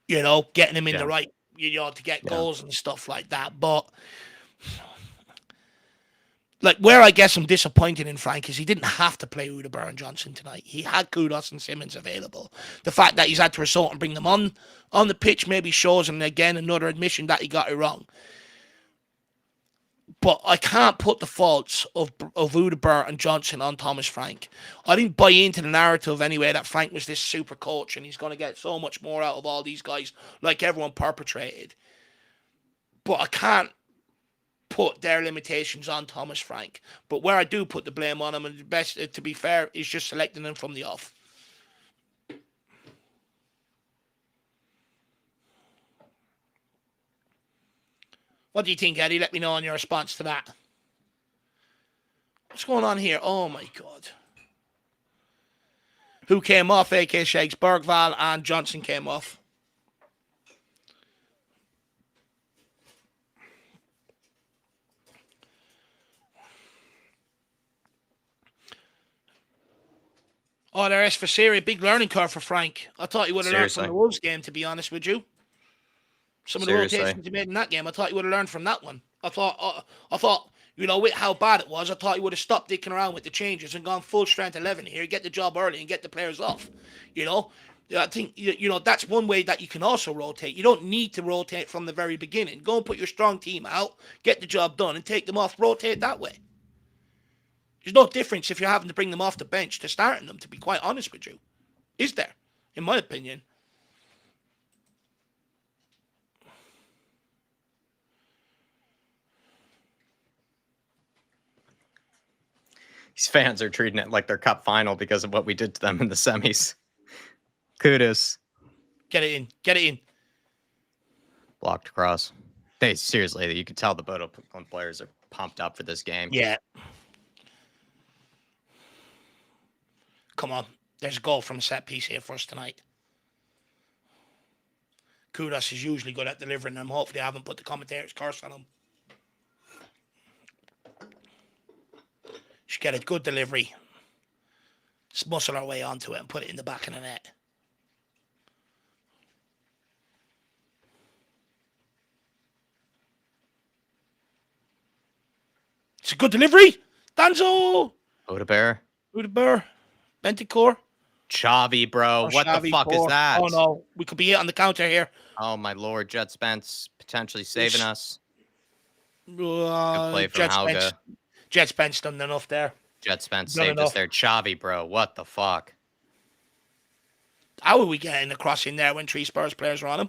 getting him in the right, to get goals and stuff like that. But like, where I guess I'm disappointed in Frank is he didn't have to play Udabur and Johnson tonight. He had Kudos and Simmons available. The fact that he's had to resort and bring them on the pitch maybe shows him, again, another admission that he got it wrong. But I can't put the faults of Udabur and Johnson on Thomas Frank. I didn't buy into the narrative anyway that Frank was this super coach and he's going to get so much more out of all these guys like everyone perpetrated. But I can't put their limitations on Thomas Frank. But where I do put the blame on him, and the best, to be fair, is just selecting him from the off. What do you think, Eddie? Let me know on your response to that. What's going on here? Oh, my God. Who came off? AK Shakes, Bergvall and Johnson came off. Oh, there is for Syria. Big learning curve for Frank. I thought he would have learned from Seriously. the Wolves game, to be honest with you. Some of the Seriously. rotations he made in that game, I thought he would have learned from that one. I thought, you know, with how bad it was, I thought he would have stopped dicking around with the changes and gone full strength 11 here, get the job early and get the players off. You know, I think, you know, that's one way that you can also rotate. You don't need to rotate from the very beginning. Go and put your strong team out, get the job done, and take them off. Rotate that way. There's no difference if you're having to bring them off the bench to starting them, to be quite honest with you. Is there? In my opinion. These fans are treating it like their cup final because of what we did to them in the semis. Kudos. Get it in. Get it in. Blocked across. They seriously, you can tell the BODO Glint players are pumped up for this game. Yeah. Come on. There's a goal from a set piece here for us tonight. Kudos is usually good at delivering them. Hopefully I haven't put the commentator's curse on him. Should get a good delivery. Just muscle our way onto it and put it in the back of the net. It's a good delivery. Danzo. Odebear. Benticore. Chavi, bro. What the fuck is that? Oh, no. We could be hit on the counter here. Oh, my lord. Jet Spence potentially saving us. Good Good play from Hauga. Jet Spence done enough there. Jet Spence saved us there. Chavi, bro. What the fuck? How are we getting the cross in there when 3 Spurs players are on him?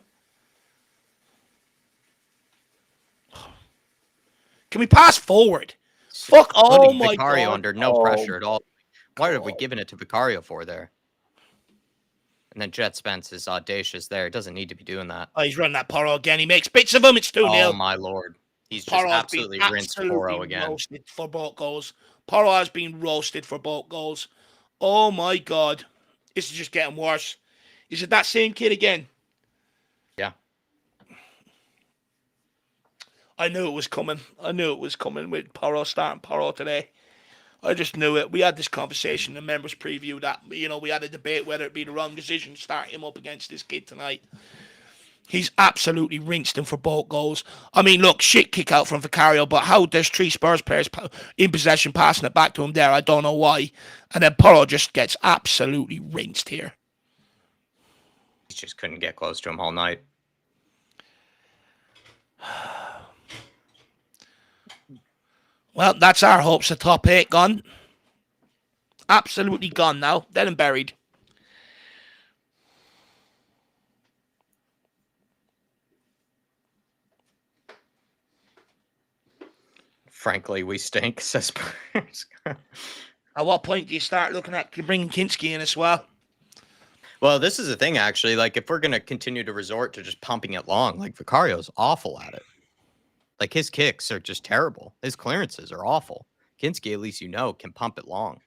Can we pass forward? Fuck, oh Putting my Vicario God. under no pressure at all. Why are we giving it to Vicario for there? And then Jet Spence is audacious there. Doesn't need to be doing that. Oh, he's running that Porro again. He makes bits of him. It's 2-0. Oh, my lord. He's just absolutely rinsed Porro again. Roasted for both goals. Porro has been roasted for both goals. Oh, my God. This is just getting worse. Is it that same kid again? Yeah. I knew it was coming. I knew it was coming with Porro starting Porro today. I just knew it. We had this conversation in the members preview that, you know, we had a debate whether it be the wrong decision to start him up against this kid tonight. He's absolutely rinsed him for both goals. I mean, look, shit kick out from Vicario, but how there's 3 Spurs players in possession passing it back to him there, I don't know why. And then Porro just gets absolutely rinsed here. He just couldn't get close to him all night. Well, that's our hopes of top 8 gone. Absolutely gone now. Dead and buried. Frankly, we stink, says Spurs. At what point do you start looking at bringing Kinski in as well? Well, this is the thing, actually. Like, if we're going to continue to resort to just pumping it long, like, Vicario's awful at it. Like, his kicks are just terrible. His clearances are awful. Kinski, at least you know, can pump it long.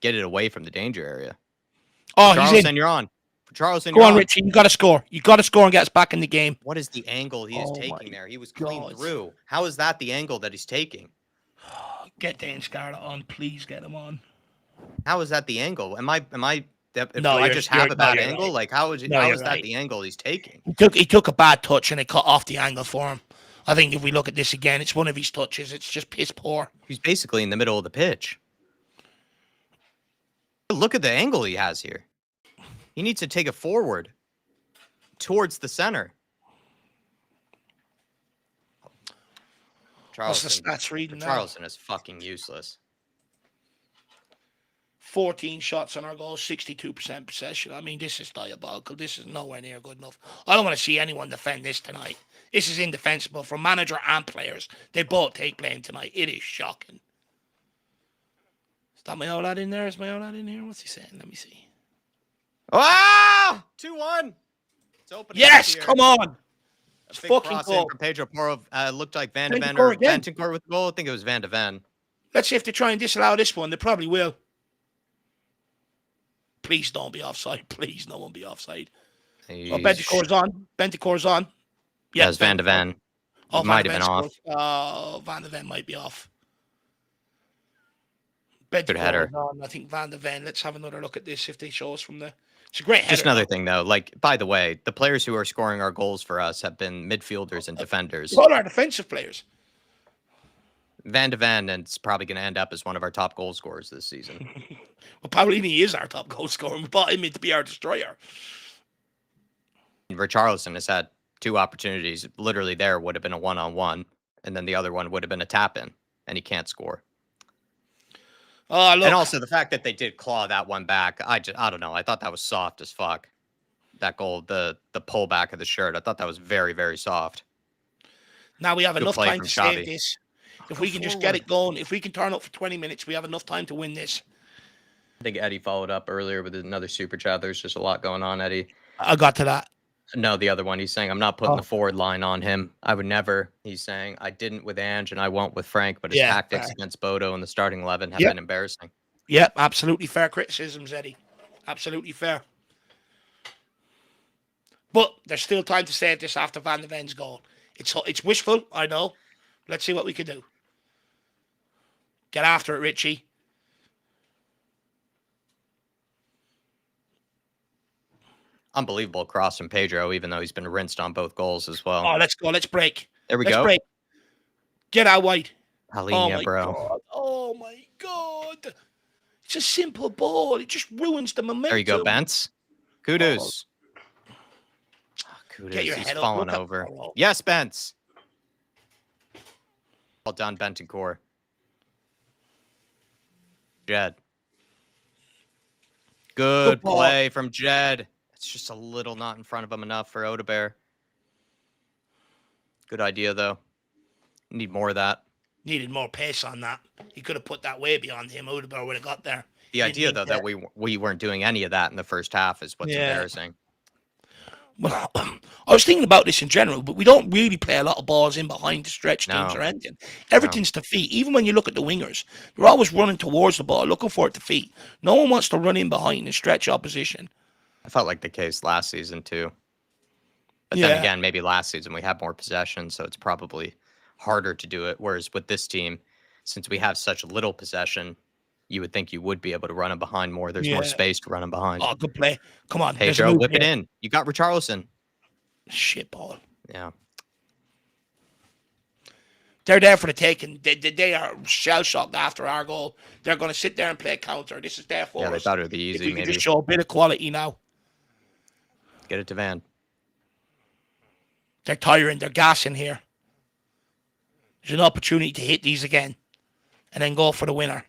Get it away from the danger area. Oh, he's in. You're on. Charleston, go on, Richie. You got to score. You got to score and get us back in the game. What is the angle he is taking there? He was clean through. How is that the angle that he's taking? Get Dane Scarlett on. Please get him on. How is that the angle? Am I No, do I just have a bad angle? Right. Like, how is that the angle he's taking? He took a bad touch and it cut off the angle for him. I think if we look at this again, it's one of his touches. It's just piss poor. He's basically in the middle of the pitch. Look at the angle he has here. He needs to take it forward towards the center. What's the stats reading now? Charleston is fucking useless. 14 shots on our goal, 62% possession. I mean, this is diabolical. This is nowhere near good enough. I don't want to see anyone defend this tonight. This is indefensible for manager and players. They both take blame tonight. It is shocking. Is that my old lad in there? Is my old lad in here? What's he saying? Let me see. Ah! 2-1. It's open. Yes, come on. It's fucking goal. From Pedro Porro looked like Van de Ven or Bentancur with the goal. I think it was Van de Ven. Let's see if they try and disallow this one. They probably will. Please don't be offside. Please, no one be offside. Oh, Bentancur's on. Bentancur's on. Yeah, it's Van de Ven. Might have been off. Oh, Van de Ven might be off. Good header. On. I think Van de Ven. Let's have another look at this if they show us from the. It's a great header. Just another thing, though. Like, by the way, the players who are scoring our goals for us have been midfielders and defenders. All our defensive players. Van de Ven, and it's probably going to end up as one of our top goal scorers this season. Well, Paolini is our top goal scorer. We bought him in to be our destroyer. Richarlison has had 2 opportunities. Literally, there would have been a 1-on-1, and then the other one would have been a tap-in, and he can't score. Oh, look. And also the fact that they did claw that one back, I don't know. I thought that was soft as fuck. That goal, the pull back of the shirt, I thought that was very, very soft. Now we have Good enough play time from to Xavi. save this. If we can just get it going, if we can turn up for 20 minutes, we have enough time to win this. I think Eddie followed up earlier with another super chat. There's just a lot going on, Eddie. I got to that. No, the other one. He's saying, I'm not putting the forward line on him. I would never. He's saying, I didn't with Ange and I won't with Frank, but his tactics against Bodo in the starting 11 have been embarrassing. Yep, absolutely fair criticisms, Eddie. Absolutely fair. But there's still time to save this after Van de Ven's goal. It's wishful, I know. Let's see what we can do. Get after it, Richie. Unbelievable cross from Pedro, even though he's been rinsed on both goals as well. Oh, let's go. Let's break. There we let's go. Break. Get out wide. Palhinha, bro. God. Oh, my God. It's a simple ball. It just ruins the momentum. There you go, Bence. Kudus. Kudus, he's falling over. Yes, Bence. Well done, Bentancur. Jed. Good play from Jed. It's just a little not in front of him enough for Odegaard. Good idea, though. Need more of that. Needed more pace on that. He could have put that way beyond him. Odegaard would have got there. The idea, though, that we weren't doing any of that in the first half is what's embarrassing. Well, I was thinking about this in general, but we don't really play a lot of balls in behind to stretch teams or anything. Everything's to feet. Even when you look at the wingers, they're always running towards the ball, looking for it to feet. No one wants to run in behind and stretch opposition. I felt like the case last season, too. But then again, maybe last season we had more possession, so it's probably harder to do it. Whereas with this team, since we have such little possession, you would think you would be able to run him behind more. There's more space to run him behind. Oh, good play. Come on. Pedro, whip it in. You got Richarlison. Shit ball. Yeah. They're there for the taking. They are shell-shocked after our goal. They're going to sit there and play counter. This is there for us. Yeah, they thought it would be easy, if we maybe. Can just show a bit of quality now. Get it to Van. They're tiring. They're gassing here. There's an opportunity to hit these again and then go for the winner.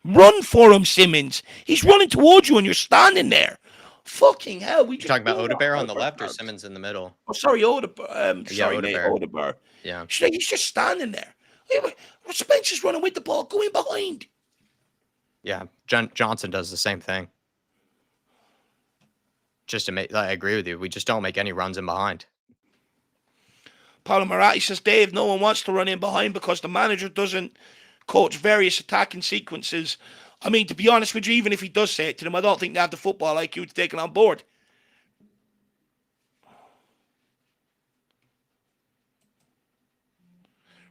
Run for him, Simmons. He's running towards you and you're standing there. Fucking hell. You're talking about Odegaard on the left or Simmons in the middle? Oh, sorry, Odegaard. Odegaard. Yeah. He's just standing there. Spencer's running with the ball. Go in behind. Yeah, Johnson does the same thing. Just to make, I agree with you. We just don't make any runs in behind. Paulo Maratti says, Dave, no one wants to run in behind because the manager doesn't coach various attacking sequences. I mean, to be honest with you, even if he does say it to them, I don't think they have the football IQ to take it on board.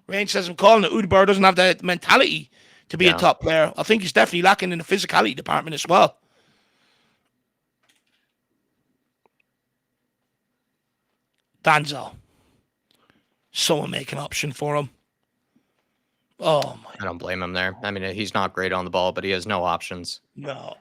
Rain says, I'm calling it. Odegaard doesn't have the mentality to be a top player. I think he's definitely lacking in the physicality department as well. Danzo. Someone make an option for him. Oh, my. I don't blame him there. I mean, he's not great on the ball, but he has no options. No.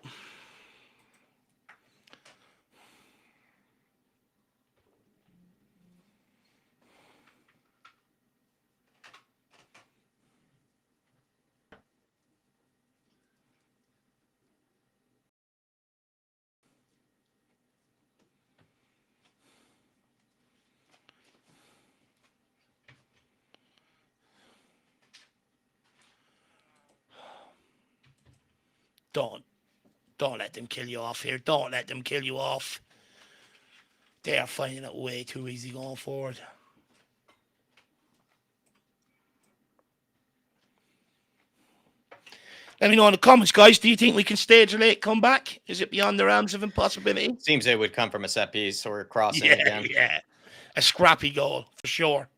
Don't let them kill you off here. Don't let them kill you off. They are finding it way too easy going forward. Let me know in the comments, guys. Do you think we can stage a late comeback? Is it beyond the realms of impossibility? Seems it would come from a set piece or crossing again. Yeah. A scrappy goal, for sure.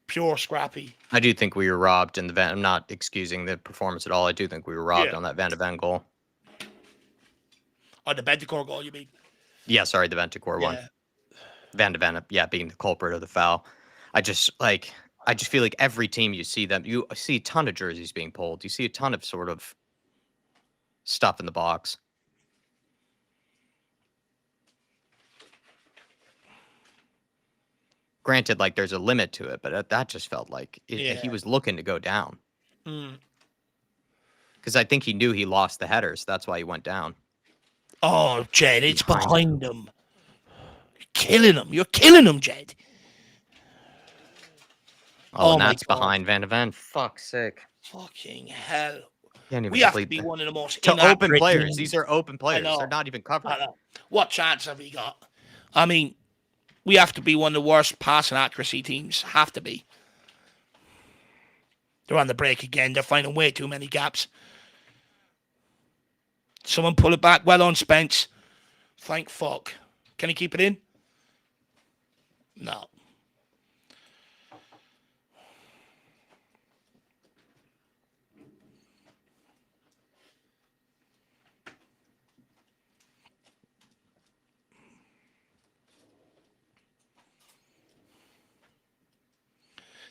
Pure scrappy. I do think we were robbed in the Van. I'm not excusing the performance at all. I do think we were robbed Yeah. on that Van de Ven goal. Or the Bentancur goal, you mean? Yeah, sorry, the Ventacore one. Van de Ven, yeah, being the culprit of the foul. I just feel like every team you see them, you see a ton of jerseys being pulled. You see a ton of sort of stuff in the box. Granted, like there's a limit to it, but that just felt like he was looking to go down. Because I think he knew he lost the headers. That's why he went down. Oh, Jed, it's behind him. You're killing him, Jed. Oh, and that's behind Van de Ven. Fuck's sake. Fucking hell. We have to be one of the most to open players. These are open players. They're not even covered. What chance have we got? I mean, we have to be one of the worst passing accuracy teams. Have to be. They're on the break again. They're finding way too many gaps. Someone pull it back. Well on, Spence. Thank fuck. Can he keep it in? No.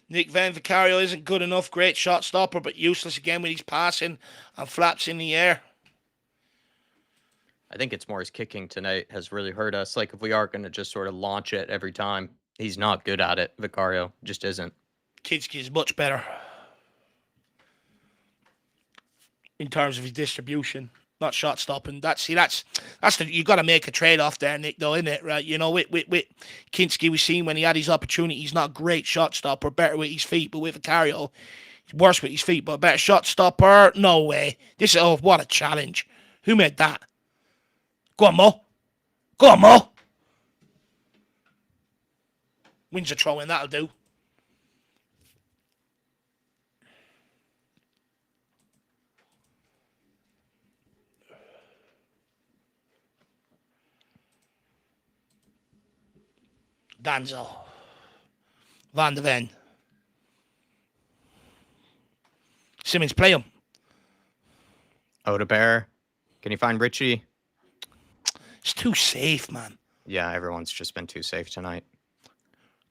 Nick Van Vicario isn't good enough. Great shot stopper, but useless again when he's passing and flaps in the air. I think it's more his kicking tonight has really hurt us. Like, if we are going to just sort of launch it every time, he's not good at it. Vicario just isn't. Kinski is much better in terms of his distribution, not shot stopping. You got to make a trade off there, Nick. Though, isn't it? Right? You know, with Kinski, we've seen when he had his opportunities, not great shot stopper, better with his feet, but with Vicario, worse with his feet, but a better shot stopper. No way. What a challenge. Who made that? Go on, Mo. Go on, Mo. Wins a throw in, that'll do. Danzo. Van de Ven. Simmons, play him. Odebear. Can you find Richie? It's too safe, man. Yeah, everyone's just been too safe tonight.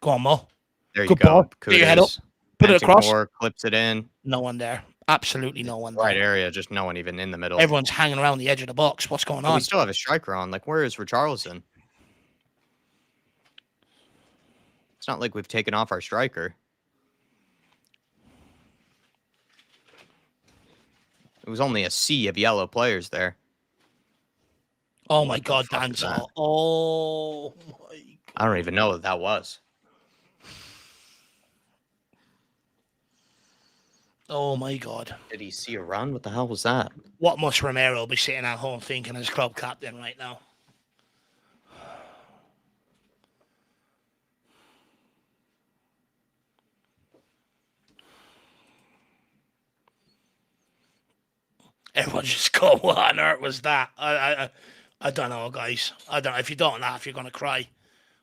Go on, Mo. There you go. Put your head up. Put it across. Clips it in. No one there. Absolutely no one there. Right area, just no one even in the middle. Everyone's hanging around the edge of the box. What's going on? We still have a striker on. Like, where is Richarlison? It's not like we've taken off our striker. It was only a sea of yellow players there. Oh my God, Danzo. Oh my God. I don't even know what that was. Oh my God. Did he see a run? What the hell was that? What must Romero be sitting at home thinking as club captain right now? Everyone's just going, what on earth was that? I don't know, guys. I don't know. If you don't laugh, you're going to cry.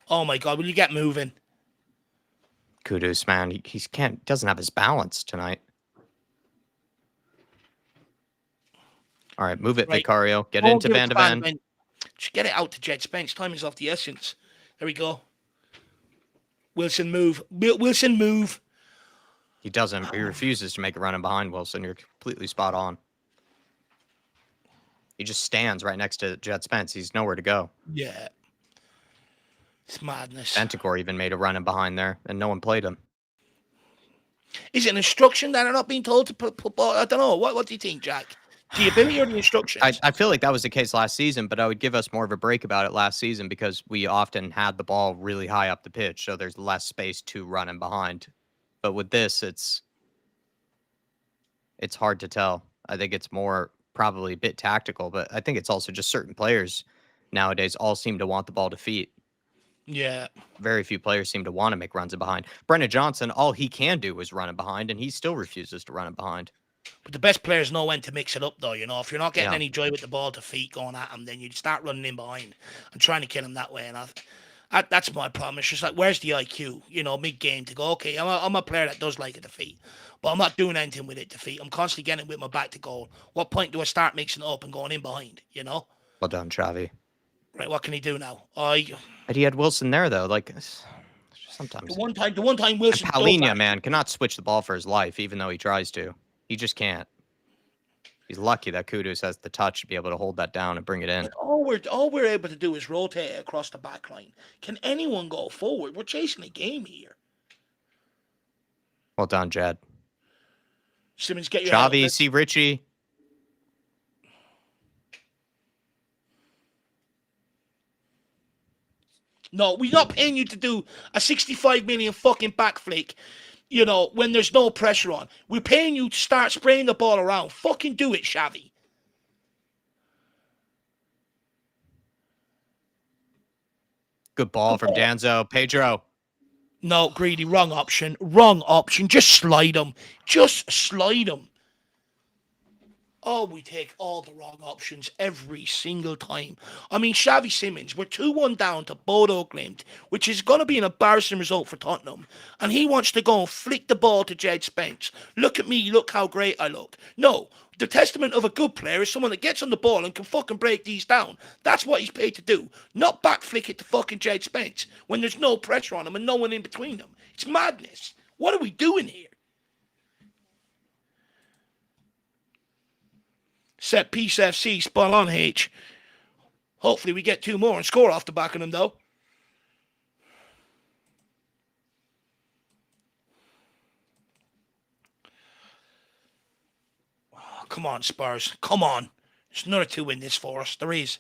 Oh my God, will you get moving? Kudus, man. He doesn't have his balance tonight. All right, move it, right. Vicario. Get into Van de Ven. Just get it out to Jed Spence. Time is of the essence. There we go. Wilson, move. Wilson, move. He doesn't. He refuses to make a run in behind Wilson. You're completely spot on. He just stands right next to Jed Spence. He's nowhere to go. Yeah. It's madness. Bentancur even made a run in behind there, and no one played him. Is it an instruction that they're not being told to put ball? I don't know. What do you think, Jack? The ability or the instructions? I feel like that was the case last season, but I would give us more of a break about it last season because we often had the ball really high up the pitch, so there's less space to run in behind. But with this, it's hard to tell. I think it's more probably a bit tactical, but I think it's also just certain players nowadays all seem to want the ball to feet. Yeah. Very few players seem to want to make runs in behind. Brennan Johnson, all he can do is run in behind, and he still refuses to run in behind. But the best players know when to mix it up, though. You know, if you're not getting any joy with the ball to feet going at him, then you start running in behind and trying to kill him that way. And That's my problem. It's just like, where's the IQ, mid-game to go, okay, I'm a player that does like a defeat, but I'm not doing anything with it defeat. I'm constantly getting it with my back to goal. What point do I start mixing it up and going in behind, Well done, Xavi. Right, what can he do now? But he had Wilson there, though. Like, sometimes. The one time Wilson... And Palhinha, man, cannot switch the ball for his life, even though he tries to. He just can't. He's lucky that Kudus has the touch to be able to hold that down and bring it in. But all we're able to do is rotate it across the back line. Can anyone go forward? We're chasing a game here. Well done, Jed. Simmons, get your Xavi, see Richie. No, we're not paying you to do a 65 million fucking back flick, when there's no pressure on. We're paying you to start spraying the ball around. Fucking do it, Xavi. Good ball from Danzo. Pedro. No, Greedy, wrong option. Wrong option. Just slide him. Just slide him. Oh, we take all the wrong options every single time. I mean, Xavi Simmons, we're 2-1 down to BODO GLIMT, which is going to be an embarrassing result for Tottenham. And he wants to go and flick the ball to Jed Spence. Look at me, look how great I look. No, the testament of a good player is someone that gets on the ball and can fucking break these down. That's what he's paid to do. Not back flick it to fucking Jed Spence when there's no pressure on him and no one in between them. It's madness. What are we doing here? Set piece FC, spot on, H. Hopefully we get 2 more and score off the back of them, though. Oh, come on, Spurs. Come on. There's another 2 in this for us. There is.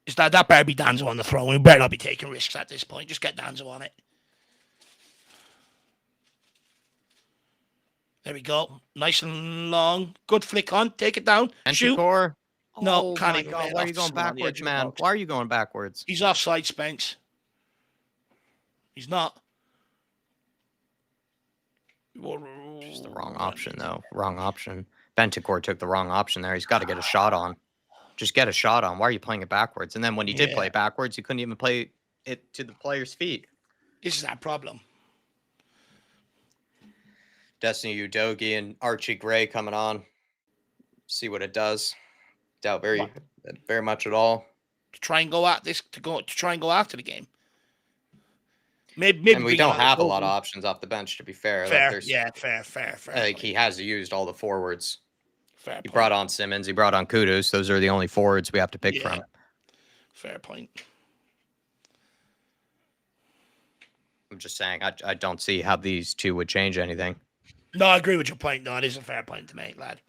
Is that better be Danzo on the throw? We better not be taking risks at this point. Just get Danzo on it. There we go. Nice and long. Good flick on. Take it down. And shoot. Score. No, oh can't my even. God. Why are you going backwards, man? Why are you going backwards? He's offside, Spence. He's not. Just the wrong option, though. Wrong option. Bentancur took the wrong option there. He's got to get a shot on. Just get a shot on. Why are you playing it backwards? And then when you did play backwards, you couldn't even play it to the player's feet. This is our problem. Destiny Udogi and Archie Gray coming on. See what it does. Doubt very much at all. To try and go at this, to try and go after the game. Maybe and we don't have a lot of options off the bench, to be fair. Fair, like fair. Like he has used all the forwards. Fair he point. Brought on Simmons. He brought on Kudus. Those are the only forwards we have to pick from. Fair point. I'm just saying, I don't see how these 2 would change anything. No, I agree with your point. No, it is a fair point to make, lad.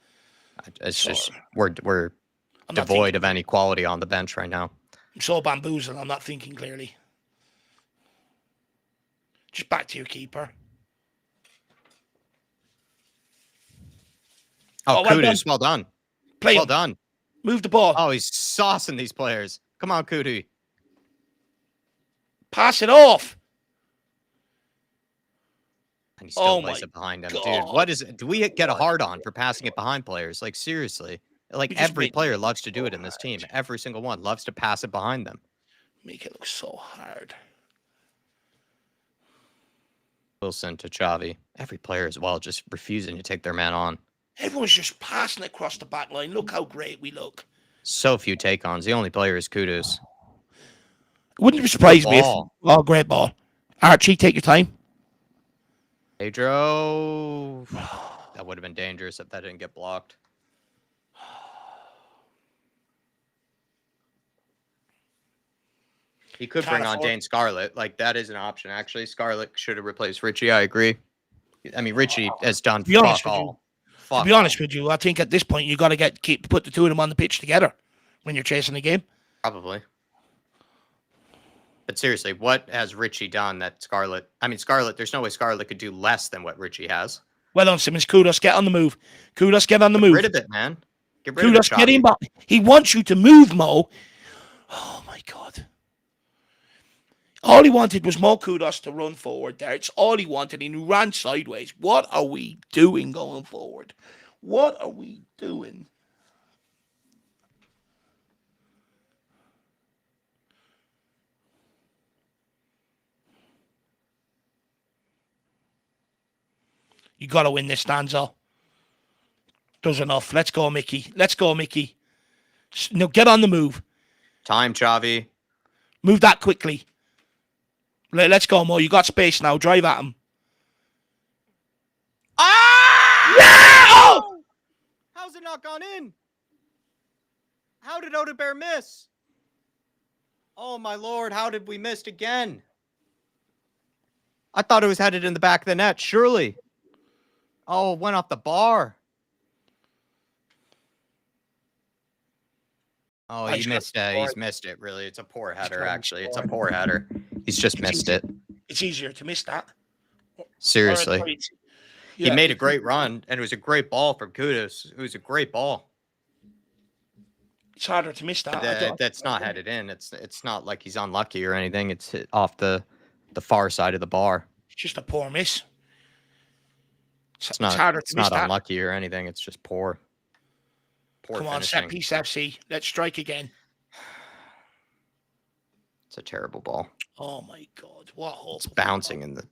It's just we're devoid of any quality on the bench right now. I'm so bamboozled. I'm not thinking clearly. Just back to your keeper. Oh, Kudus, well done. Well done. Move the ball. Oh, he's saucing these players. Come on, Kudus. Pass it off. And he still plays it behind him. Dude, what is it? Do we get a hard on for passing it behind players? Like, seriously. Like, every player loves to do it in this team. Every single one loves to pass it behind them. Make it look so hard. Wilson to Xavi. Every player as well just refusing to take their man on. Everyone's just passing across the back line. Look how great we look. So few take-ons. The only player is Kudus. Wouldn't surprise me if... Oh, great ball. Archie, take your time. Pedro. That would have been dangerous if that didn't get blocked. He could bring on Dane Scarlett. Like, that is an option, actually. Scarlett should have replaced Richie. I agree. I mean, Richie has done fuck all. To be honest with you, I think at this point you got to put the 2 of them on the pitch together when you're chasing the game. Probably. But seriously, what has Richie done that Scarlett... I mean, Scarlett, there's no way Scarlett could do less than what Richie has. Well done, Simmons. Kudos, get on the move. Kudos, get on the move. Get rid of it, man. Get rid Kudos, of it, get him back. He wants you to move, Mo. Oh, my God. All he wanted was Mo Kudos to run forward there. It's all he wanted, and he ran sideways. What are we doing going forward? What are we doing? You got to win this, Danzo. Does enough. Let's go, Mickey. Let's go, Mickey. No, get on the move. Time, Chavi. Move that quickly. Let's go, Mo. You got space now. Drive at him. Ah! Yeah! Oh! How's it not gone in? How did Odebear miss? Oh, my Lord. How did we miss again? I thought it was headed in the back of the net. Surely. Oh, it went off the bar. Oh, he missed it. He's missed it, really. It's a poor header, actually. It's a poor header. He's just missed it. It's easier to miss that. Seriously. He made a great run, and it was a great ball from Kudos. It was a great ball. It's harder to miss that. That's not headed in. It's not like he's unlucky or anything. It's hit off the far side of the bar. It's just a poor miss. It's not unlucky or anything. It's just poor. Come on, set piece FC. Let's strike again. It's a terrible ball. Oh my God! What hope! It's bouncing in the.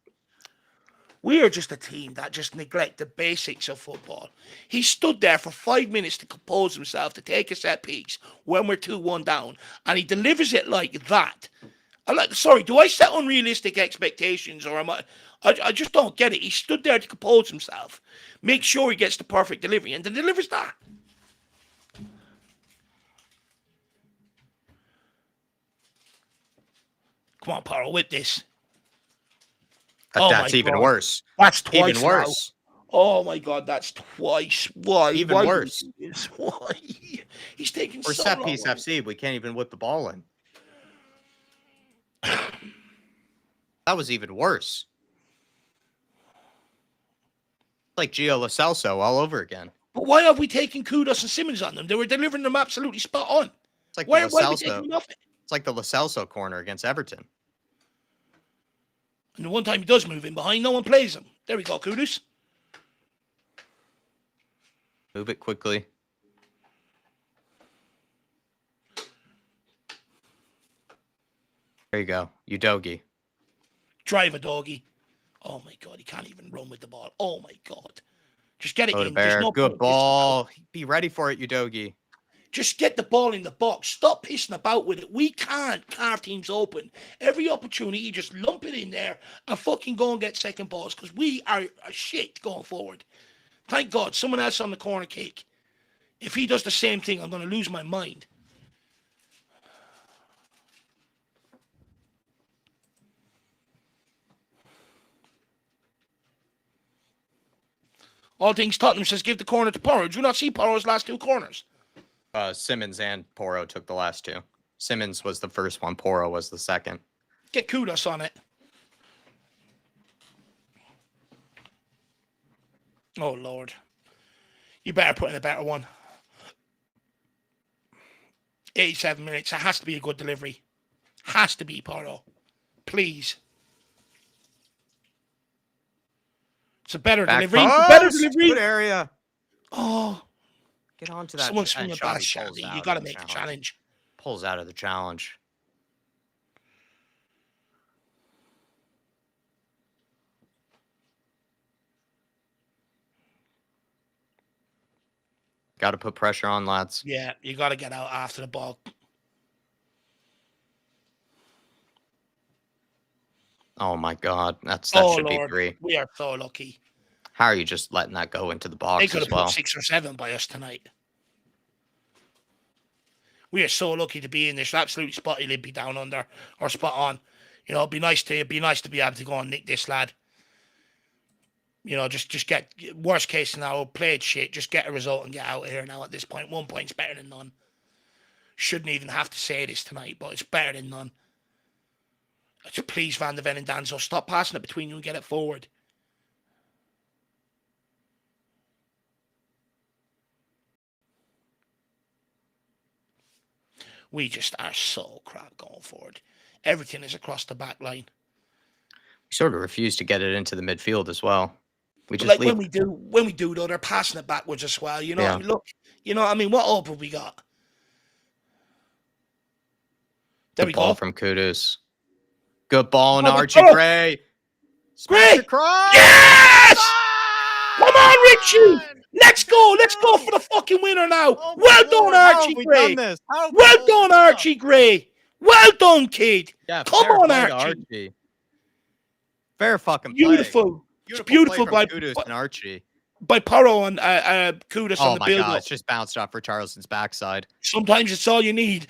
We are just a team that just neglect the basics of football. He stood there for 5 minutes to compose himself, to take a set piece when we're 2-1 down, and he delivers it like that. Sorry, do I set unrealistic expectations, or am I just don't get it. He stood there to compose himself, make sure he gets the perfect delivery, and then delivers that. Come on, Paro, whip this. That's even worse. That's twice. Even worse. Now. Oh my God, that's twice. Why? Even worse. Why? He's taking We're set piece FC. We can't even whip the ball in. That was even worse. Like Gio Lo Celso all over again. But why have we taken Kudos and Simmons on them? They were delivering them absolutely spot on. It's like why are we taking them off it? It's like the Lo Celso corner against Everton. And the one time he does move in behind, no one plays him. There we go, Kudos. Move it quickly. There you go. Udogi. Drive a doggy. Oh my God, he can't even run with the ball. Oh my God. Just get it in. No good ball. Be ready for it, Udogi. Just get the ball in the box. Stop pissing about with it. We can't carve teams open. Every opportunity, just lump it in there and fucking go and get second balls, because we are shit going forward. Thank God, someone else on the corner kick. If he does the same thing, I'm going to lose my mind. All things Tottenham says give the corner to Porro. Do you not see Porro's last two corners? Simmons and Porro took the last two. Simmons was the first one. Porro was the second. Get Kudos on it. Oh, Lord. You better put in a better one. 87 minutes. It has to be a good delivery. Has to be, Porro. Please. It's a better delivery. Better delivery. Good area. Oh. Get onto that. Someone swing a pass, Shandy. You got to make a challenge. Pulls out of the challenge. Got to put pressure on, lads. Yeah, you got to get out after the ball. Oh my God, that should be 3. We are so lucky. How are you just letting that go into the box? They could have put 6 or 7 by us tonight. We are so lucky to be in this. Absolutely spotty Limpy down under or spot on. You know, it'd be nice to be able to go and nick this lad. You know, just get worst case scenario, play it shit, just get a result and get out of here now at this point. 1 point's better than none. Shouldn't even have to say this tonight, but it's better than none. So please, Van de Ven and Danzo, stop passing it between you and get it forward. We just are so crap going forward. Everything is across the back line. We sort of refuse to get it into the midfield as well. We just like when we do though, they're passing it backwards as well. You know, yeah. Look, you know, I mean, what hope have we got? There we go. Ball from Kudos. Good ball, and Archie Gray. Gray! Across. Yes! on, Richie! Let's go! Let's go for the fucking winner now! Oh my Well done, Lord, how Archie have we Gray! done this? How have we Well pulled done, this off? Archie Gray! Well done, kid! Yeah, Come fair on, play to Archie! Archie. Fair fucking play. Beautiful! It's Beautiful play beautiful from Kudus and Archie. by Poro and Kudus on Oh the my build God, up. it's just bounced off for Charleston's backside. Sometimes it's all you need.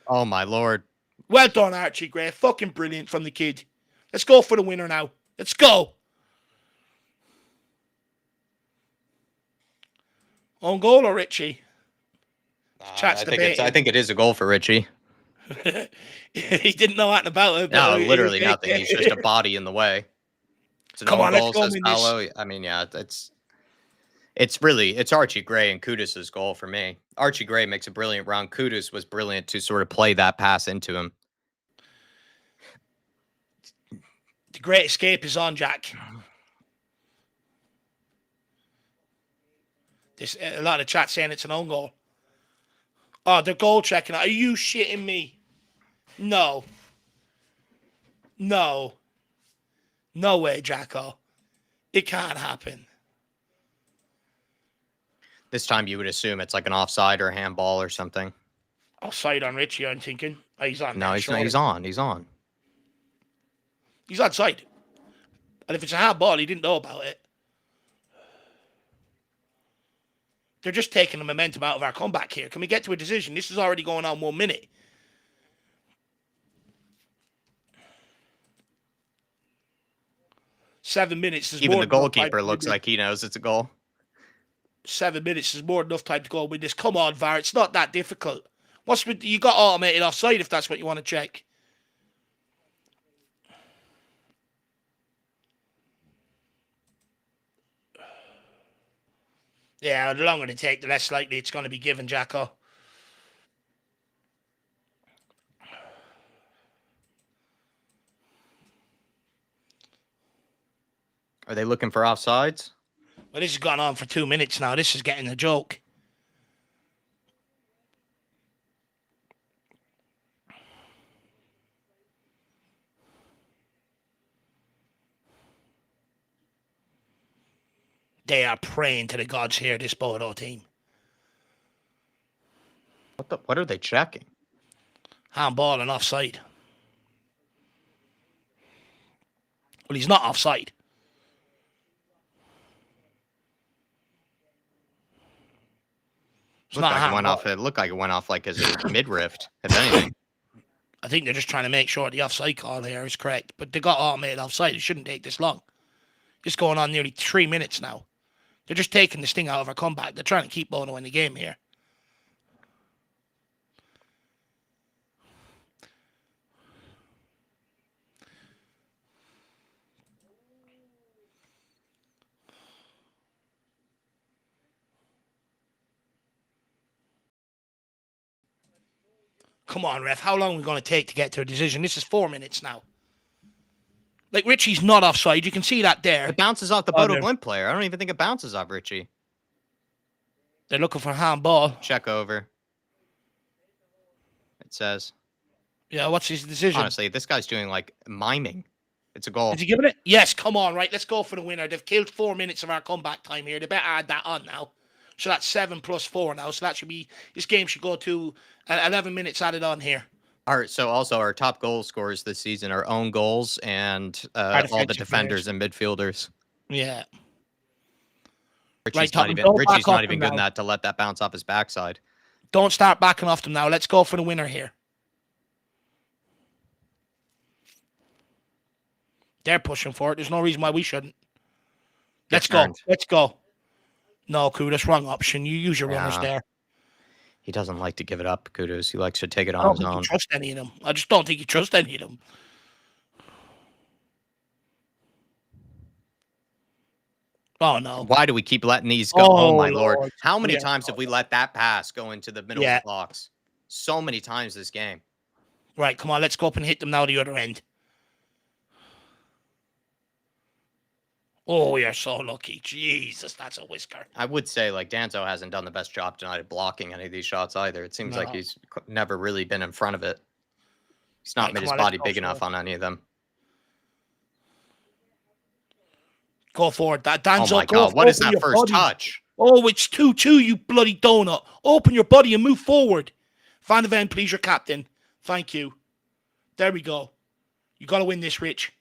Oh my Lord. Well done, Archie Gray. Fucking brilliant from the kid. Let's go for the winner now. Let's go. On goal or Richie? Chat's I think it is a goal for Richie. He didn't know anything about it. No, literally nothing. He's just a body in the way. It's an Come own on, let's goal, go says win this. Paolo. I mean, yeah, it's Archie Gray and Kudus' goal for me. Archie Gray makes a brilliant run. Kudus was brilliant to sort of play that pass into him. The great escape is on, Jack. There's a lot of chat saying it's an own goal. Oh, they're goal checking. Are you shitting me? No. No. No way, Jacko. It can't happen. This time you would assume it's like an offside or a handball or something. Offside on Richie, I'm thinking. Oh, he's on. No, he's not. He's on. He's on. He's onside. And if it's a handball, he didn't know about it. They're just taking the momentum out of our comeback here. Can we get to a decision? This is already going on 1 minute. Seven minutes is Even more the than enough goalkeeper time looks like he knows it's a goal. 7 minutes is more than enough time to go and win this. Come on, VAR. It's not that difficult. You got automated offside if that's what you want to check. Yeah, the longer they take, the less likely it's going to be given, Jacko. Are they looking for offsides? Well, this has gone on for 2 minutes now. This is getting a joke. They are praying to the gods here, this BODO team. What are they checking? Handball and offside. Well, he's not offside. It looked like it went off like as a midriff, if anything. I think they're just trying to make sure the offside call here is correct. But they got automated offside. It shouldn't take this long. It's going on nearly 3 minutes now. They're just taking this thing out of our comeback. They're trying to keep BODO in the game here. Come on, ref. How long are we going to take to get to a decision? This is 4 minutes now. Like, Richie's not offside. You can see that there. It bounces off the BODO GLIMT player. I don't even think it bounces off Richie. They're looking for handball. Check over. It says. Yeah, what's his decision? Honestly, this guy's doing like miming. It's a goal. Is he giving it? Yes, come on, right. Let's go for the winner. They've killed 4 minutes of our comeback time here. They better add that on now. So that's 7 plus 4 now. So that should be, this game should go to 11 minutes added on here. So also our top goal scorers this season are own goals and all the defenders and midfielders. Yeah. Richie's not even good enough to let that bounce off his backside. Don't start backing off them now. Let's go for the winner here. They're pushing for it. There's no reason why we shouldn't. Let's go. Let's go. No, Kudus, wrong option. You use your runners there. He doesn't like to give it up, Kudus. He likes to take it on I his own. don't trust any of them. I just don't think you trust any of them. Oh, no. Why do we keep letting these go? Oh, my Lord. How many times have we let that pass go into the middle of the box? So many times this game. Right, come on. Let's go up and hit them now the other end. Oh, you're so lucky. Jesus, that's a whisker. I would say, like, Danzo hasn't done the best job tonight at blocking any of these shots either. It seems like he's never really been in front of it. He's not made his body big enough on any of them. Go forward. Oh Danzo, my go God, what is open that your first body. touch? Oh, it's 2-2, you bloody donut. Open your body and move forward. Van de Ven, please, your captain. Thank you. There we go. You got to win this, Rich.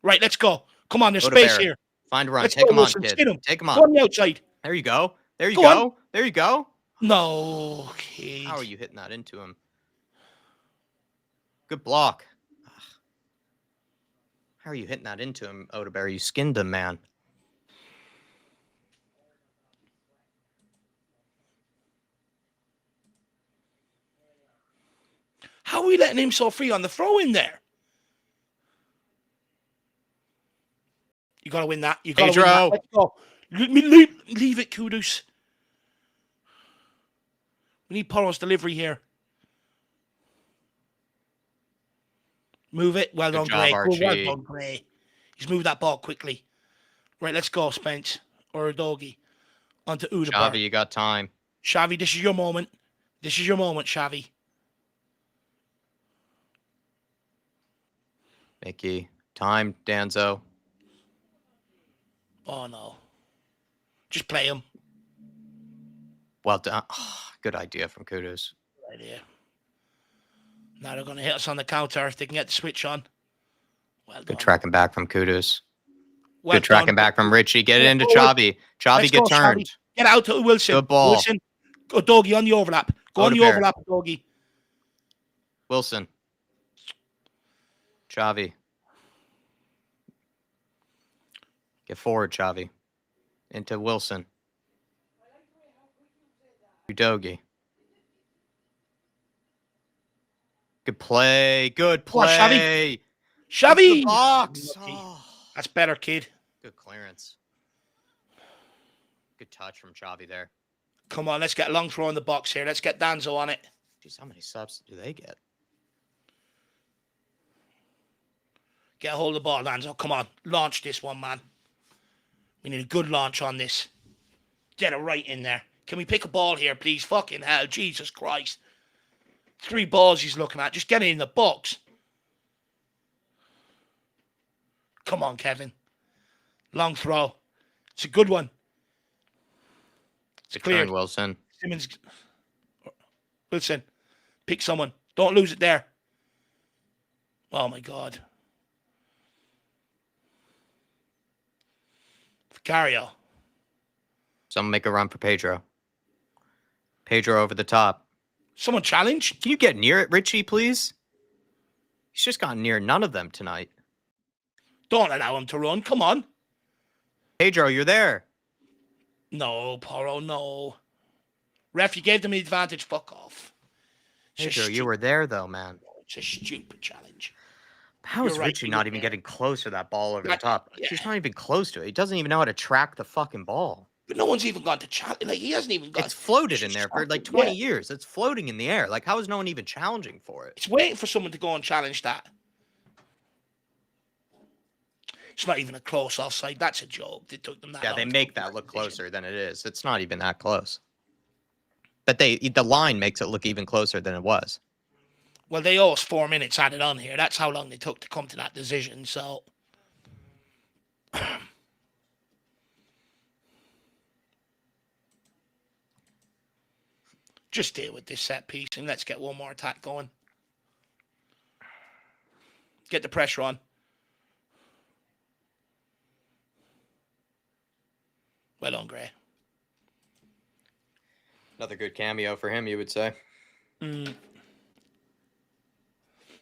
Right, let's go. Come on, there's Go to space Bear. here. Find a run. Let's Take go, him on, Wilson. kid. Skin him. Take him Go on. on the outside. There you go. There you Go go. on. There you go. No, kid. How are you hitting that into him? Good block. How are you hitting that into him, Odeberry? You skinned him, man. How are we letting him so free on the throw in there? You got to win that. You got to win that. Let's go. Leave it, Kudus. We need Poro's delivery here. Move it. Well done, Gray. Well done, Gray. He's moved that ball quickly. Right, let's go, Spence. Or a doggy. Onto Udaber. Xavi, you got time. Xavi, this is your moment. This is your moment, Xavi. Mickey. Time, Danzo. Oh, no. Just play him. Well done. Oh, good idea from Kudus. Good idea. Now they're going to hit us on the counter if they can get the switch on. Well done. Good tracking back from Kudus. Well good tracking back from Richie. Get it into Xavi. Xavi, get turned. Xavi. Get out to Wilson. Good ball. Wilson. Go, Doggy, on the overlap. Go on the overlap, Doggy. Wilson. Xavi. Get forward, Xavi. Into Wilson. Udogi. Good play. Good play. Xavi. Box. Oh. That's better, kid. Good clearance. Good touch from Xavi there. Come on, let's get a long throw in the box here. Let's get Danzo on it. Jeez, how many subs do they get? Get a hold of the ball, Danzo. Come on. Launch this one, man. We need a good launch on this. Get it right in there. Can we pick a ball here, please? Fucking hell. Jesus Christ. 3 balls he's looking at. Just get it in the box. Come on, Kevin. Long throw. It's a good one. It's clear. Wilson. Simmons. Wilson. Pick someone. Don't lose it there. Oh, my God. Vicario. Someone make a run for Pedro. Pedro over the top. Someone challenge? Can you get near it, Richie, please? He's just gotten near none of them tonight. Don't allow him to run. Come on. Pedro, you're there. No, Poro, no. Ref, you gave them the advantage. Fuck off. Pedro, you were there, though, man. It's a stupid challenge. How is Richie not even getting close to that ball over the top? Yeah. He's not even close to it. He doesn't even know how to track the fucking ball. But no one's even gone to challenge. Like, he hasn't even got. It's floated in there for like 20 years. It's floating in the air. Like, how is no one even challenging for it? It's waiting for someone to go and challenge that. It's not even a close offside. That's a joke. They took them that long. Yeah, they make that look closer than it is. It's not even that close. But the line makes it look even closer than it was. Well, they owe us 4 minutes added on here. That's how long they took to come to that decision. So, just deal with this set piece and let's get one more attack going. Get the pressure on. Well done, Gray. Another good cameo for him, you would say.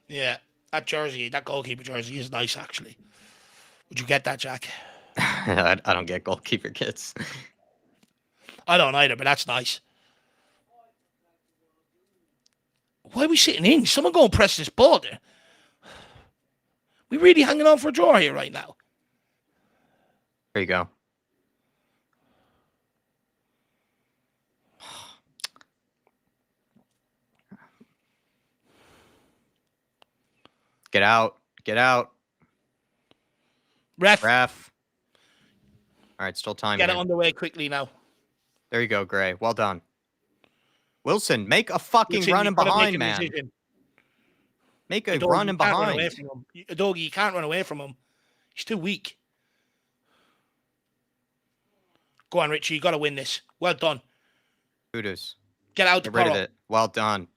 Yeah, that jersey, that goalkeeper jersey is nice, actually. Would you get that, Jack? I don't get goalkeeper kits. I don't either, but that's nice. Why are we sitting in? Someone go and press this ball there. We really hanging on for a draw here right now. There you go. Get out. Get out. Ref. All right, still time. Get it on the way quickly now. There you go, Gray. Well done. Wilson, make a fucking run in behind, man. Make a run in behind. Doggy, you can't run away from him. He's too weak. Go on, Richie. You got to win this. Well done. Kudos. Get out to Get rid of Porro. it. Well done.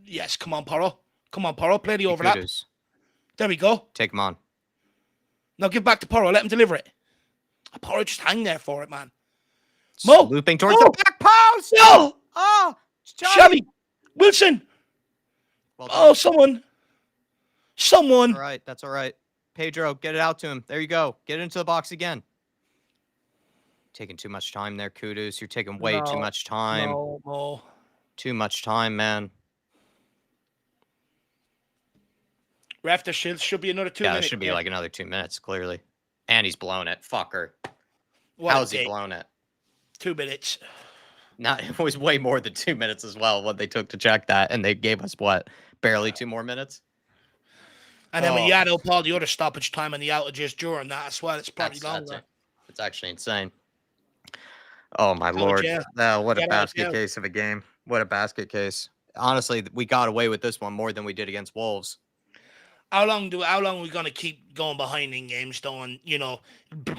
Yes, come on, Porro. Come on, Porro. Play the overlap. Kudos. There we go. Take him on. Now give back to Porro. Let him deliver it. Porro, just hang there for it, man. Mo! Looping towards the back post! No! Oh! Shelby! Wilson! Well oh, someone! All right, that's all right. Pedro, get it out to him. There you go. Get into the box again. Taking too much time there, Kudos. You're taking way too much time. No. Too much time, man. Ref, there should be another 2 minutes. Yeah, there should be like another 2 minutes, clearly. And he's blown it. Fucker. How's he blown it? 2 minutes. It was way more than 2 minutes as well, what they took to check that. And they gave us, what, barely 2 more minutes? And then when you add up all the other stoppage time and the outages during that as well, it's probably longer. It's actually insane. Oh, my Lord. What a basket case of a game. What a basket case. Honestly, we got away with this one more than we did against Wolves. How long are we going to keep going behind in games, though, and,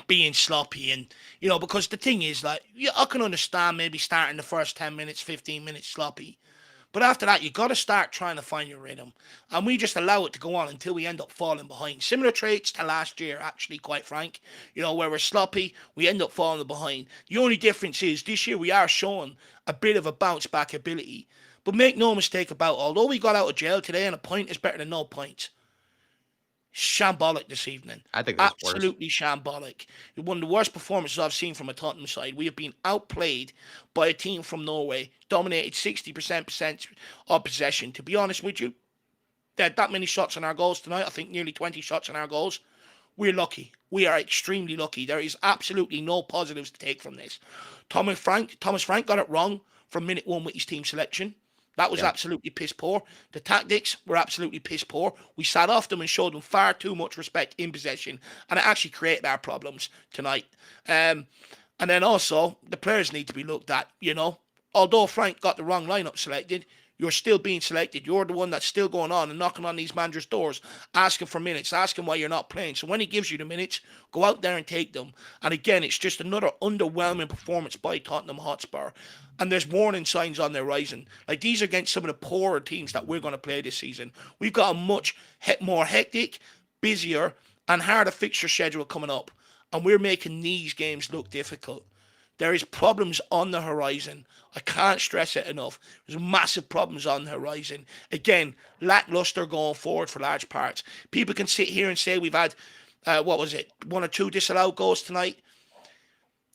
being sloppy? And, because the thing is, like, I can understand maybe starting the first 10 minutes, 15 minutes sloppy. But after that, you got to start trying to find your rhythm. And we just allow it to go on until we end up falling behind. Similar traits to last year, actually, quite frank. Where we're sloppy, we end up falling behind. The only difference is this year we are showing a bit of a bounce back ability. But make no mistake about, although we got out of jail today and a point is better than no points, shambolic this evening. I think absolutely shambolic. One of the worst performances I've seen from a Tottenham side. We have been outplayed by a team from Norway, dominated 60% of possession. To be honest with you, that many shots on our goals tonight. I think nearly 20 shots on our goals. We're lucky. We are extremely lucky. There is absolutely no positives to take from this. Thomas Frank got it wrong from minute one with his team selection. That was absolutely piss poor. The tactics were absolutely piss poor. We sat off them and showed them far too much respect in possession, and it actually created our problems tonight. And then also, the players need to be looked at, Although Frank got the wrong lineup selected, you're still being selected. You're the one that's still going on and knocking on these managers' doors, asking for minutes, asking why you're not playing. So when he gives you the minutes, go out there and take them. And again, it's just another underwhelming performance by Tottenham Hotspur. And there's warning signs on the horizon. Like, these are against some of the poorer teams that we're going to play this season. We've got a much more hectic, busier, and harder fixture schedule coming up. And we're making these games look difficult. There is problems on the horizon. I can't stress it enough. There's massive problems on the horizon. Again, lackluster going forward for large parts. People can sit here and say we've had, 1 or 2 disallowed goals tonight.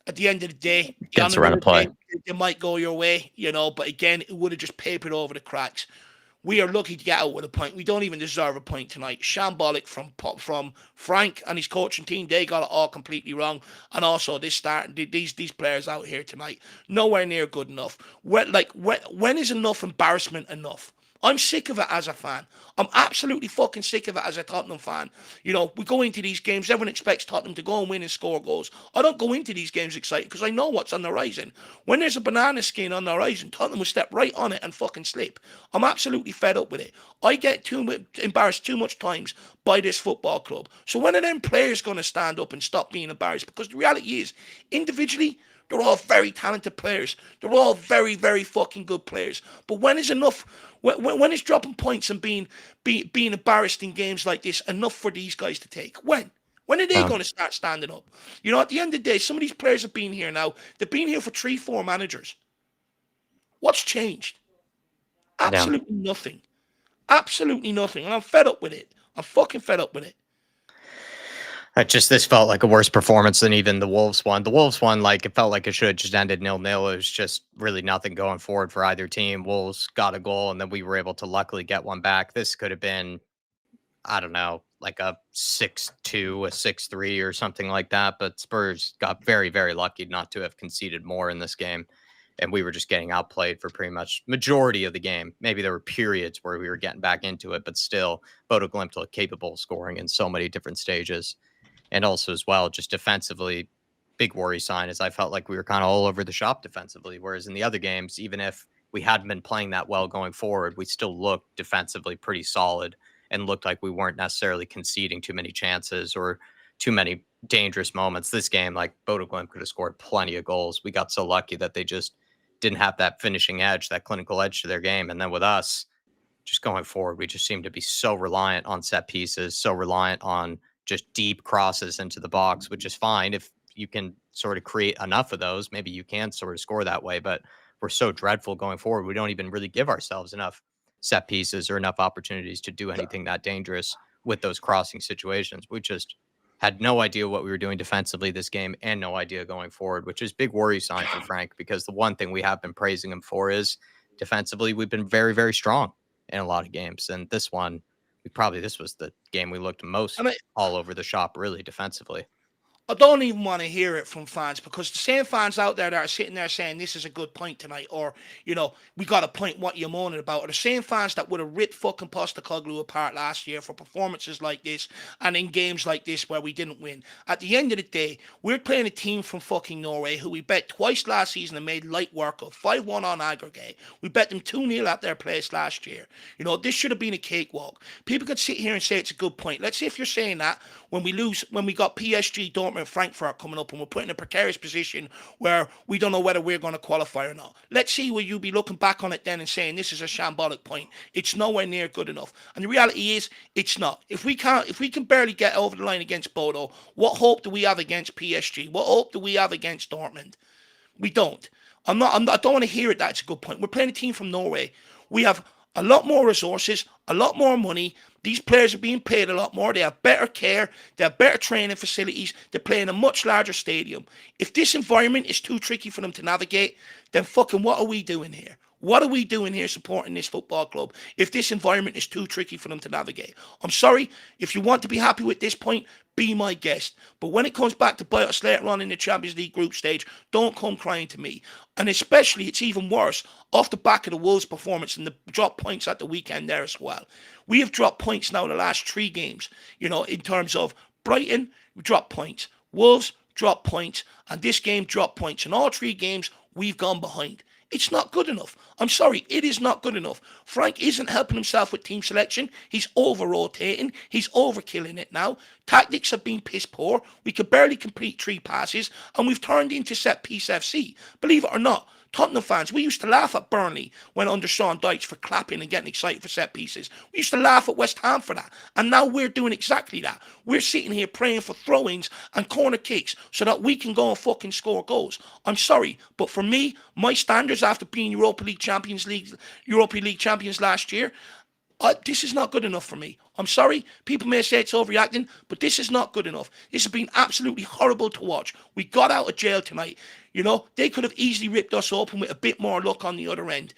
At the end of the day, it might go your way, but again, it would have just papered over the cracks. We are lucky to get out with a point. We don't even deserve a point tonight. Shambolic from Frank and his coaching team. They got it all completely wrong. And also these players out here tonight, nowhere near good enough. When is enough embarrassment enough? I'm sick of it as a fan. I'm absolutely fucking sick of it as a Tottenham fan. We go into these games, everyone expects Tottenham to go and win and score goals. I don't go into these games excited because I know what's on the horizon. When there's a banana skin on the horizon, Tottenham will step right on it and fucking slip. I'm absolutely fed up with it. I get embarrassed too much times by this football club. So when are them players going to stand up and stop being embarrassed? Because the reality is, individually, they're all very talented players. They're all very, very fucking good players. But when is enough? When is dropping points and being embarrassed in games like this enough for these guys to take? When? When are they going to start standing up? At the end of the day, some of these players have been here now. They've been here for 3-4 managers. What's changed? Absolutely nothing. Absolutely nothing. And I'm fed up with it. I'm fucking fed up with it. This felt like a worse performance than even the Wolves one. The Wolves one, it felt like it should have just ended 0-0. It was just really nothing going forward for either team. Wolves got a goal, and then we were able to luckily get one back. This could have been, I don't know, like a 6-2, a 6-3 or something like that. But Spurs got very, very lucky not to have conceded more in this game. And we were just getting outplayed for pretty much majority of the game. Maybe there were periods where we were getting back into it, but still, BODO GLIMT looked capable of scoring in so many different stages. And also as well, just defensively, big worry sign is I felt like we were kind of all over the shop defensively. Whereas in the other games, even if we hadn't been playing that well going forward, we still looked defensively pretty solid and looked like we weren't necessarily conceding too many chances or too many dangerous moments. This game, like BODO GLIMT could have scored plenty of goals. We got so lucky that they just didn't have that finishing edge, that clinical edge to their game. And then with us, just going forward, we just seem to be so reliant on set pieces, so reliant on just deep crosses into the box, which is fine if you can sort of create enough of those. Maybe you can sort of score that way, but we're so dreadful going forward. We don't even really give ourselves enough set pieces or enough opportunities to do anything that dangerous with those crossing situations. We just had no idea what we were doing defensively this game and no idea going forward, which is big worry sign for Frank, because the one thing we have been praising him for is defensively, we've been very, very strong in a lot of games. And this one, this was the game we looked most all over the shop, really defensively. I don't even want to hear it from fans, because the same fans out there that are sitting there saying this is a good point tonight, or, we got a point, what you're moaning about, are the same fans that would have ripped fucking Postecoglou apart last year for performances like this and in games like this where we didn't win. At the end of the day, we're playing a team from fucking Norway who we bet twice last season and made light work of, 5-1 on aggregate. We bet them 2-0 at their place last year. This should have been a cakewalk. People could sit here and say it's a good point. Let's see if you're saying that when we got PSG, Dortmund, Frankfurt coming up, and we're put in a precarious position where we don't know whether we're going to qualify or not. Let's see where you'll be looking back on it then and saying this is a shambolic point. It's nowhere near good enough. And the reality is, it's not. If we can barely get over the line against Bodo, what hope do we have against PSG? What hope do we have against Dortmund? We don't. I don't want to hear it that it's a good point. We're playing a team from Norway. We have a lot more resources, a lot more money. These players are being paid a lot more. They have better care. They have better training facilities. They play in a much larger stadium. If this environment is too tricky for them to navigate, then fucking what are we doing here? What are we doing here supporting this football club if this environment is too tricky for them to navigate? I'm sorry, if you want to be happy with this point, be my guest. But when it comes back to bite us later on in the Champions League group stage, don't come crying to me. And especially, it's even worse off the back of the Wolves performance and the drop points at the weekend there as well. We have dropped points now in the last 3 games, in terms of Brighton, we dropped points. Wolves, dropped points. And this game, dropped points. In all 3 games, we've gone behind. It's not good enough. I'm sorry, it is not good enough. Frank isn't helping himself with team selection. He's over-rotating. He's overkilling it now. Tactics have been piss poor. We could barely complete 3 passes, and we've turned into set-piece FC. Believe it or not, Tottenham fans, we used to laugh at Burnley when under Sean Dyche for clapping and getting excited for set pieces. We used to laugh at West Ham for that. And now we're doing exactly that. We're sitting here praying for throw-ins and corner kicks so that we can go and fucking score goals. I'm sorry, but for me, my standards after being Europa League champions last year, this is not good enough for me. I'm sorry, people may say it's overreacting, but this is not good enough. This has been absolutely horrible to watch. We got out of jail tonight. They could have easily ripped us open with a bit more luck on the other end,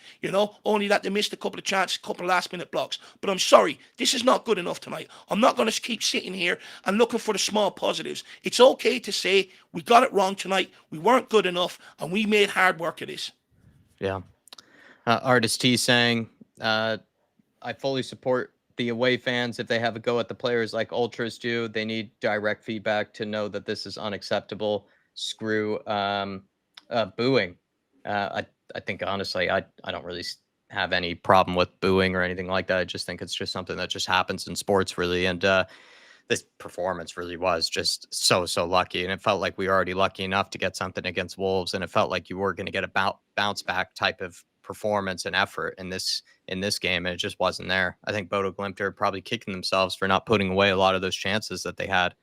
only that they missed a couple of chances, a couple of last-minute blocks. But I'm sorry, this is not good enough tonight. I'm not going to keep sitting here and looking for the small positives. It's okay to say we got it wrong tonight, we weren't good enough, and we made hard work of this. Yeah. Artist T saying, I fully support the away fans if they have a go at the players like ultras do. They need direct feedback to know that this is unacceptable. Screw booing. I think honestly, I don't really have any problem with booing or anything like that. I just think it's just something that just happens in sports, really. And this performance really was just so lucky, and it felt like we were already lucky enough to get something against Wolves, and it felt like you were going to get a bounce back type of performance and effort in this game, and it just wasn't there. I think BODO GLIMT are probably kicking themselves for not putting away a lot of those chances that they had.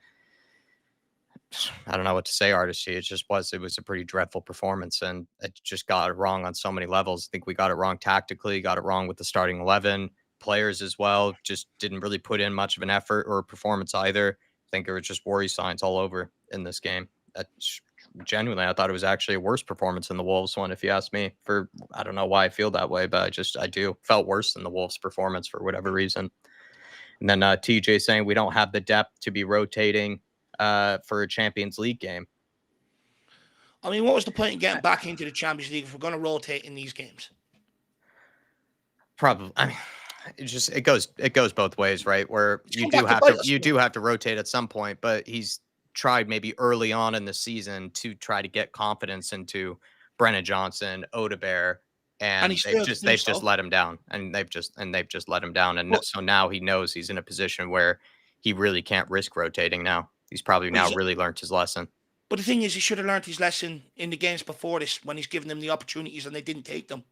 I don't know what to say, Artistry. It was a pretty dreadful performance, and it just got it wrong on so many levels. I think we got it wrong tactically, got it wrong with the starting 11, players as well, just didn't really put in much of an effort or a performance either. I think there were just worry signs all over in this game. Genuinely, I thought it was actually a worse performance than the Wolves one, if you ask me. I don't know why I feel that way, but I do felt worse than the Wolves performance for whatever reason. And then TJ saying we don't have the depth to be rotating for a Champions League game. I mean, what was the point in getting back into the Champions League if we're going to rotate in these games? Probably. I mean, it goes both ways, right? Where you do have to rotate at some point, but he's tried maybe early on in the season to try to get confidence into Brennan Johnson, Odebear, and they've just let him down, and they've just let him down, and so now he knows he's in a position where he really can't risk rotating now. He's probably But now he's, really learned his lesson. but the thing is, he should have learned his lesson in the games before this when he's given them the opportunities and they didn't take them.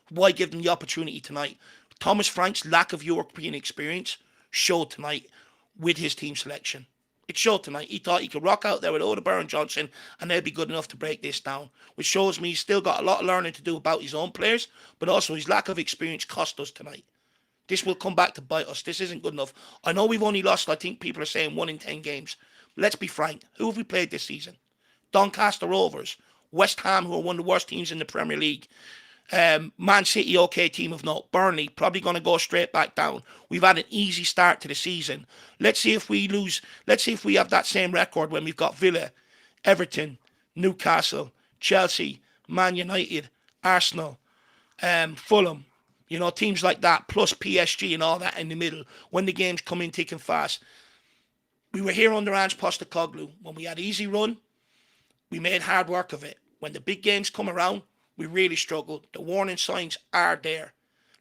Why give them the opportunity tonight? Thomas Frank's lack of European experience showed tonight with his team selection. It showed tonight. He thought he could rock out there with Odegaard and Johnson and they'd be good enough to break this down, which shows me he's still got a lot of learning to do about his own players, but also his lack of experience cost us tonight. This will come back to bite us. This isn't good enough. I know we've only lost, I think people are saying 1 in 10 games. Let's be frank. Who have we played this season? Doncaster Rovers, West Ham, who are one of the worst teams in the Premier League, Man City, okay, team of note. Burnley, probably going to go straight back down. We've had an easy start to the season. Let's see if we lose. Let's see if we have that same record when we've got Villa, Everton, Newcastle, Chelsea, Man United, Arsenal, Fulham. You know, teams like that, plus PSG and all that in the middle. When the games come in thick and fast. We were here under Ange Postecoglou. When we had easy run, we made hard work of it. When the big games come around, we really struggled. The warning signs are there.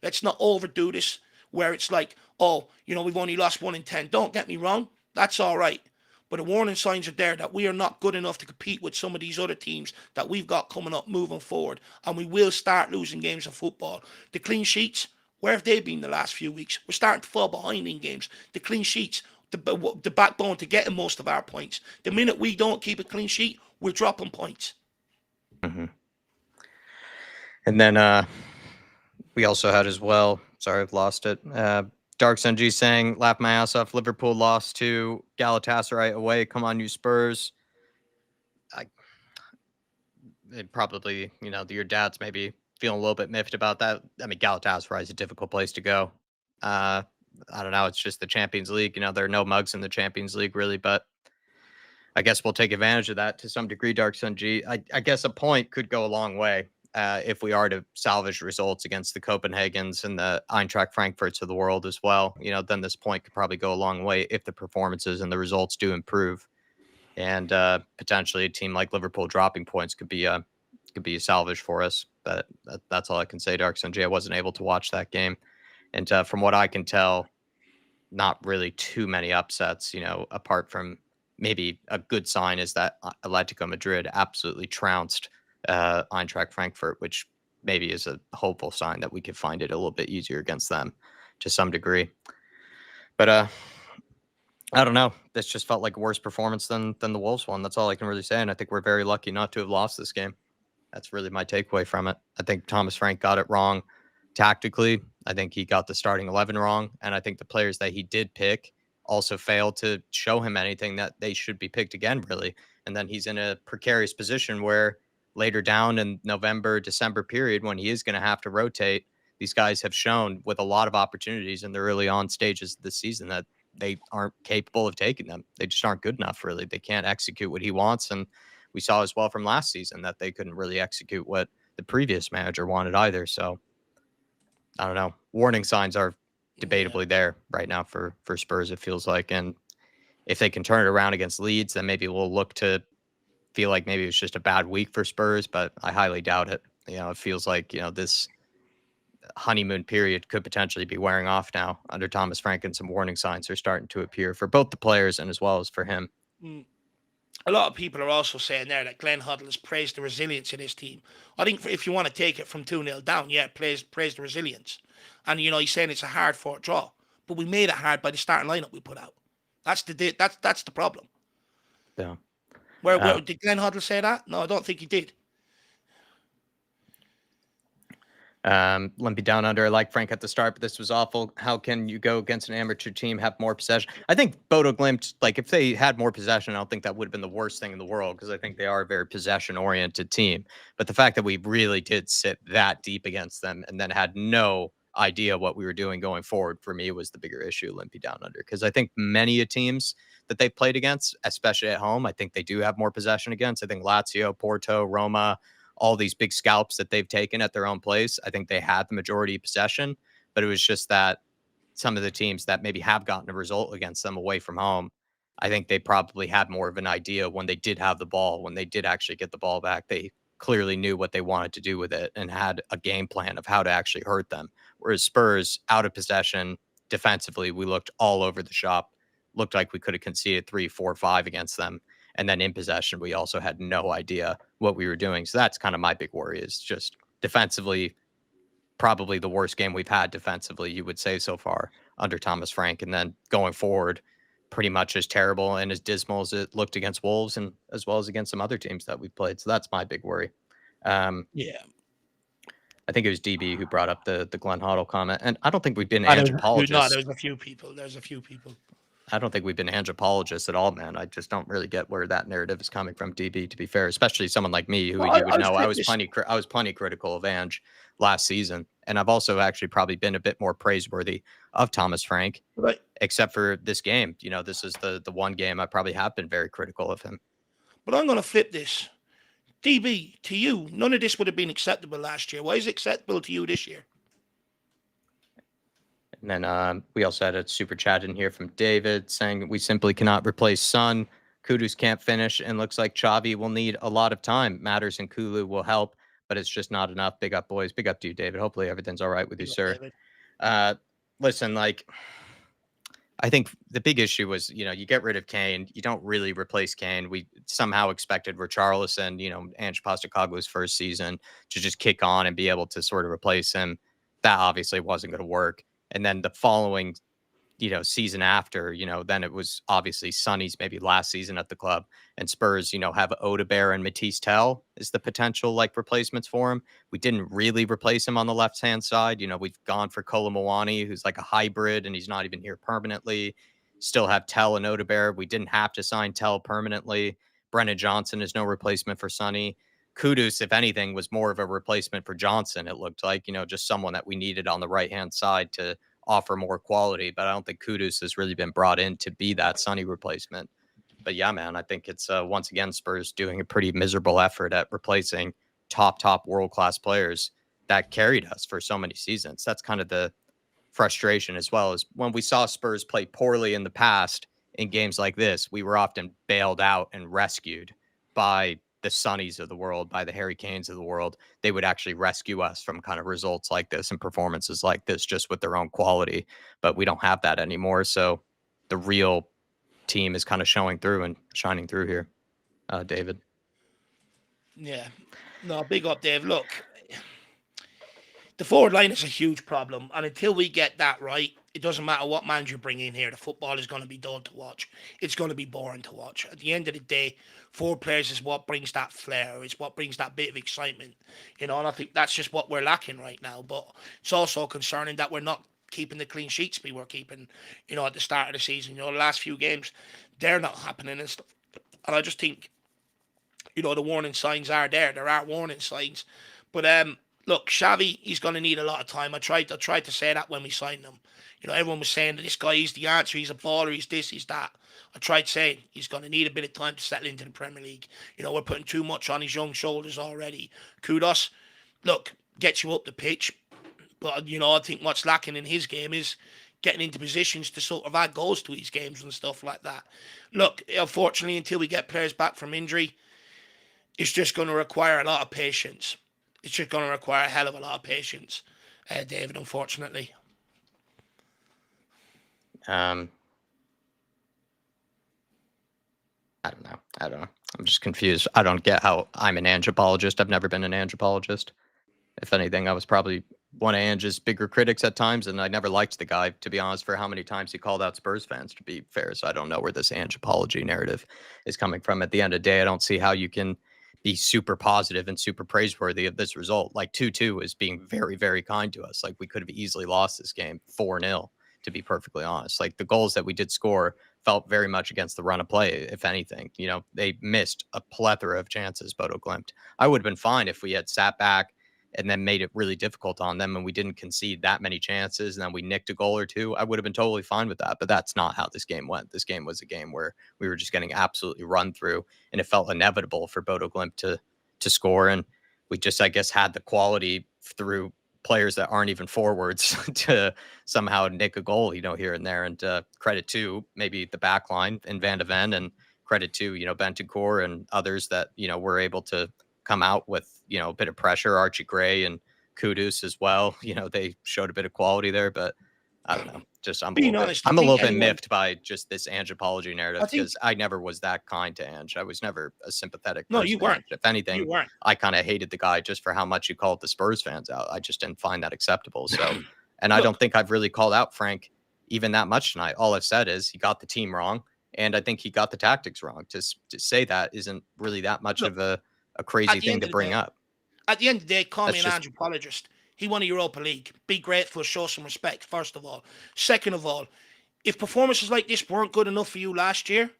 Let's not overdo this where it's like, oh, you know, we've only lost 1 in 10. Don't get me wrong. That's all right. But the warning signs are there that we are not good enough to compete with some of these other teams that we've got coming up moving forward. And we will start losing games of football. The clean sheets, where have they been the last few weeks? We're starting to fall behind in games. The clean sheets, the backbone to getting most of our points. The minute we don't keep a clean sheet, we're dropping points. Mm-hmm. And then we also had as well, sorry, I've lost it. Dark Sunji saying, laugh my ass off. Liverpool lost to Galatasaray away. Come on, you Spurs. Probably, you know, your dad's maybe feeling a little bit miffed about that. I mean, Galatasaray is a difficult place to go. I don't know. It's just the Champions League. You know, there are no mugs in the Champions League, really, but I guess we'll take advantage of that to some degree, Dark Sunji. I guess a point could go a long way if we are to salvage results against the Copenhagens and the Eintracht Frankfurts of the world as well. You know, then this point could probably go a long way if the performances and the results do improve. And potentially a team like Liverpool dropping points could be a salvage for us. But that's all I can say, Dark Sunji. I wasn't able to watch that game. And from what I can tell, not really too many upsets, you know, apart from maybe a good sign is that Atletico Madrid absolutely trounced Eintracht Frankfurt, which maybe is a hopeful sign that we could find it a little bit easier against them to some degree. But I don't know. This just felt like a worse performance than the Wolves one. That's all I can really say. And I think we're very lucky not to have lost this game. That's really my takeaway from it. I think Thomas Frank got it wrong tactically. I think he got the starting 11 wrong. And I think the players that he did pick also failed to show him anything that they should be picked again, really. And then he's in a precarious position where later down in November, December period, when he is going to have to rotate, these guys have shown with a lot of opportunities in the early on stages of the season that they aren't capable of taking them. They just aren't good enough, really. They can't execute what he wants. And we saw as well from last season that they couldn't really execute what the previous manager wanted either. So I don't know. Warning signs are debatably there right now for Spurs, it feels like. And if they can turn it around against Leeds, then maybe we'll look to feel like maybe it's just a bad week for Spurs, but I highly doubt it. You know, it feels like, you know, this honeymoon period could potentially be wearing off now under Thomas Frank, and some warning signs are starting to appear for both the players and as well as for him. A lot of people are also saying there that Glenn Hoddle has praised the resilience of this team. I think if you want to take it from 2-0 down, yeah, praise the resilience. And, you know, he's saying it's a hard-fought draw. But we made it hard by the starting lineup we put out. That's the problem. Yeah. Where did Glenn Hoddle say that? No, I don't think he did. Limpy down under. I like Frank at the start, but this was awful. How can you go against an amateur team, have more possession? I think BODO GLIMT, like if they had more possession, I don't think that would have been the worst thing in the world, because I think they are a very possession-oriented team. But the fact that we really did sit that deep against them and then had no idea what we were doing going forward, for me, was the bigger issue, Limpy down under. Because I think many teams that they've played against, especially at home, I think they do have more possession against. I think Lazio, Porto, Roma, all these big scalps that they've taken at their own place, I think they had the majority of possession, but it was just that some of the teams that maybe have gotten a result against them away from home, I think they probably had more of an idea when they did have the ball, when they did actually get the ball back. They clearly knew what they wanted to do with it and had a game plan of how to actually hurt them. Whereas Spurs, out of possession, defensively, we looked all over the shop. looked like we could have conceded 3, 4, 5 against them. And then in possession, we also had no idea what we were doing. So that's kind of my big worry, is just defensively, probably the worst game we've had defensively, you would say, so far under Thomas Frank. And then going forward, pretty much as terrible and as dismal as it looked against Wolves, and as well as against some other teams that we've played. So that's my big worry. Yeah. I think it was DB who brought up the Glenn Hoddle comment. And I don't think we've been No, anthropologists. there's a few people. I don't think we've been anthropologists at all, man. I just don't really get where that narrative is coming from, DB, to be fair, especially someone like me, who you would know I was plenty critical of Ange last season. And I've also actually probably been a bit more praiseworthy of Thomas Frank, Right. except for this game. You know, this is the one game I probably have been very critical of him. But I'm going to flip this. DB, to you, none of this would have been acceptable last year. Why is it acceptable to you this year? And then we also had a super chat in here from David saying we simply cannot replace Son. Kudus can't finish, and looks like Xavi will need a lot of time. Matters and Kulu will help, but it's just not enough. Big up, boys. Big up to you, David. Hopefully everything's all right with you, sir. Listen, like, I think the big issue was, you know, you get rid of Kane. You don't really replace Kane. We somehow expected Richarlison, you know, Ange Postecoglou's first season, to just kick on and be able to sort of replace him. That obviously wasn't going to work. And then the following, you know, season after, you know, then it was obviously Sonny's maybe last season at the club, and Spurs, you know, have Odegaard and Matisse Tell is the potential like replacements for him. We didn't really replace him on the left-hand side. You know, we've gone for Kolomowani, who's like a hybrid, and he's not even here permanently. Still have Tell and Odegaard. We didn't have to sign Tell permanently. Brennan Johnson is no replacement for Sonny. Kudus, if anything, was more of a replacement for Johnson. It looked like, you know, just someone that we needed on the right-hand side to offer more quality, but I don't think Kudus has really been brought in to be that Sonny replacement. But yeah, man, I think it's once again Spurs doing a pretty miserable effort at replacing top world-class players that carried us for so many seasons. That's kind of the frustration, as well as when we saw Spurs play poorly in the past in games like this, we were often bailed out and rescued by the Sonnies of the world, by the Harry Kanes of the world. They would actually rescue us from kind of results like this and performances like this just with their own quality. But we don't have that anymore. So the real team is kind of showing through and shining through here. David. Yeah. No, big up, Dave. Look, the forward line is a huge problem. And until we get that right, it doesn't matter what manager you bring in here. The football is going to be dull to watch. It's going to be boring to watch. At the end of the day, forward players is what brings that flair. It's what brings that bit of excitement. You know, and I think that's just what we're lacking right now. But it's also concerning that we're not keeping the clean sheets we were keeping, you know, at the start of the season. You know, the last few games, they're not happening and stuff. And I just think, you know, the warning signs are there. There are warning signs. But look, Xavi, he's going to need a lot of time. I tried to say that when we signed him. You know, everyone was saying that this guy is the answer. He's a baller. He's this, he's that. I tried saying he's going to need a bit of time to settle into the Premier League. You know, we're putting too much on his young shoulders already. Kudos. Look, gets you up the pitch. But, you know, I think what's lacking in his game is getting into positions to sort of add goals to his games and stuff like that. Look, unfortunately, until we get players back from injury, it's just going to require a lot of patience. It's just going to require a hell of a lot of patience, David, unfortunately. I don't know. I'm just confused. I don't get how I'm an anthropologist. I've never been an anthropologist. If anything, I was probably one of Ange's bigger critics at times, and I never liked the guy, to be honest, for how many times he called out Spurs fans, to be fair. So I don't know where this anthropology narrative is coming from. At the end of the day, I don't see how you can be super positive and super praiseworthy of this result. Like 2-2 is being very, very kind to us. Like we could have easily lost this game 4-0, to be perfectly honest. Like the goals that we did score felt very much against the run of play, if anything. You know, they missed a plethora of chances, BODO GLIMT. I would have been fine if we had sat back and then made it really difficult on them and we didn't concede that many chances and then we nicked a goal or two. I would have been totally fine with that, but that's not how this game went. This game was a game where we were just getting absolutely run through, and it felt inevitable for BODO GLIMT to score. And we just, I guess, had the quality through players that aren't even forwards to somehow nick a goal, you know, here and there. And credit to maybe the back line and Van de Ven, and credit to, you know, Bentancur and others that, you know, were able to come out with, you know, a bit of pressure. Archie Gray and Kudus as well. You know, they showed a bit of quality there, but I don't know. Just Being honest, I'm a little bit miffed by just this Ange apology narrative I think because I never was that kind to Ange. I was never a sympathetic no, you person to weren't. Ange. If You anything, weren't. I kind of hated the guy just for how much he called the Spurs fans out. I just didn't find that acceptable. So, and I don't Look, think I've really called out Frank even that much tonight. All I've said is he got the team wrong, and I think he got the tactics wrong. To say that isn't really that much look. of a At crazy the thing end to of the bring day, up. call me That's an just anthropologist. He won a Europa League. Be grateful, show some respect. First of all, second of all, if performances like this weren't good enough for you last year,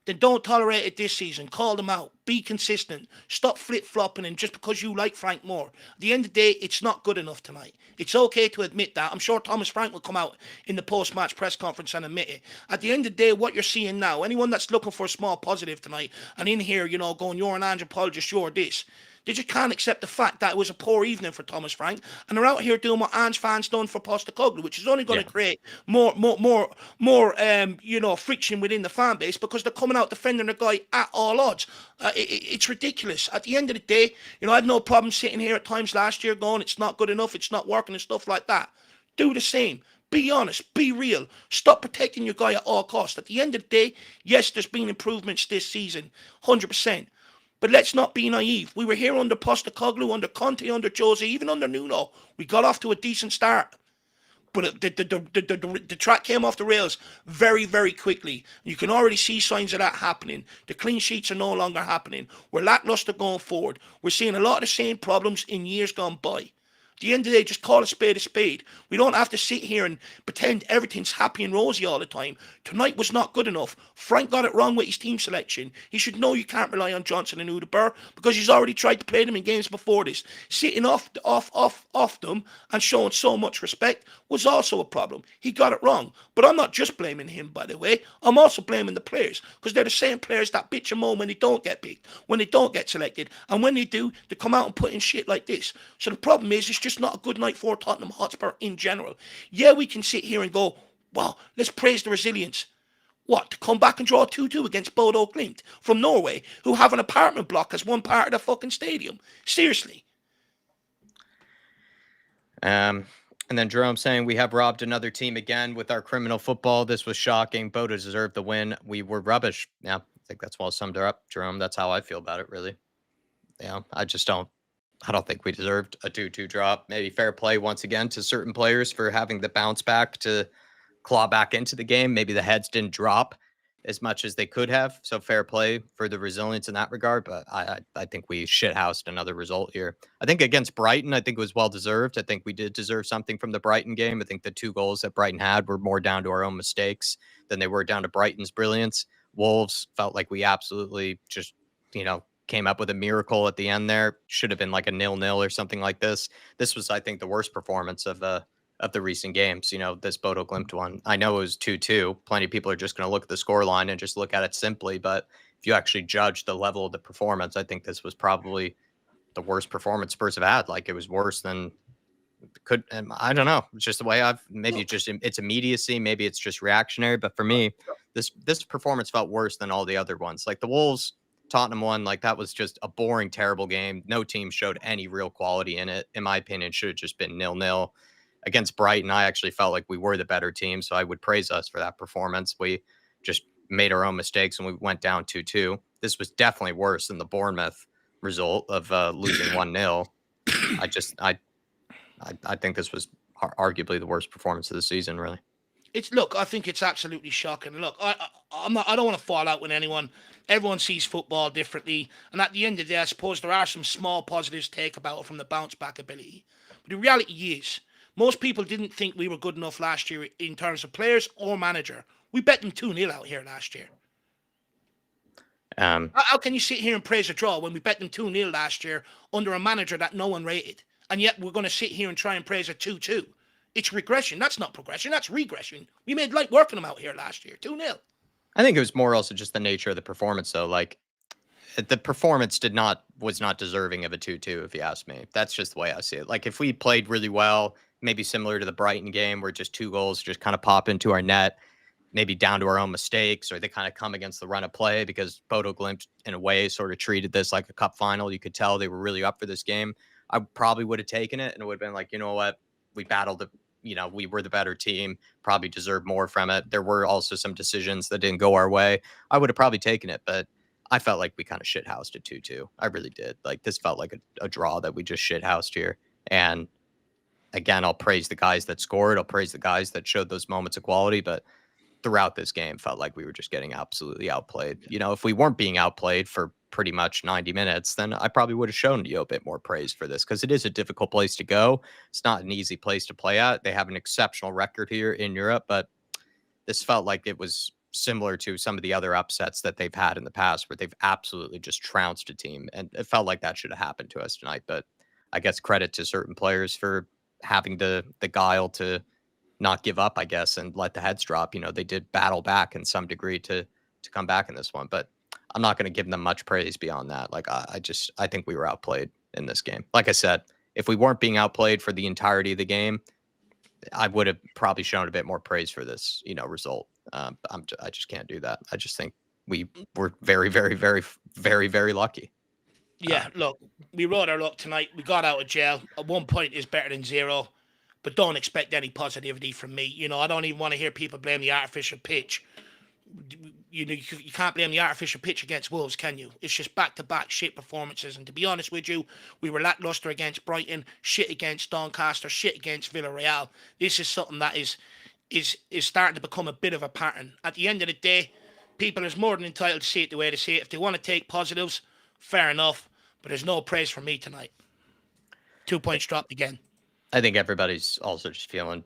then don't tolerate it this season. Call them out. Be consistent. Stop flip-flopping and just because you like Frank Moore. At the end of the day, it's not good enough tonight. It's okay to admit that. I'm sure Thomas Frank will come out in the post-match press conference and admit it. At the end of the day, what you're seeing now, anyone that's looking for a small positive tonight and in here, going, you're an anthropologist, you're this. They just can't accept the fact that it was a poor evening for Thomas Frank, and they're out here doing what Ange fans done for Postecoglou, which is only going to create more friction within the fan base because they're coming out defending the guy at all odds. It's ridiculous. At the end of the day, I had no problem sitting here at times last year going, it's not good enough, it's not working and stuff like that. Do the same. Be honest. Be real. Stop protecting your guy at all costs. At the end of the day, yes, there's been improvements this season, 100%. But let's not be naive. We were here under Postecoglou, under Conte, under Jose, even under Nuno. We got off to a decent start. But the track came off the rails very, very quickly. You can already see signs of that happening. The clean sheets are no longer happening. We're lackluster going forward. We're seeing a lot of the same problems in years gone by. At the end of the day, just call a spade a spade. We don't have to sit here and pretend everything's happy and rosy all the time. Tonight was not good enough. Frank got it wrong with his team selection. He should know you can't rely on Johnson and Udebur because he's already tried to play them in games before this. Sitting off them and showing so much respect was also a problem. He got it wrong. But I'm not just blaming him, by the way. I'm also blaming the players because they're the same players that bitch and moan when they don't get picked, when they don't get selected. And when they do, they come out and put in shit like this. So the problem is it's just not a good night for Tottenham Hotspur in general. Yeah, we can sit here and go, wow, let's praise the resilience. What, to come back and draw 2-2 against BODO GLIMT from Norway, who have an apartment block as one part of the fucking stadium? Seriously. And then Jerome saying we have robbed another team again with our criminal football. This was shocking. BODO deserved the win. We were rubbish. Yeah, I think that's well summed up, Jerome. That's how I feel about it, really. Yeah, I don't think we deserved a 2-2 drop. Maybe fair play once again to certain players for having the bounce back to claw back into the game. Maybe the heads didn't drop as much as they could have. So fair play for the resilience in that regard. But I think we shithoused another result here. I think against Brighton, I think it was well deserved. I think we did deserve something from the Brighton game. I think the 2 goals that Brighton had were more down to our own mistakes than they were down to Brighton's brilliance. Wolves felt like we absolutely just, came up with a miracle at the end there. Should have been like a 0-0 or something like this. This was, I think, the worst performance of the recent games, this BODO GLIMT one. I know it was 2-2. Plenty of people are just going to look at the scoreline and just look at it simply. But if you actually judge the level of the performance, I think this was probably the worst performance Spurs have had. Like, it was worse than and I don't know. It's just the way it's immediacy. Maybe it's just reactionary. But for me, this performance felt worse than all the other ones. Like the Wolves Tottenham one, like that was just a boring, terrible game. No team showed any real quality in it. In my opinion, should have just been 0-0. Against Brighton, I actually felt like we were the better team, so I would praise us for that performance. We just made our own mistakes and we went down 2-2. This was definitely worse than the Bournemouth result of losing 1-0. I think this was arguably the worst performance of the season, really. I think it's absolutely shocking. Look, I don't want to fall out with anyone. Everyone sees football differently, and at the end of the day, I suppose there are some small positives to take about it from the bounce back ability. But the reality is, most people didn't think we were good enough last year in terms of players or manager. We bet them 2-0 out here last year. How can you sit here and praise a draw when we bet them 2-0 last year under a manager that no one rated? And yet we're going to sit here and try and praise a 2-2. It's regression. That's not progression. That's regression. We made light working them out here last year. 2-0. I think it was more also just the nature of the performance, though. Like, the performance was not deserving of a 2-2, if you ask me. That's just the way I see it. Like, if we played really well, maybe similar to the Brighton game where just 2 goals just kind of pop into our net, maybe down to our own mistakes, or they kind of come against the run of play because BODO GLIMT, in a way, sort of treated this like a cup final. You could tell they were really up for this game. I probably would have taken it, and it would have been like, you know what? We battled we were the better team, probably deserved more from it. There were also some decisions that didn't go our way. I would have probably taken it, but I felt like we kind of shithoused it 2-2. I really did. Like, this felt like a draw that we just shithoused here. And again, I'll praise the guys that scored. I'll praise the guys that showed those moments of quality. But throughout this game, felt like we were just getting absolutely outplayed. If we weren't being outplayed for pretty much 90 minutes, then I probably would have shown you a bit more praise for this, because it is a difficult place to go. It's not an easy place to play at. They have an exceptional record here in Europe, but this felt like it was similar to some of the other upsets that they've had in the past, where they've absolutely just trounced a team. And it felt like that should have happened to us tonight. But I guess credit to certain players for having the guile to not give up, I guess, and let the heads drop. They did battle back in some degree to come back in this one, but I'm not going to give them much praise beyond that. Like, I think we were outplayed in this game. Like I said, if we weren't being outplayed for the entirety of the game, I would have probably shown a bit more praise for this, result. I just can't do that. I just think we were very, very, very, very, very lucky. Yeah, look, we rode our luck tonight. We got out of jail. At 1 point is better than 0, but don't expect any positivity from me. I don't even want to hear people blame the artificial pitch. You can't blame the artificial pitch against Wolves, can you? It's just back-to-back shit performances. And to be honest with you, we were lackluster against Brighton, shit against Doncaster, shit against Villarreal. This is something that is starting to become a bit of a pattern. At the end of the day, people is more than entitled to see it the way they see it. If they want to take positives, fair enough. But there's no praise for me tonight. 2 points dropped again. I think everybody's also just feeling,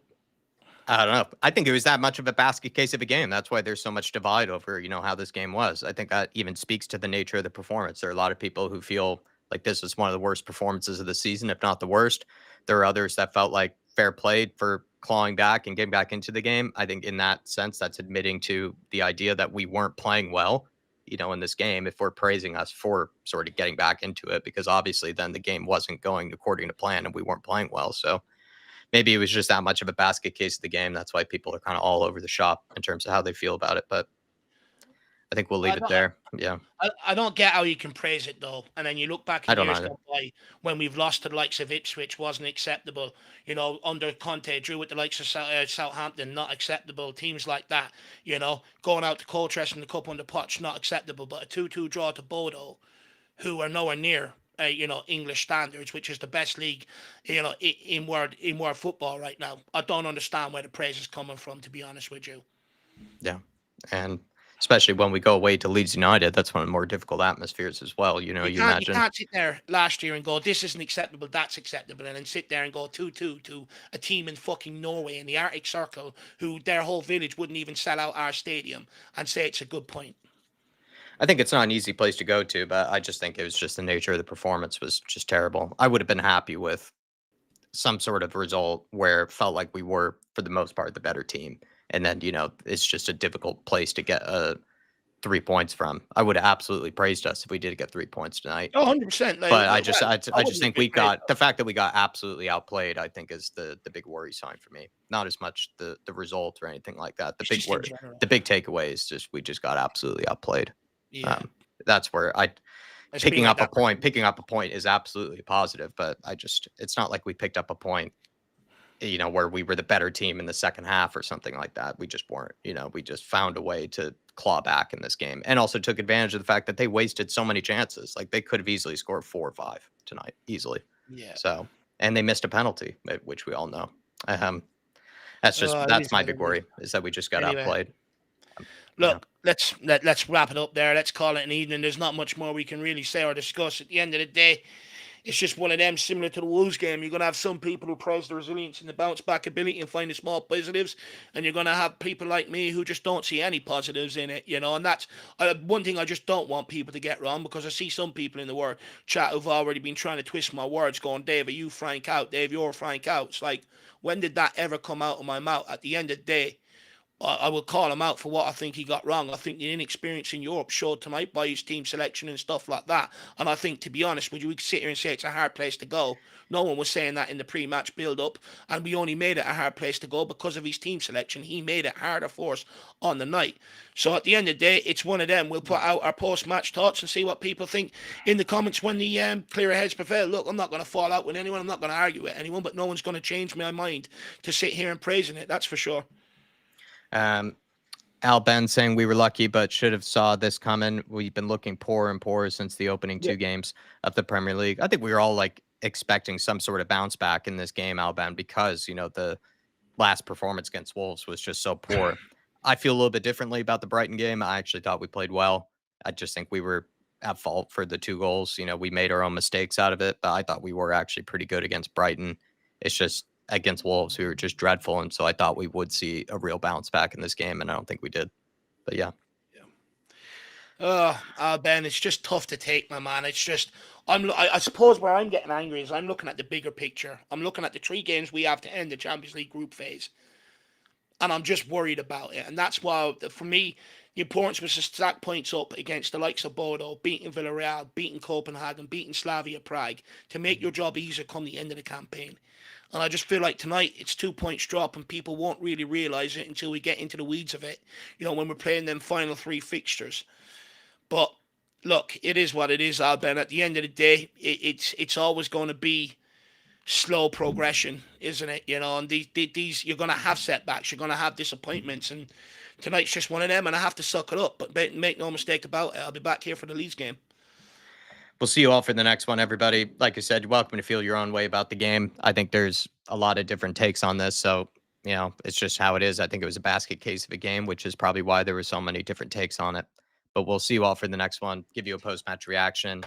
I don't know. I think it was that much of a basket case of a game. That's why there's so much divide over, how this game was. I think that even speaks to the nature of the performance. There are a lot of people who feel like this was one of the worst performances of the season, if not the worst. There are others that felt like fair play for clawing back and getting back into the game. I think in that sense, that's admitting to the idea that we weren't playing well, in this game, if we're praising us for sort of getting back into it, because obviously then the game wasn't going according to plan and we weren't playing well. So maybe it was just that much of a basket case of the game. That's why people are kind of all over the shop in terms of how they feel about it. But I think we'll leave it there. Yeah. I don't get how you can praise it, though. And then you look back at years gone by when we've lost to the likes of Ipswich, wasn't acceptable. Under Conte, drew with the likes of Southampton, not acceptable. Teams like that, going out to Colchester in the Cup under Potch, not acceptable. But a 2-2 draw to Bodo, who are nowhere near English standards, which is the best league, in world football right now. I don't understand where the praise is coming from, to be honest with you. Yeah. And especially when we go away to Leeds United, that's one of the more difficult atmospheres as well. You imagine. You can't sit there last year and go, this isn't acceptable, that's acceptable, and then sit there and go 2-2 to a team in fucking Norway in the Arctic Circle, who their whole village wouldn't even sell out our stadium, and say it's a good point. I think it's not an easy place to go to, but I just think it was just the nature of the performance was just terrible. I would have been happy with some sort of result where it felt like we were, for the most part, the better team. And then, it's just a difficult place to get 3 points from. I would have absolutely praised us if we did get 3 points tonight. Oh, 100%. But I just think we got the fact that we got absolutely outplayed, I think, is the big worry sign for me. Not as much the result or anything like that. The big takeaway is just we just got absolutely outplayed. Yeah. That's where picking up a point is absolutely positive, but it's not like we picked up a point, where we were the better team in the second half or something like that. We just weren't, we just found a way to claw back in this game, and also took advantage of the fact that they wasted so many chances. Like, they could have easily scored 4 or 5 tonight, easily. Yeah. So, and they missed a penalty, which we all know. That's my big worry, is that we just got outplayed. Look, let's wrap it up there. Let's call it an evening. There's not much more we can really say or discuss. At the end of the day, it's just one of them, similar to the Wolves game. You're going to have some people who praise the resilience and the bounce back ability and find the small positives, and you're going to have people like me who just don't see any positives in it, and that's one thing I just don't want people to get wrong, because I see some people in the word chat who've already been trying to twist my words, going, Dave, are you Frank out? Dave, you're Frank out. It's like, when did that ever come out of my mouth? At the end of the day, I will call him out for what I think he got wrong. I think the inexperience in Europe showed tonight by his team selection and stuff like that. And I think, to be honest, would you sit here and say it's a hard place to go? No one was saying that in the pre-match build-up, and we only made it a hard place to go because of his team selection. He made it harder for us on the night. So at the end of the day, it's one of them. We'll put out our post-match thoughts and see what people think in the comments when the clearer heads prevail. Look, I'm not going to fall out with anyone. I'm not going to argue with anyone, but no one's going to change my mind to sit here and praising it. That's for sure. Al Ben saying we were lucky, but should have saw this coming. We've been looking poorer and poorer since the opening two games of the Premier League. I think we were all like expecting some sort of bounce back in this game, Al Ben, because, you know, the last performance against Wolves was just so poor. I feel a little bit differently about the Brighton game. I actually thought we played well. I just think we were at fault for the 2 goals. You know, we made our own mistakes out of it, but I thought we were actually pretty good against Brighton. It's just against Wolves, we were just dreadful. And so I thought we would see a real bounce back in this game, and I don't think we did. But yeah. Ben, it's just tough to take, my man. It's just, I suppose where I'm getting angry is I'm looking at the bigger picture. I'm looking at the 3 games we have to end the Champions League group phase. And I'm just worried about it. And that's why, for me, the importance was to stack points up against the likes of Bodo, beating Villarreal, beating Copenhagen, beating Slavia Prague, to make your job easier come the end of the campaign. And I just feel like tonight it's 2 points drop and people won't really realise it until we get into the weeds of it, you know, when we're playing them final 3 fixtures. But look, it is what it is, Al Ben. At the end of the day, it's always going to be slow progression, isn't it? You know, and these you're going to have setbacks, you're going to have disappointments, and tonight's just one of them, and I have to suck it up. But make no mistake about it, I'll be back here for the Leeds game. We'll see you all for the next one, everybody. Like I said, you're welcome to feel your own way about the game. I think there's a lot of different takes on this, so, you know, it's just how it is. I think it was a basket case of a game, which is probably why there were so many different takes on it. But we'll see you all for the next one, give you a post-match reaction.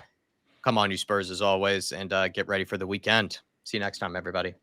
Come on, you Spurs, as always, and get ready for the weekend. See you next time, everybody.